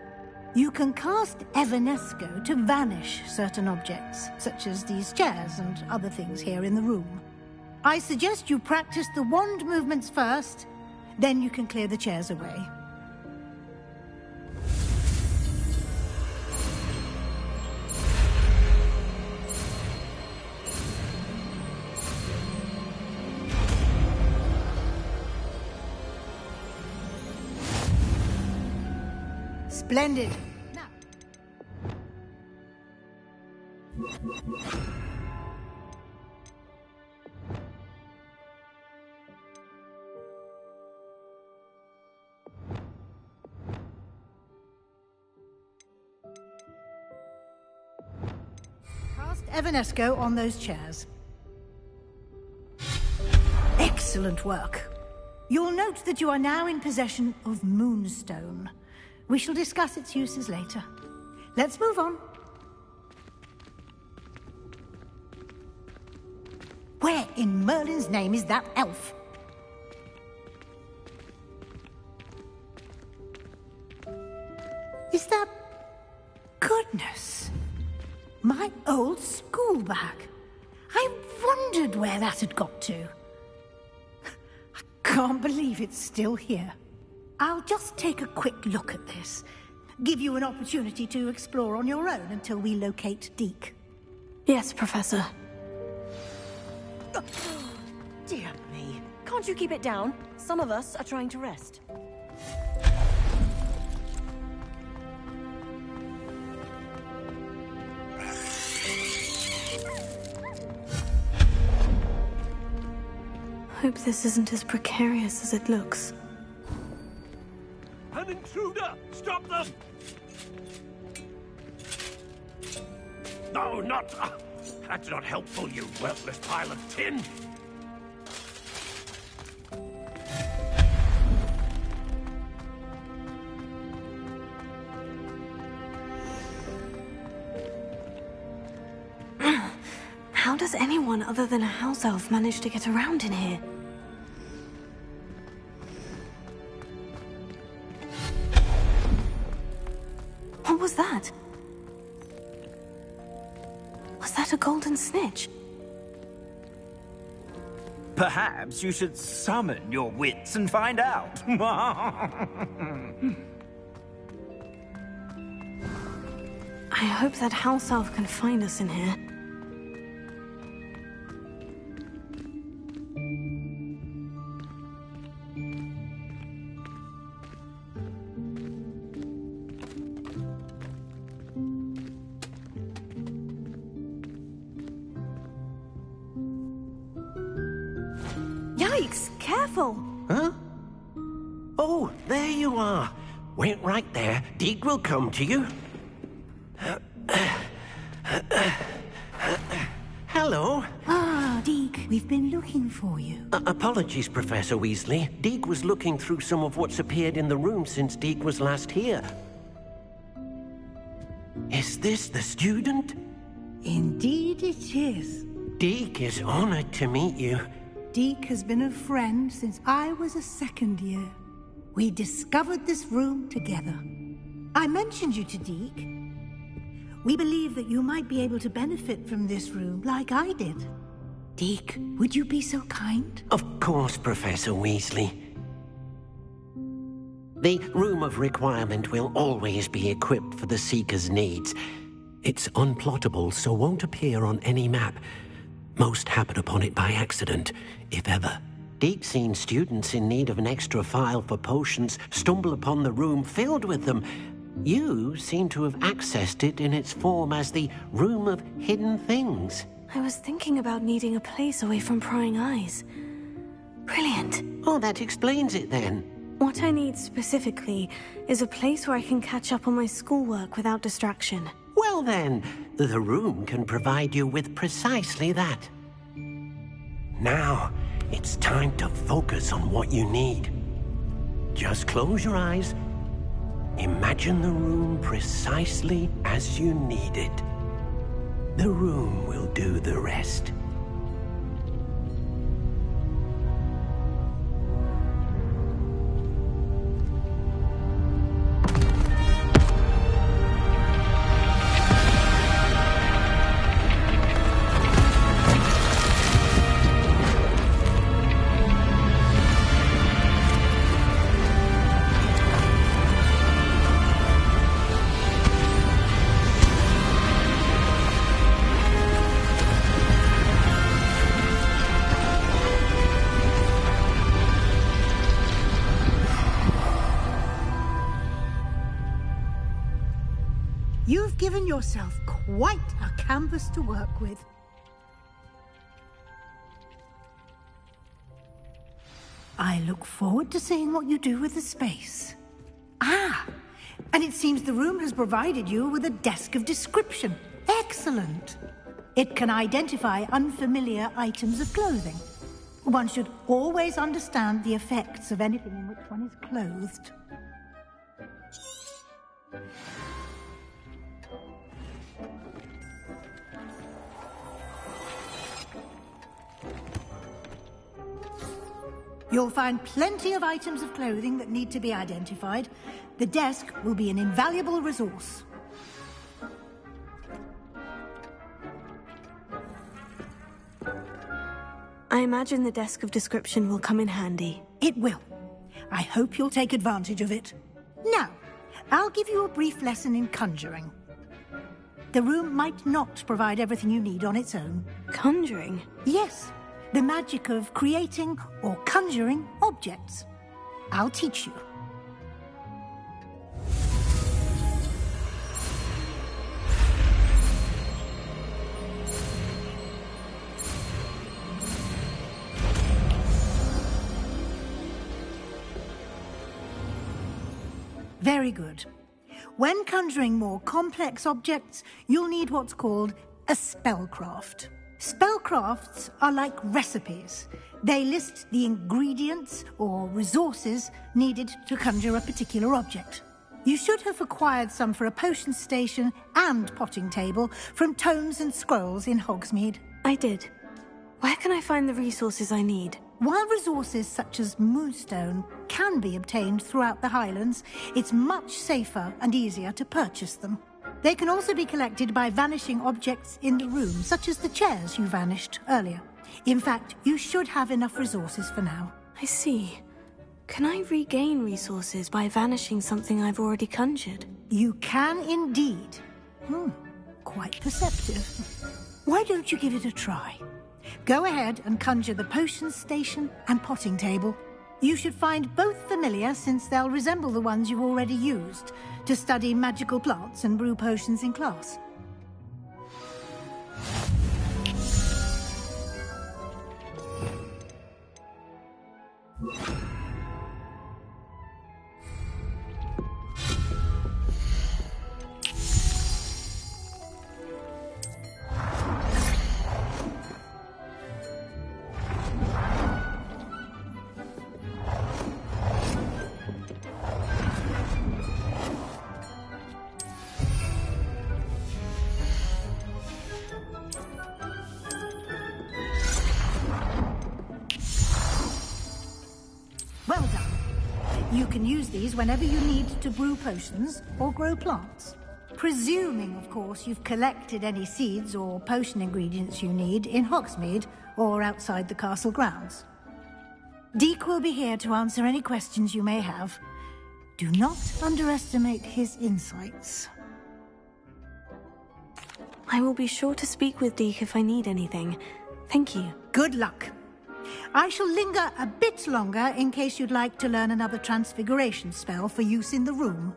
You can cast Evanesco to vanish certain objects, such as these chairs and other things here in the room. I suggest you practice the wand movements first, then you can clear the chairs away. Splendid. Now. Cast Evanesco on those chairs. Excellent work. You'll note that you are now in possession of Moonstone. We shall discuss its uses later. Let's move on. Where in Merlin's name is that elf? Is that... Goodness! My old school bag. I wondered where that had got to. I can't believe it's still here. I'll just take a quick look at this. Give you an opportunity to explore on your own until we locate Deke. Yes, Professor. Dear me. Can't you keep it down? Some of us are trying to rest. Hope this isn't as precarious as it looks. An intruder! Stop them! No, not... that's not helpful, you worthless pile of tin! How does anyone other than a house elf manage to get around in here? What was that? Was that a golden snitch? Perhaps you should summon your wits and find out. I hope that house elf can find us in here. careful! Huh? Oh, there you are. Wait right there. Deke will come to you. Hello. Ah, Deke, we've been looking for you. Apologies, Professor Weasley. Deke was looking through some of what's appeared in the room since Deke was last here. Is this the student? Indeed it is. Deke is honored to meet you. Deke has been a friend since I was a second year. We discovered this room together. I mentioned you to Deke. We believe that you might be able to benefit from this room like I did. Deke, would you be so kind? Of course, Professor Weasley. The Room of Requirement will always be equipped for the Seeker's needs. It's unplottable, so won't appear on any map. Most happen upon it by accident, if ever. Deke's seen students in need of an extra file for potions stumble upon the room filled with them. You seem to have accessed it in its form as the Room of Hidden Things. I was thinking about needing a place away from prying eyes. Brilliant. Oh, that explains it then. What I need specifically is a place where I can catch up on my schoolwork without distraction. Well then, the room can provide you with precisely that. Now, it's time to focus on what you need. Just close your eyes. Imagine the room precisely as you need it. The room will do the rest. You've given yourself quite a canvas to work with. I look forward to seeing what you do with the space. Ah, and it seems the room has provided you with a desk of description. Excellent. It can identify unfamiliar items of clothing. One should always understand the effects of anything in which one is clothed. You'll find plenty of items of clothing that need to be identified. The desk will be an invaluable resource. I imagine the desk of description will come in handy. It will. I hope you'll take advantage of it. Now, I'll give you a brief lesson in conjuring. The room might not provide everything you need on its own. Conjuring? Yes. The magic of creating or conjuring objects. I'll teach you. Very good. When conjuring more complex objects, you'll need what's called a spellcraft. Spellcrafts are like recipes. They list the ingredients or resources needed to conjure a particular object. You should have acquired some for a potion station and potting table from tomes and scrolls in Hogsmeade. I did. Where can I find the resources I need? While resources such as moonstone can be obtained throughout the Highlands, it's much safer and easier to purchase them. They can also be collected by vanishing objects in the room, such as the chairs you vanished earlier. In fact, you should have enough resources for now. I see. Can I regain resources by vanishing something I've already conjured? You can indeed. Quite perceptive. Why don't you give it a try? Go ahead and conjure the potion station and potting table. You should find both familiar, since they'll resemble the ones you've already used to study magical plants and brew potions in class. Well done. You can use these whenever you need to brew potions or grow plants. Presuming, of course, you've collected any seeds or potion ingredients you need in Hogsmeade or outside the castle grounds. Deek will be here to answer any questions you may have. Do not underestimate his insights. I will be sure to speak with Deek if I need anything. Thank you. Good luck. I shall linger a bit longer in case you'd like to learn another transfiguration spell for use in the room.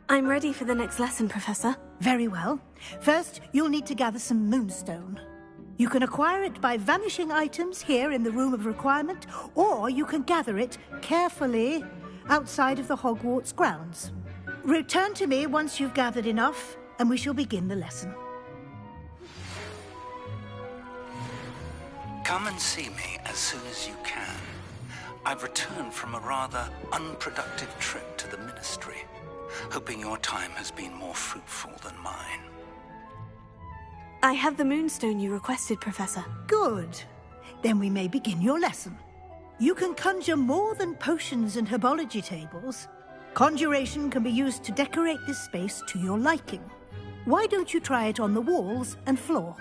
I'm ready for the next lesson, Professor. Very well. First, you'll need to gather some moonstone. You can acquire it by vanishing items here in the Room of Requirement, or you can gather it carefully outside of the Hogwarts grounds. Return to me once you've gathered enough, and we shall begin the lesson. Come and see me as soon as you can. I've returned from a rather unproductive trip to the Ministry, hoping your time has been more fruitful than mine. I have the moonstone you requested, Professor. Good. Then we may begin your lesson. You can conjure more than potions and herbology tables. Conjuration can be used to decorate this space to your liking. Why don't you try it on the walls and floor?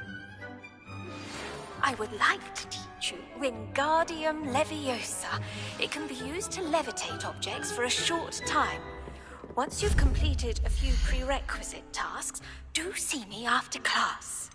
I would like to teach you Wingardium Leviosa. It can be used to levitate objects for a short time. Once you've completed a few prerequisite tasks, do see me after class.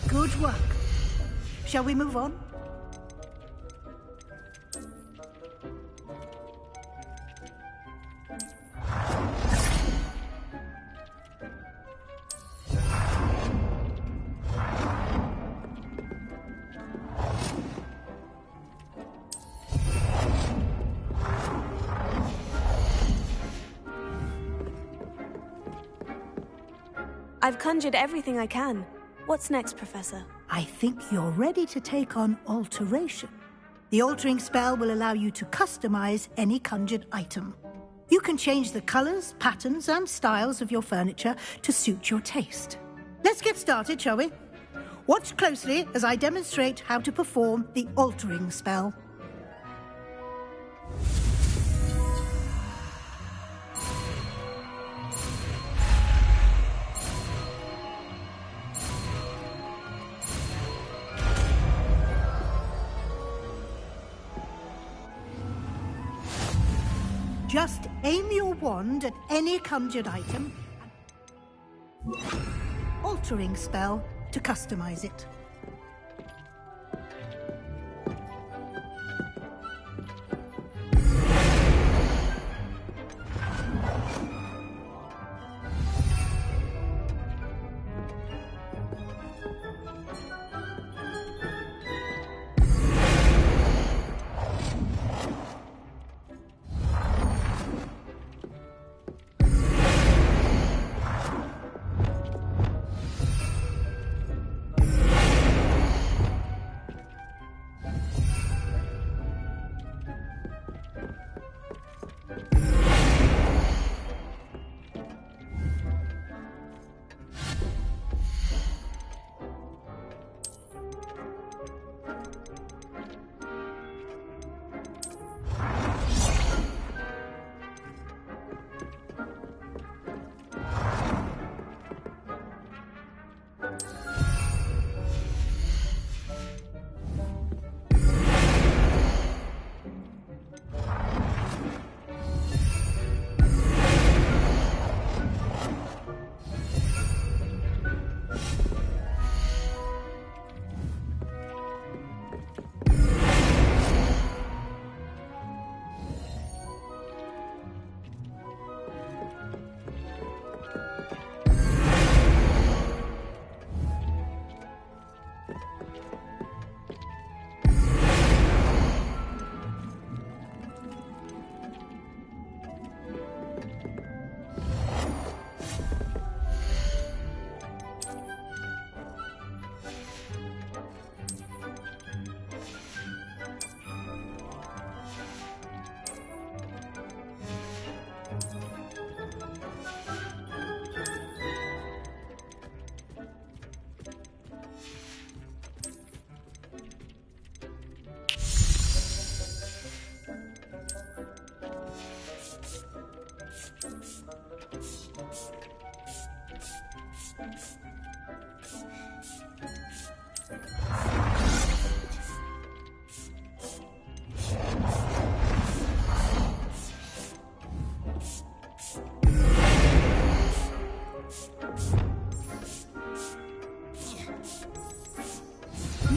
Good work. Shall we move on? I've conjured everything I can. What's next, Professor? I think you're ready to take on alteration. The altering spell will allow you to customize any conjured item. You can change the colors, patterns, and styles of your furniture to suit your taste. Let's get started, shall we? Watch closely as I demonstrate how to perform the altering spell. Just aim your wand at any conjured item, altering spell to customize it.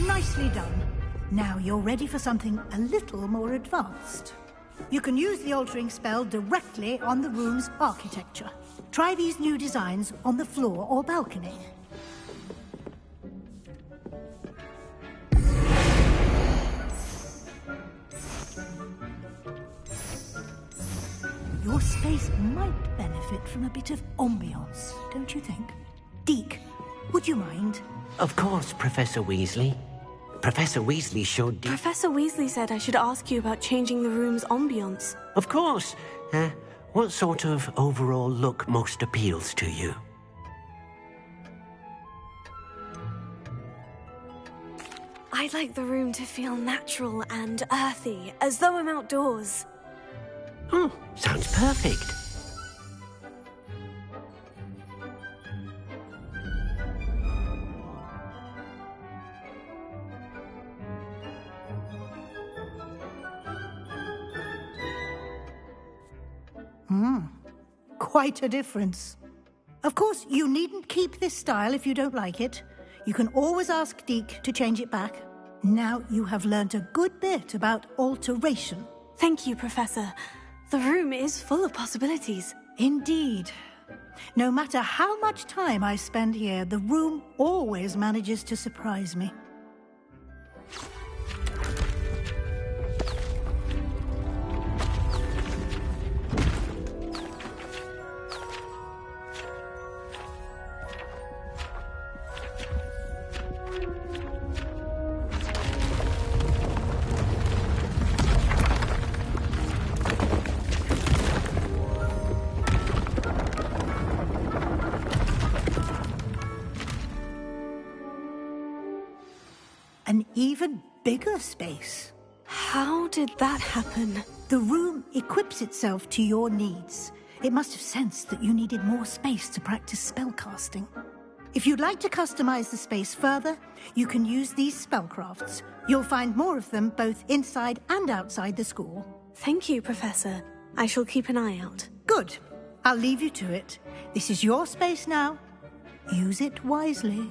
Nicely done. Now you're ready for something a little more advanced. You can use the altering spell directly on the room's architecture. Try these new designs on the floor or balcony. Your space might benefit from a bit of ambiance, don't you think? Deke, would you mind? Of course, Professor Weasley. Professor Weasley showed... Professor Weasley said I should ask you about changing the room's ambience. Of course. What sort of overall look most appeals to you? I'd like the room to feel natural and earthy, as though I'm outdoors. Oh, sounds perfect. Quite a difference. Of course, you needn't keep this style if you don't like it. You can always ask Deke to change it back. Now you have learnt a good bit about alteration. Thank you, Professor. The room is full of possibilities. Indeed. No matter how much time I spend here, the room always manages to surprise me. An even bigger space. How did that happen? The room equips itself to your needs. It must have sensed that you needed more space to practice spellcasting. If you'd like to customize the space further, you can use these spellcrafts. You'll find more of them both inside and outside the school. Thank you, Professor. I shall keep an eye out. Good. I'll leave you to it. This is your space now. Use it wisely.